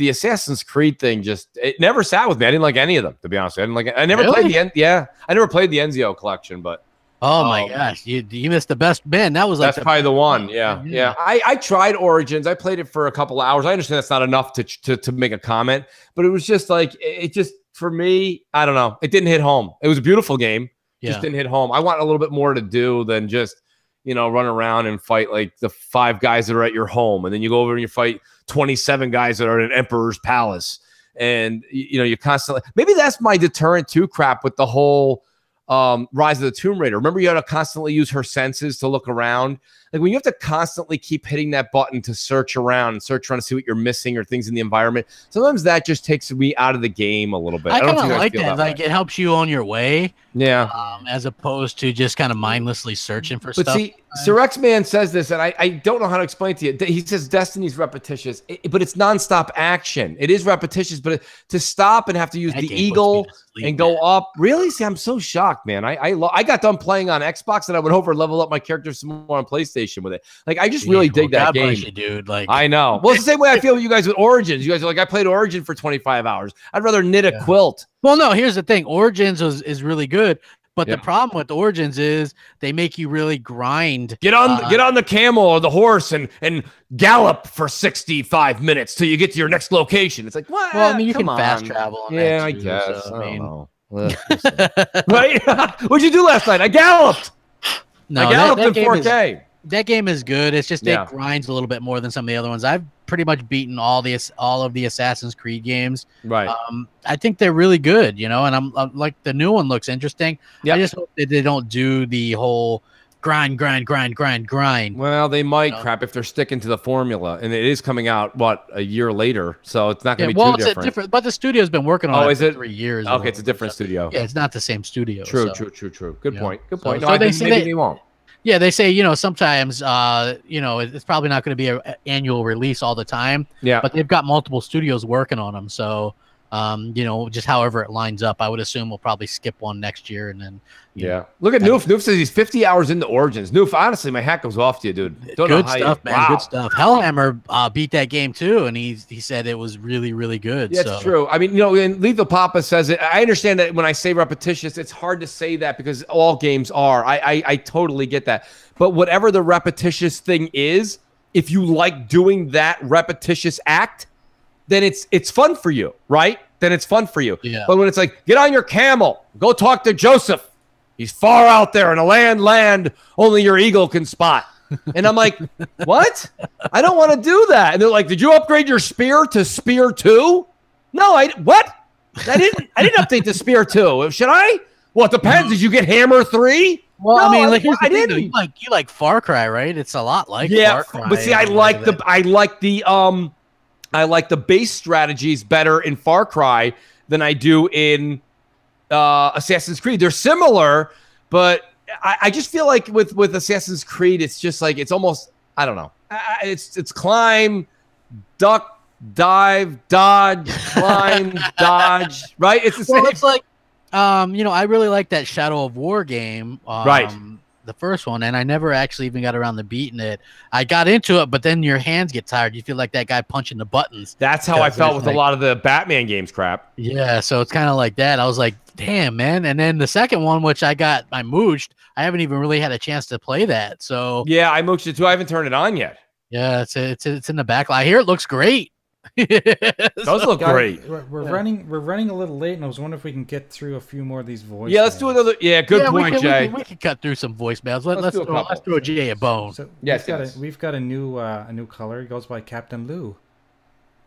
Assassin's Creed thing it never sat with me. I didn't like any of them, to be honest. I never played I never played the Ezio collection, but oh my gosh, you missed the best. Man, that was like that's probably the one. Yeah. I tried Origins. I played it for a couple of hours. I understand that's not enough to make a comment, but it was just like it just for me. I don't know. It didn't hit home. It was a beautiful game. Just didn't hit home. I want a little bit more to do than just, run around and fight like the 5 guys that are at your home. And then you go over and you fight 27 guys that are at an emperor's palace. And, you constantly, maybe that's my deterrent too crap with the whole Rise of the Tomb Raider. Remember, you had to constantly use her senses to look around. Like when you have to constantly keep hitting that button to search around and trying to see what you're missing or things in the environment. Sometimes that just takes me out of the game a little bit. I kind of like that. Like it helps you on your way. Yeah. As opposed to just kind of mindlessly searching for stuff. But see, Sir X-Man says this, and I don't know how to explain it to you. He says Destiny's repetitious, but it's nonstop action. It is repetitious, but to stop and have to use the eagle and go up. Really? See, I'm so shocked, man. I got done playing on Xbox, and I went over and level up my character some more on PlayStation with it. Like I just really dig that game. You, dude. Like I know. Well, it's the same way I feel with you guys with Origins. You guys are like, I played Origin for 25 hours. I'd rather knit a quilt. Well, no, here's the thing. Origins is really good, But the problem with Origins is they make you really grind. Get on the camel or the horse and gallop for 65 minutes till you get to your next location. It's like, what? Well, I mean, you Come can fast on. travel on Yeah, that I too, guess. so, I don't know. Right? What'd you do last night? I galloped. No, I galloped in game 4K. that game is good. It's just Yeah. it grinds a little bit more than some of the other ones. I've pretty much beaten all of the Assassin's Creed games. Right. I think they're really good, and I'm like the new one looks interesting. Yep. I just hope that they don't do the whole grind. Well, they might crap if they're sticking to the formula, and it is coming out a year later, so it's not going to be too it's different. But the studio's been working on it is for it 3 years. Okay, it's a different studio. Yeah, it's not the same studio. True. so. Good point. Good point. So No, I they think say maybe they won't. Yeah, they say, sometimes, it's probably not going to be an annual release all the time. Yeah. But they've got multiple studios working on them. So, just however it lines up, I would assume we'll probably skip one next year. And then, Yeah. Look at Noof. Noof says he's 50 hours into Origins. Noof, honestly, my hat goes off to you, dude. Don't know Good how stuff, man. Wow. Good stuff. Hellhammer beat that game too, and he said it was really, really good. Yeah, so. it's true. I mean, and Lethal Papa says it. I understand that when I say repetitious, it's hard to say that because all games are. I totally get that. But whatever the repetitious thing is, if you like doing that repetitious act, then it's fun for you, right? Then it's fun for you. Yeah. But when it's like, get on your camel, go talk to Joseph. He's far out there in a land only your eagle can spot. And I'm like, what? I don't want to do that. And they're like, did you upgrade your spear to spear 2? No, what? I didn't update the spear 2. Should I? Well, it depends. Did you get hammer 3? Well, No, I mean, like, here's the I thing, though. didn't. You like Far Cry, right? It's a lot like Yeah, Far Cry. but see, I like the base strategies better in Far Cry than I do in Assassin's Creed. They're similar, but I just feel like with Assassin's Creed, it's just like it's almost, I don't know. It's climb, duck, dive, dodge, climb, dodge. Right? It's the same. Well, it's like, I really like that Shadow of War game. Right. The first one, and I never actually even got around to beating it. I got into it, but then your hands get tired. You feel like that guy punching the buttons. That's how I felt with a lot of the Batman games. Crap. Yeah, so it's kind of like that. I was like, damn, man. And then the second one, which I mooched, I haven't even really had a chance to play that. So yeah, I mooched it too. I haven't turned it on yet. Yeah, it's in the back. I hear it looks great. Does look great. We're running a little late, and I was wondering if we can get through a few more of these voices. Yeah, let's do another. Yeah, good point, Jay. We can cut through some voicemails. Let's Let's throw Jay a bone. So yes, we've got a new color. He goes by Captain Lou.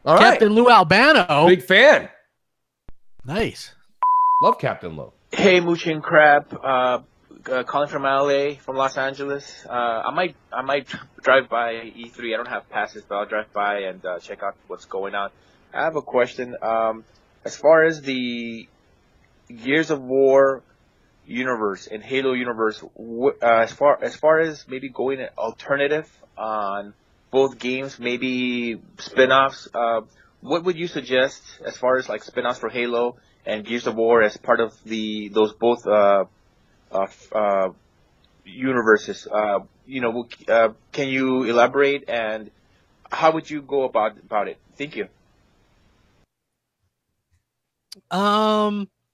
All right. Captain Lou Albano. Big fan. Nice. Love Captain Lou. Hey, Mooch and Crab. Calling from LA, from Los Angeles. I might drive by E3. I don't have passes, but I'll drive by and check out what's going on. I have a question. As far as the Gears of War universe and Halo universe, as far as maybe going an alternative on both games, maybe spin-offs, what would you suggest as far as like spin-offs for Halo and Gears of War as part of those both universes? Can you elaborate, and how would you go about it? Thank you.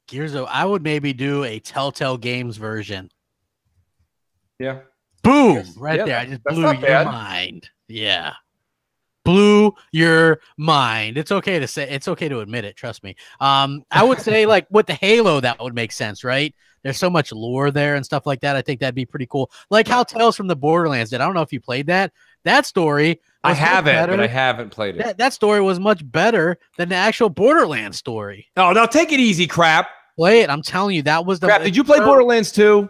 Gears of, I would maybe do a Telltale Games version. Yeah. Boom! Right Yeah, there. I just that's blew not your bad. mind. Yeah. Blew your mind. It's okay to say. It's okay to admit it. Trust me. I would say like with the Halo, that would make sense, right? There's so much lore there and stuff like that. I think that'd be pretty cool. Like how Tales from the Borderlands did. I don't know if you played that. That story. I was much haven't, better. but I haven't played it. That story was much better than the actual Borderlands story. Oh, no, take it easy, Crap. Play it. I'm telling you, that was the Crap, did you play Borderlands 2?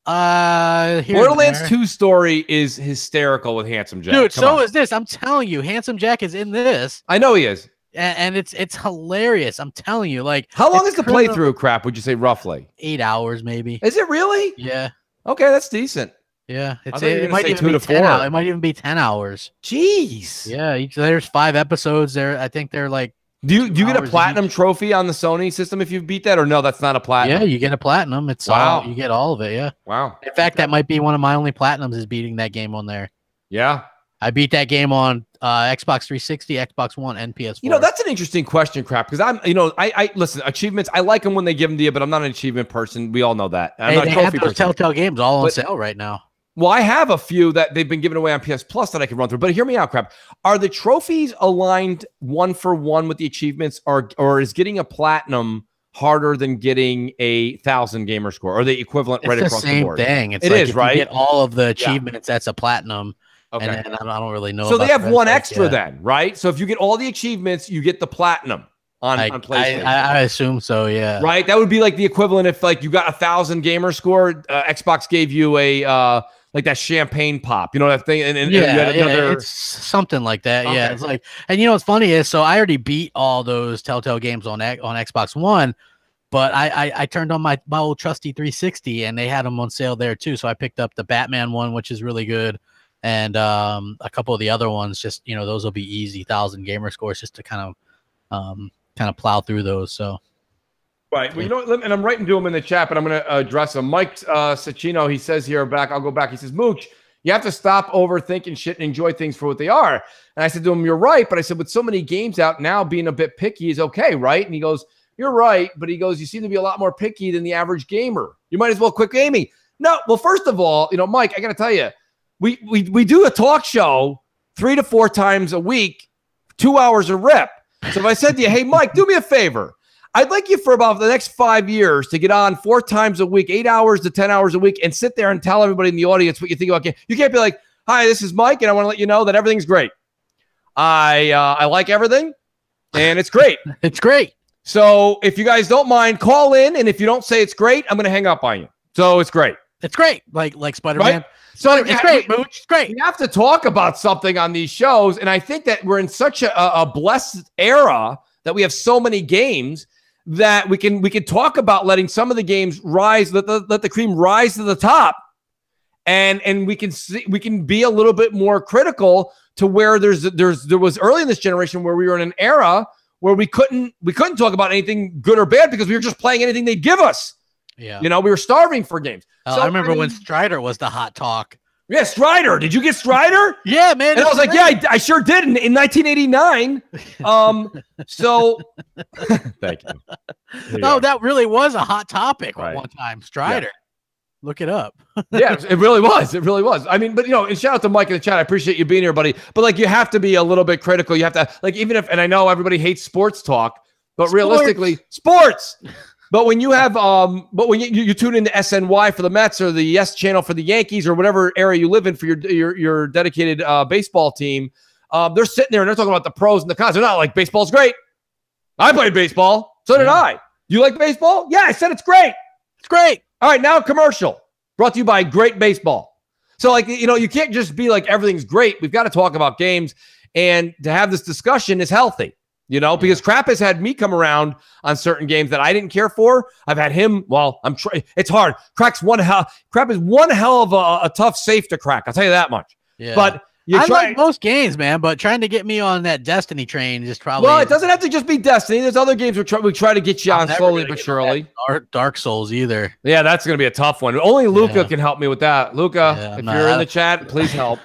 Borderlands there. 2 story is hysterical with Handsome Jack. Dude, Come so on. is this. I'm telling you, Handsome Jack is in this. I know he is. And it's hilarious. I'm telling you. Like, How long it's is the criminal- playthrough, Crap, would you say roughly? 8 hours, maybe. Is it really? Yeah. Okay, that's decent. Yeah. I thought you were It gonna might say even 2 be to 10 4. hours. It might even be 10 hours. Jeez. Yeah. There's 5 episodes there. I think they're like. Do you get a hours platinum trophy on the Sony system if you beat that, or no? That's not a platinum. Yeah, you get a platinum. It's Wow. you get all of it. Yeah. Wow. In fact, that might be one of my only platinums is beating that game on there. Yeah. I beat that game on Xbox 360, Xbox One, and PS4. You know, that's an interesting question, Crap, because I listen, achievements, I like them when they give them to you, but I'm not an achievement person. We all know that. I'm not a they trophy have those person. Telltale games all on sale right now. Well, I have a few that they've been given away on PS Plus that I can run through. But hear me out, Crap. Are the trophies aligned one for one with the achievements, or is getting a platinum harder than getting 1,000 gamer score, or the equivalent right across the board? It's the same thing. It's it like is, if right? you get all of the achievements, that's a platinum. Okay. And then I don't really know. So they about have the one rest, extra yeah. then, right? So if you get all the achievements, you get the platinum on PlayStation. I assume so, yeah. Right? That would be like the equivalent if like you got 1,000 gamer score, Xbox gave you a like that champagne pop, you know that thing, and you had another... it's something like that. Okay. Yeah, it's like, and you know what's funny is, so I already beat all those Telltale games on Xbox One, but I turned on my old trusty 360, and they had them on sale there too. So I picked up the Batman one, which is really good, and a couple of the other ones. Just those will be easy 1,000 gamer scores, just to kind of plow through those. So. Right. Well, you know what? And I'm writing to him in the chat, but I'm going to address him. Mike Sacchino, he says here back, I'll go back. He says, Mooch, you have to stop overthinking shit and enjoy things for what they are. And I said to him, you're right. But I said, with so many games out now, being a bit picky is okay, right? And he goes, you're right. But he goes, you seem to be a lot more picky than the average gamer. You might as well quit gaming. No. Well, first of all, Mike, I got to tell you, we do a talk show 3 to 4 times a week, 2 hours a rip. So if I said to you, hey, Mike, do me a favor. I'd like you for about the next 5 years to get on 4 times a week, 8 hours to 10 hours a week, and sit there and tell everybody in the audience what you think about games. You can't be like, hi, this is Mike, and I want to let you know that everything's great. I like everything, and it's great. It's great. So if you guys don't mind, call in, and if you don't say it's great, I'm going to hang up on you. So it's great. It's great. Like Spider-Man. Right? So it's great, Mooch. It's great. We have to talk about something on these shows, and I think that we're in such a blessed era that we have so many games that we can talk about letting some of the games rise, let the cream rise to the top, and we can be a little bit more critical to where there was early in this generation where we were in an era where we couldn't talk about anything good or bad because we were just playing anything they'd give us. Yeah, we were starving for games. So, I remember when Strider was the hot talk. Yeah, Strider. Did you get Strider? Yeah, man. And I was like, yeah, I sure did in 1989. So thank you. No, that really was a hot topic Right. one time. Strider. Yeah. Look it up. Yeah, it really was. It really was. I mean, but and shout out to Mike in the chat. I appreciate you being here, buddy. But like, you have to be a little bit critical. You have to even if, and I know everybody hates sports talk, but realistically, sports. But when you have, but when you tune into SNY for the Mets or the Yes channel for the Yankees or whatever area you live in for your dedicated baseball team, they're sitting there and they're talking about the pros and the cons. They're not like, baseball's great. I played baseball. So did I. You like baseball? Yeah, I said it's great. It's great. All right, now a commercial brought to you by Great Baseball. So like, you can't just be like, everything's great. We've got to talk about games, and to have this discussion is healthy. Because Crap has had me come around on certain games that I didn't care for. I've had him. Well, it's hard. Crap is one hell of a tough safe to crack. I'll tell you that much. Yeah. But I like most games, man, but trying to get me on that Destiny train is probably. Well, it doesn't have to just be Destiny. There's other games we try to get you on slowly but surely. Dark Souls either. Yeah, that's going to be a tough one. Only Luca can help me with that. Luca, if you're in the chat, please help.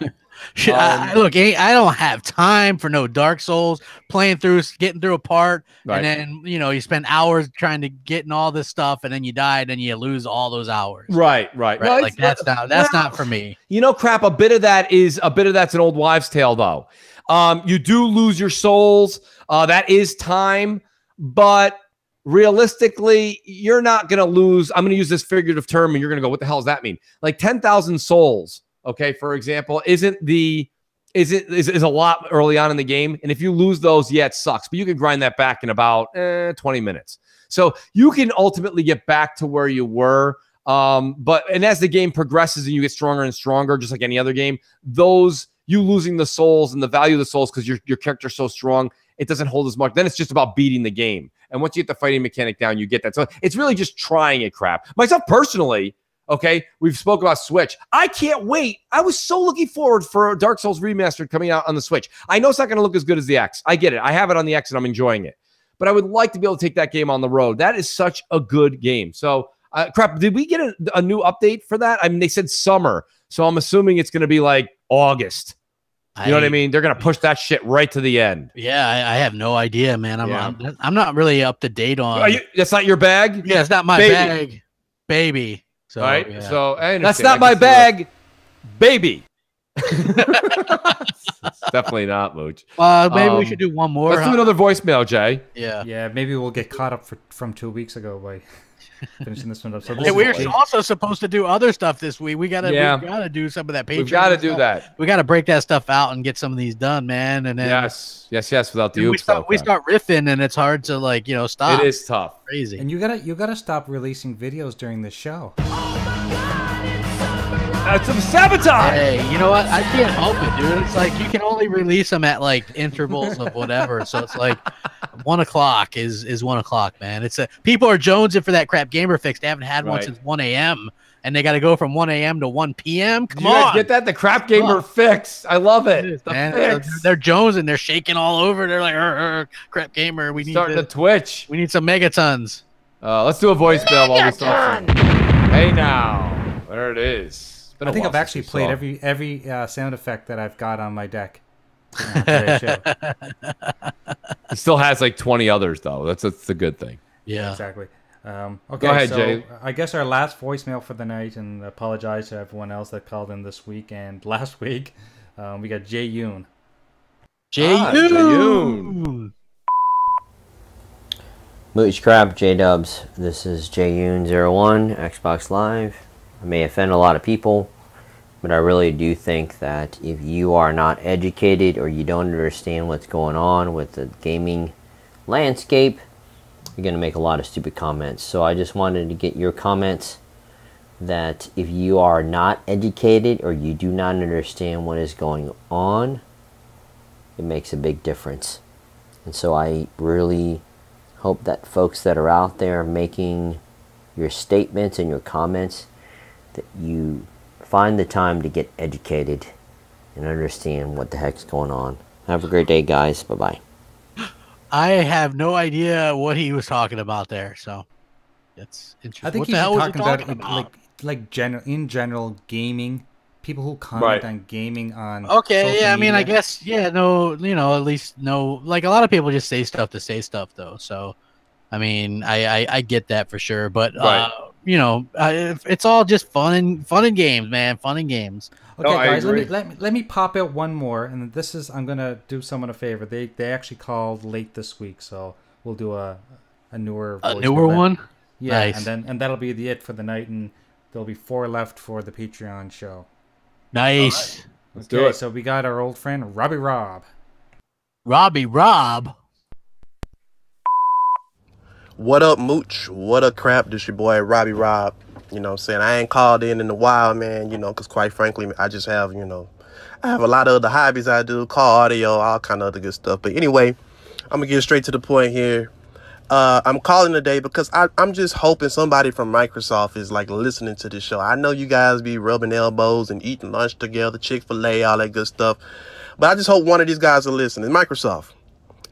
Look, I don't have time for no Dark Souls, getting through a part, Right. and then you spend hours trying to get in all this stuff, and then you die, and then you lose all those hours. Right. Right? No, Like that's not for me. Crap. A bit of that's an old wives' tale, though. You do lose your souls. That is time, but realistically, you're not going to lose. I'm going to use this figurative term, and you're going to go, "What the hell does that mean?" Like 10,000 souls. Okay, for example, is a lot early on in the game, and if you lose those, yeah, it sucks. But you can grind that back in about 20 minutes, so you can ultimately get back to where you were. But as the game progresses and you get stronger and stronger, just like any other game, you losing the souls and the value of the souls because your character's so strong, it doesn't hold as much. Then it's just about beating the game, and once you get the fighting mechanic down, you get that. So it's really just trying it. Crap. Myself personally. Okay, we've spoke about Switch. I can't wait. I was so looking forward for Dark Souls Remastered coming out on the Switch. I know it's not going to look as good as the X. I get it. I have it on the X and I'm enjoying it. But I would like to be able to take that game on the road. That is such a good game. So, Crap, did we get a new update for that? I mean, they said summer. So I'm assuming it's going to be like August. You know what I mean? They're gonna push that shit right to the end. Yeah, I have no idea, man. I'm not really up to date on. That's not your bag. Yeah, it's not my bag, baby. So, all right. yeah. So I understand. That's not my bag, baby. It's definitely not, Mooch. Maybe we should do one more. Let's do another voicemail, Jay. Yeah. Maybe we'll get caught up from 2 weeks ago by finishing this one up. So this Hey, is we're Jay. also supposed to do other stuff this week. We gotta do some of that Patreon. We've got to do stuff. that. We gotta break that stuff out and get some of these done, man. And then Yes. Without the we oops, start riffing, and it's hard to stop. It is tough. Crazy. And you gotta stop releasing videos during the show. That's some sabotage. Hey, you know what? I can't help it, dude. It's like you can only release them at intervals of whatever. So it's like 1 o'clock is 1 o'clock, man. It's people are jonesing for that crap gamer fix. They haven't had one since 1 a.m. and they got to go from 1 a.m. to 1 p.m. Come you guys on, get that? The crap gamer fix. I love it. man. Fix. They're jonesing. They're shaking all over. They're like, crap gamer. We need Starting to twitch. We need some megatons. Let's do a voicemail while we start. Hey now, there it is. I think I've actually played every sound effect that I've got on my deck. Today's show. He still has 20 others though. That's the good thing. Yeah, exactly. Okay, go ahead, so Jay. I guess our last voicemail for the night, and apologize to everyone else that called in this week and last week. We got Jay Yoon. Jay Yoon. Mooch Crab, J-Dubs. This is JYoon01, Xbox Live. I may offend a lot of people, but I really do think that if you are not educated or you don't understand what's going on with the gaming landscape, you're going to make a lot of stupid comments. So I just wanted to get your comments that if you are not educated or you do not understand what is going on, it makes a big difference. And so I really hope that folks that are out there making your statements and your comments, that you find the time to get educated and understand what the heck's going on. Have a great day, guys. Bye-bye. I have no idea what he was talking about there, so that's interesting. I think What he's the hell was he talking talking about in general gaming. People who comment Right. on gaming on Okay, social yeah, I mean, I media. guess, yeah, no, at least no, a lot of people just say stuff to say stuff, though. So, I mean, I get that for sure, but Right. it's all just fun and games, man, fun and games. Okay, No, I guys, agree. let me pop out one more, and I'm gonna do someone a favor. They actually called late this week, so we'll do a newer voicemail. one. Yeah, Nice. and that'll be it for the night, and there'll be 4 left for the Patreon show. Nice. Let's do it. So we got our old friend Robbie Rob. Rob. What up, Mooch? What up, crap? This your boy, Robbie Rob. You know what I'm saying? I ain't called in a while, man, because quite frankly, I just have, I have a lot of other hobbies I do, call audio, all kind of other good stuff. But anyway, I'm going to get straight to the point here. I'm calling today because I'm just hoping somebody from Microsoft is listening to this show. I know you guys be rubbing elbows and eating lunch together, Chick-fil-A, all that good stuff. But I just hope one of these guys are listening. Microsoft,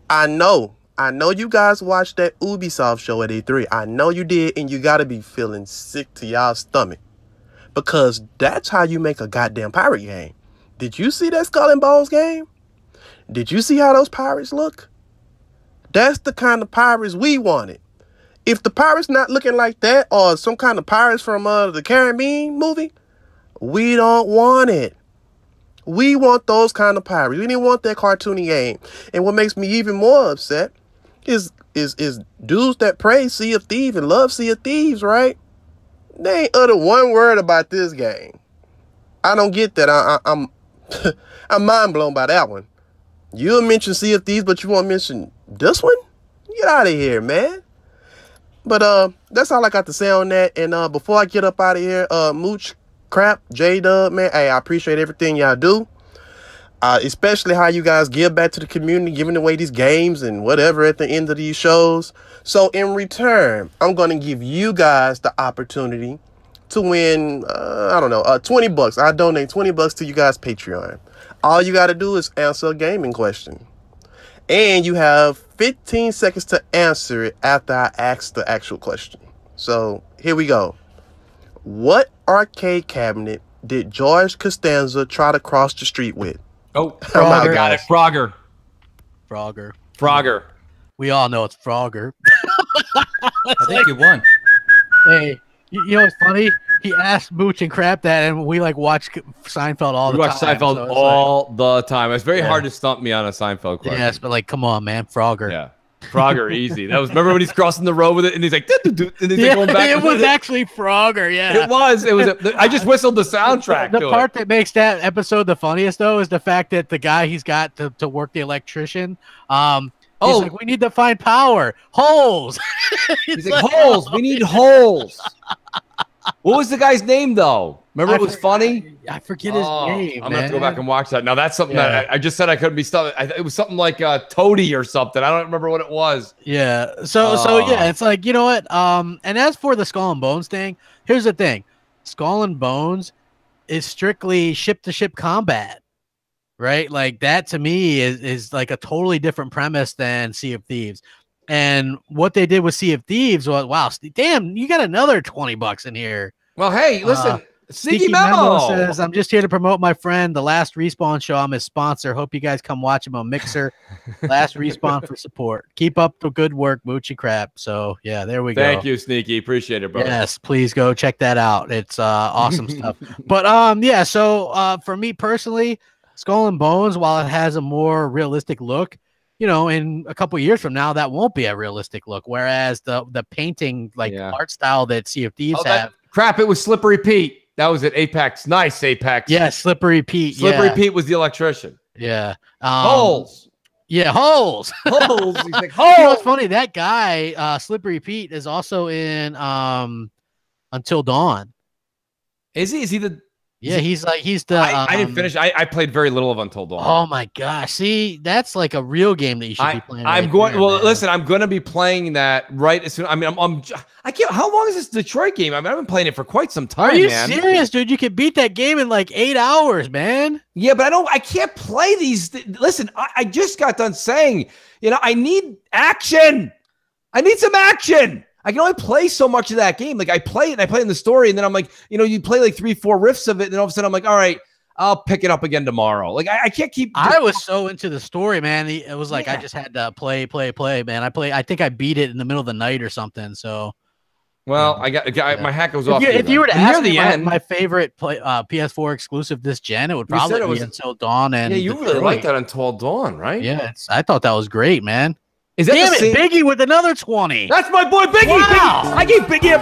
I know you guys watched that Ubisoft show at E3. I know you did, and you got to be feeling sick to y'all stomach. Because that's how you make a goddamn pirate game. Did you see that Skull and Bones game? Did you see how those pirates look? That's the kind of pirates we wanted. If the pirates not looking like that, or some kind of pirates from the Caribbean movie, we don't want it. We want those kind of pirates. We didn't want that cartoony game. And what makes me even more upset is dudes that praise Sea of Thieves and love Sea of Thieves, right? They ain't utter one word about this game. I don't get that. I'm I'm mind blown by that one. You'll mention Sea of Thieves, but you won't mention this one? Get out of here, man. But that's all I got to say on that. And before I get up out of here, Mooch, Crap, J-Dub, man, hey, I appreciate everything y'all do. Especially how you guys give back to the community, giving away these games and whatever at the end of these shows. So in return, I'm going to give you guys the opportunity to win, I don't know, $20. I donate $20 to you guys' Patreon. All you got to do is answer a gaming question. And you have 15 seconds to answer it after I ask the actual question. So here we go. What arcade cabinet did George Costanza try to cross the street with? Oh, Frogger. I got it. Frogger. Frogger. We all know it's Frogger. I think you won. Hey, you know what's funny? He asked Mooch and Crap that, and we like watch Seinfeld all We the watch time. Seinfeld so it's all the time. It's very Yeah. hard to stump me on a Seinfeld question. Yes, but like, come on, man, Frogger. Yeah. Frogger, easy. That was, remember when he's crossing the road with it and he's like, "Doo-doo-doo," and he's like Yeah, going back. it was actually Frogger. Yeah, It was. I just whistled the soundtrack. The to part it. that makes that episode the funniest though is the fact that the guy he's got to work the electrician. He's like, we need to find power holes. He's like, holes. We need holes. What was the guy's name though? Remember, it was funny. I forget his name. I'm gonna have to go man. back and watch that. Now that's something Yeah. that I just said I couldn't be stopped. It was something like Toady or something. I don't remember what it was. Yeah. So yeah, it's like, you know what? And as for the Skull and Bones thing, here's the thing: Skull and Bones is strictly ship-to-ship combat, right? Like that to me is like a totally different premise than Sea of Thieves. And what they did with Sea of Thieves was, wow, damn, you got another $20 in here. Well, hey, listen, Sneaky Memo Memo says, I'm just here to promote my friend, The Last Respawn Show. I'm his sponsor. Hope you guys come watch him on Mixer. Last Respawn for support. Keep up the good work, Moochie Crap. So, yeah, there we go. Thank you, Sneaky. Appreciate it, bro. Yes, please go check that out. It's awesome stuff. But, yeah, so for me personally, Skull and Bones, while it has a more realistic look, you know, in a couple years from now, that won't be a realistic look. Whereas the painting, like art style that Sea of Thieves have. Crap, it was Slippery Pete. That was it. Apex. Nice, Apex. Yeah, Slippery Pete. Slippery Pete was the electrician. Yeah. Holes. Yeah, holes. Holes. He's like, You know, holes. it's funny. That guy, Slippery Pete, is also in Until Dawn. Is he? Is he the? Yeah, he's the. I didn't finish. I played very little of Until Dawn. Oh my gosh! See, that's like a real game that you should be playing. I'm right going. there, Well, man. listen, I'm going to be playing that right as soon. I mean, I can't. How long is this Detroit game? I mean, I've been playing it for quite some time. Are you man. serious, dude? You can beat that game in like 8 hours, man. Yeah, but I can't play these. Listen, I just got done saying, you know, I need action. I need some action. I can only play so much of that game. Like I play it and I play in the story, and then I'm like, you know, you play like 3-4 riffs of it, and then all of a sudden I'm like, all right, I'll pick it up again tomorrow. Like I can't keep. I was so into the story, man. It was like I just had to play, man. I think I beat it in the middle of the night or something. So. Well, my hat goes off. If you were to ask me end, my favorite PS4 exclusive this gen, it would probably be Until Dawn. And yeah, you really like that Until Dawn, right? Yeah, I thought that was great, man. Is that Damn the it, same? Biggie with another 20. That's my boy Biggie. Wow. Biggie.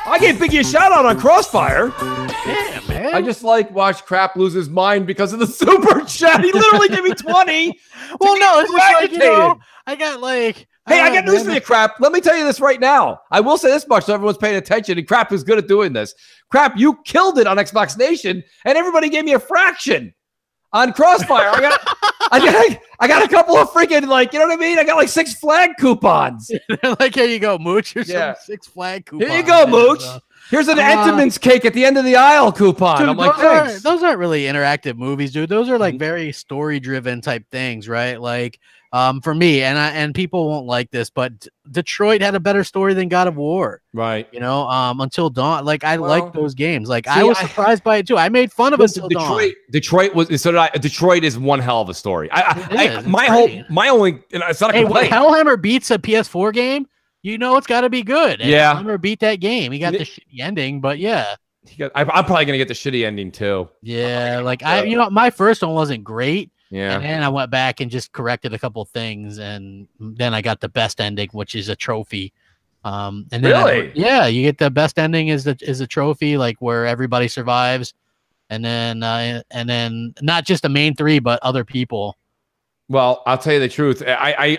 I gave Biggie a shout out on Crossfire. Damn, man. I just watch Crap lose his mind because of the super chat. He literally gave me 20. Well, no, it's just like, you know, agitated. I got like. Hey, I got news for you, Crap. Let me tell you this right now. I will say this much so everyone's paying attention, and Crap is good at doing this. Crap, you killed it on Xbox Nation, and everybody gave me a fraction on Crossfire. I got a couple of freaking, like, you know what I mean? I got like 6 flag coupons. Like, here you go, Mooch. Here's some 6 flag coupons. Here you go, Mooch. Here's an Entenmann's cake at the end of the aisle coupon. Dude, I'm like, thanks. those aren't really interactive movies, dude. Those are like very story-driven type things, right? Like, for me, and people won't like this, but Detroit had a better story than God of War, right? You know, Until Dawn. Like, I like those games. Like, I was surprised by it too. I made fun of Until Dawn. Detroit was so did I. Detroit is one hell of a story. My only, it's not a complaint. When Hellhammer beats a PS4 game, you know it's got to be good. And Yeah. Hellhammer beat that game. He got the shitty ending, but yeah. I'm probably gonna get the shitty ending too. Yeah, like my first one wasn't great. Yeah. And then I went back and just corrected a couple things, and then I got the best ending, which is a trophy. And then Really? you get the best ending is a trophy, like where everybody survives, and then not just the main 3, but other people. Well, I'll tell you the truth. I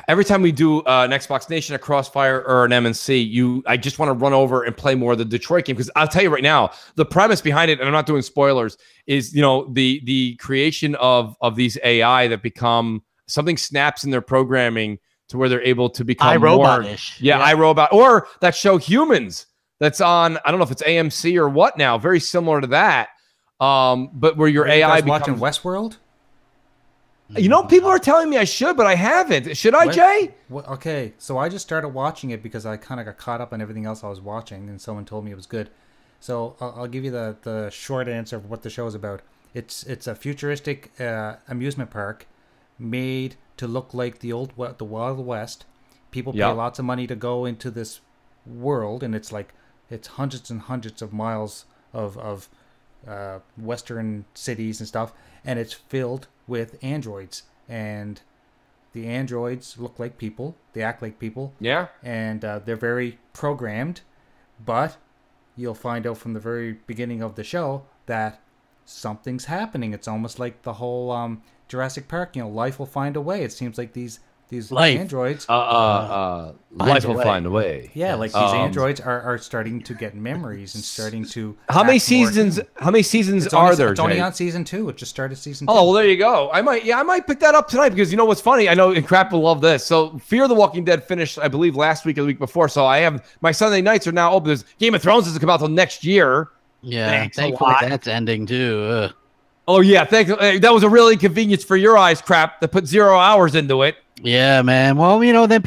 every time we do an Xbox Nation, a Crossfire, or an M&C, I just want to run over and play more of the Detroit game, because I'll tell you right now, the premise behind it, and I'm not doing spoilers, is the creation of these AI that become something snaps in their programming to where they're able to become iRobot-ish. more, iRobot, or that show Humans that's on, I don't know if it's AMC or what now, very similar to that, but where your Are you AI guys becomes watching Westworld? You know, people are telling me I should, but I haven't. Should I, Jay? Okay, so I just started watching it because I kind of got caught up on everything else I was watching, and someone told me it was good. So I'll give you the short answer of what the show is about. It's a futuristic amusement park made to look like the Wild West. People pay lots of money to go into this world, and it's hundreds and hundreds of miles of Western cities and stuff, and it's filled with androids, and the androids look like people, they act like people, and they're very programmed, but you'll find out from the very beginning of the show that something's happening. It's almost like the whole Jurassic Park, life will find a way. It seems like these androids life will find a way. Yeah, like these androids are starting to get memories and starting to how many seasons are there? It's only on season 2. It just started season 2. Oh, well, there you go. I might pick that up tonight, because you know what's funny? I know and Crap will love this. So Fear the Walking Dead finished, I believe, last week or the week before. So I have my Sunday nights are now open. There's Game of Thrones doesn't come out till next year. Yeah, thankfully that's ending too. Oh yeah, that was a real inconvenience for your eyes, Crap, that put 0 hours into it. Yeah, man. Well, then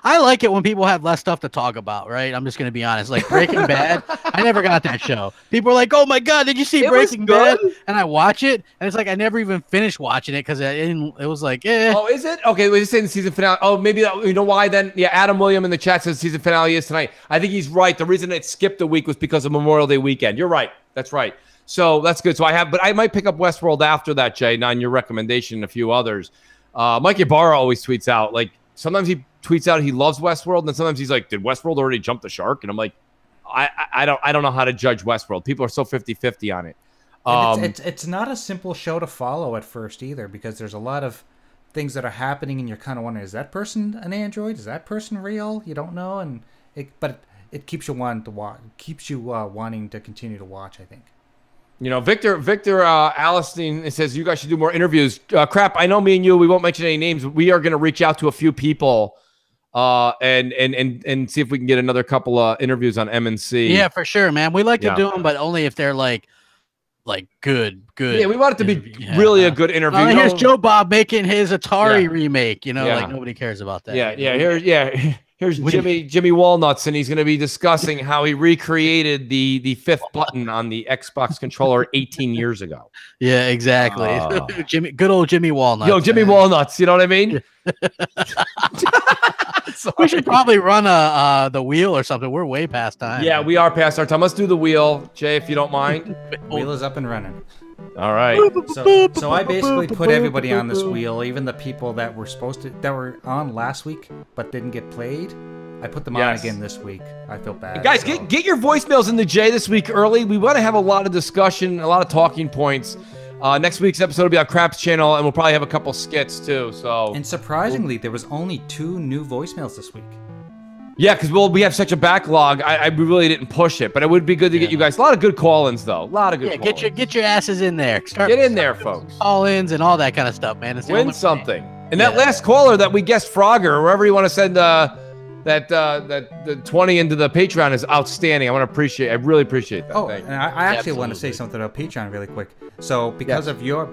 I like it when people have less stuff to talk about, right? I'm just going to be honest. Like Breaking Bad, I never got that show. People are like, oh my God, did you see Breaking Bad? And I watch it, and it's like I never even finished watching it because it was like, eh. Oh, is it? Okay, we're just saying the season finale. Oh, maybe you know why then? Yeah, Adam William in the chat says season finale is tonight. I think he's right. The reason it skipped a week was because of Memorial Day weekend. You're right. That's right. So that's good. So but I might pick up Westworld after that, Jay, on your recommendation and a few others. Mike Ibarra always tweets out, like, sometimes he tweets out he loves Westworld, and then sometimes he's like, did Westworld already jump the shark? And I'm like, I don't know how to judge Westworld. People are so 50-50 on it. It's not a simple show to follow at first either, because there's a lot of things that are happening, and you're kind of wondering, is that person an android? Is that person real? You don't know, but it keeps you wanting to watch, wanting to continue to watch, I think. You know, Victor Alistine says you guys should do more interviews. Crap, I know me and you, we won't mention any names, but we are going to reach out to a few people and see if we can get another couple of interviews on M&C. Yeah, for sure, man. We like to do them, but only if they're like good. Yeah, we want it to be really a good interview. Here's Joe Bob making his Atari remake. Like nobody cares about that. Here's Jimmy Walnuts, and he's going to be discussing how he recreated the fifth button on the Xbox controller 18 years ago. Yeah, exactly. Good old Jimmy Walnuts. Yo, Jimmy Walnuts, you know what I mean? We should probably run the wheel or something. We're way past time. Yeah, we are past our time. Let's do the wheel, Jay, if you don't mind. Wheel is up and running. All right. So I basically put everybody on this wheel, even the people that were on last week but didn't get played. I put them on again this week. I feel bad. Hey guys, get your voicemails into Jay this week early. We want to have a lot of discussion, a lot of talking points. Next week's episode will be on Crap's channel, and we'll probably have a couple skits too. And surprisingly, there was only 2 new voicemails this week. Yeah, because we have such a backlog. I really didn't push it, but it would be good to get you guys. A lot of good call-ins, though. A lot of good call-ins. Get your asses in there. Get in there, folks. Call-ins and all that kind of stuff, man. Win something. And that last caller that we guessed Frogger, wherever you want to send the 20 into the Patreon is outstanding. I really appreciate that. Oh, and I actually want to say something about Patreon really quick. So because of your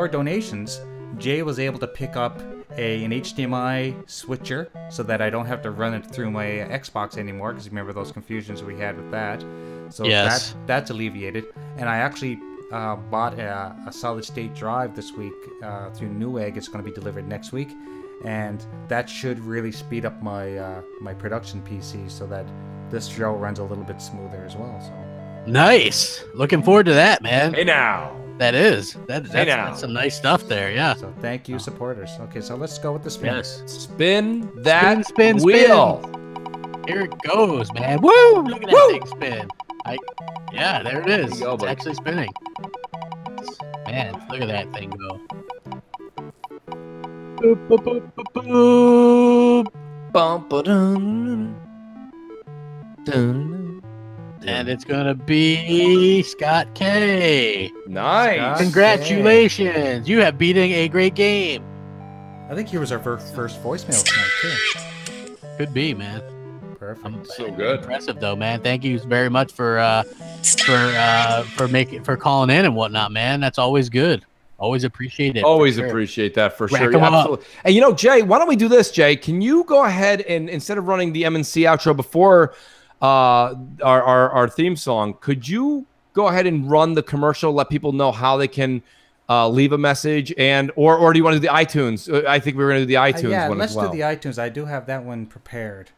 donations, Jay was able to pick up an HDMI switcher so that I don't have to run it through my Xbox anymore, because remember those confusions we had with that. So that's alleviated. And I actually bought a solid state drive this week through Newegg. It's going to be delivered next week, and that should really speed up my my production PC so that this show runs a little bit smoother as well. So nice. Looking forward to that, man. Hey now. That's some nice stuff there, yeah. So thank you, supporters. Okay, so let's go with the spin. Yes. Spin that wheel. Spin. Here it goes, man. Woo! Look at that thing spin. Yeah, there it is. It's actually spinning. Man, look at that thing go. Boop, boop, boop, boop, boop. Bum, ba-dum. Dun. And it's going to be Scott K. Nice. Scott Congratulations. K. You have beaten a great game. I think here was our first voicemail tonight, too. Could be, man. Perfect. So good. Impressive, though, man. Thank you very much for calling in and whatnot, man. That's always good. Always appreciate it. Always appreciate that for sure. Yeah, absolutely. And Jay, why don't we do this, Jay? Can you go ahead and instead of running the M&C outro before our theme song, could you go ahead and run the commercial, let people know how they can leave a message, or do you want to do the iTunes? I think we were going to do the iTunes yeah, one let's as well. do the iTunes. I do have that one prepared.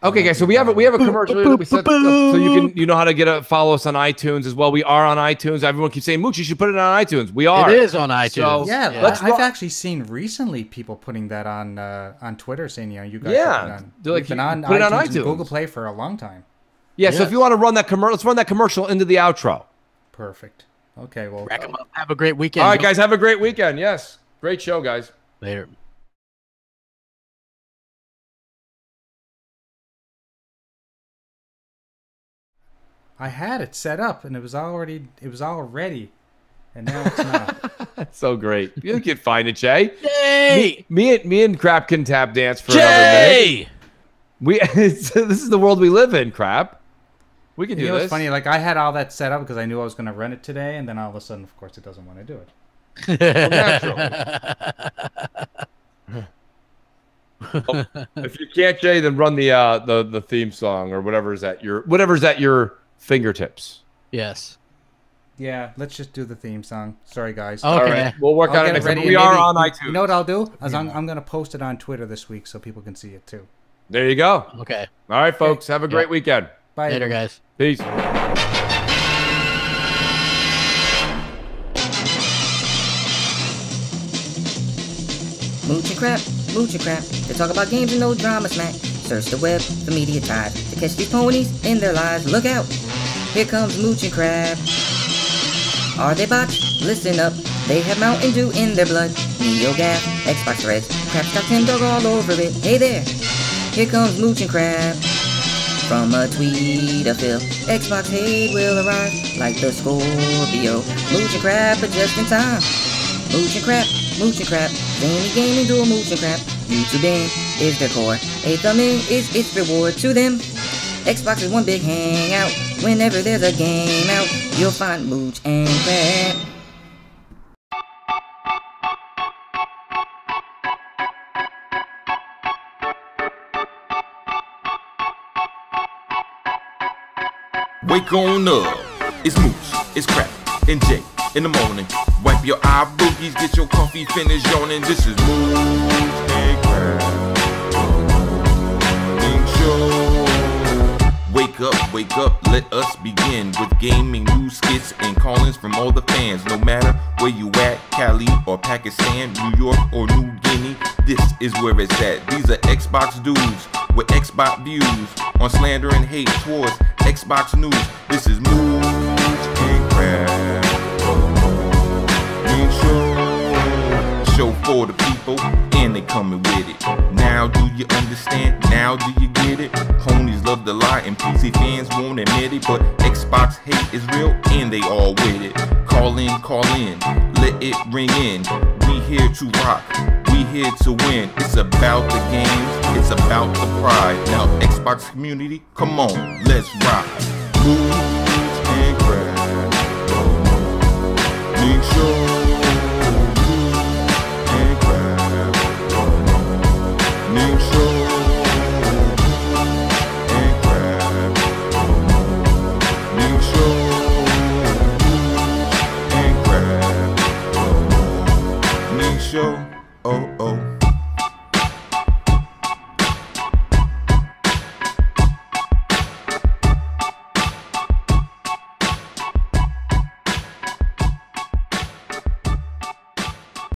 Okay, guys. So we have a commercial that we set up so you know how to follow us on iTunes as well. We are on iTunes. Everyone keeps saying, Mooch, you should put it on iTunes. We are. It is on iTunes. So, Yeah, I've actually seen recently people putting that on Twitter, saying, you guys like, been on put it on iTunes iTunes. and Google Play for a long time. Yeah. So if you want to run that commercial, let's run that commercial into the outro. Perfect. Okay. Well, rack 'em up. Have a great weekend. All right, guys. Have a great weekend. Yes. Great show, guys. Later. I had it set up and it was all ready, and now it's not. That's so great. You can find it, Jay. Yay! Me and Crap can tap dance for another Jay! minute. This is the world we live in, Crap. We can do You know this. what's funny? Like, I had all that set up because I knew I was going to run it today, and then all of a sudden, of course, it doesn't want to do it. Well, if you can't, Jay, then run the theme song or whatever's at your fingertips. Yes. Yeah, let's just do the theme song. Sorry, guys. Okay. All right. We'll work on it next time. We are on iTunes. You know what I'll do? I'm going to post it on Twitter this week so people can see it too. There you go. Okay. All right, folks. Have a great weekend. Bye. Later, guys. Peace. Mooch and crap, they talk about games and no drama smack. Search the web for media ties to catch these ponies in their lives. Look out, here comes Mooch and Crab. Are they bots? Listen up, they have Mountain Dew in their blood. NeoGaf, Xbox Reds, Crap's got Tim Dog all over it. Hey there, here comes Mooch and Crab. From a tweet of Phil, Xbox hate will arrive like the Scorpio. Mooch and Crab are just in time. Mooch and crap, zany gaming dual mooch and crap. YouTubing is their core, a thumb in is its reward to them. Xbox is one big hangout, whenever there's a game out, you'll find mooch and crap. Wake on up, it's Mooch, it's Crap, and Jay in the morning. Wipe your eye boogies, get your coffee finished yawning. This is Mooch and Crap Show. Wake up, let us begin with gaming news, skits, and call-ins from all the fans. No matter where you at, Cali or Pakistan, New York or New Guinea, this is where it's at. These are Xbox dudes with Xbox views on slander and hate towards Xbox news. This is Mooch and Crap Show for the people, and they coming with it. Now do you understand? Now do you get it? Ponies love to lie and PC fans won't admit it, but Xbox hate is real and they all with it. Call in, let it ring in. We here to rock, we here to win. It's about the games, it's about the pride. Now Xbox community, come on, let's rock. Mooch and Crap, make sure. Show, oh.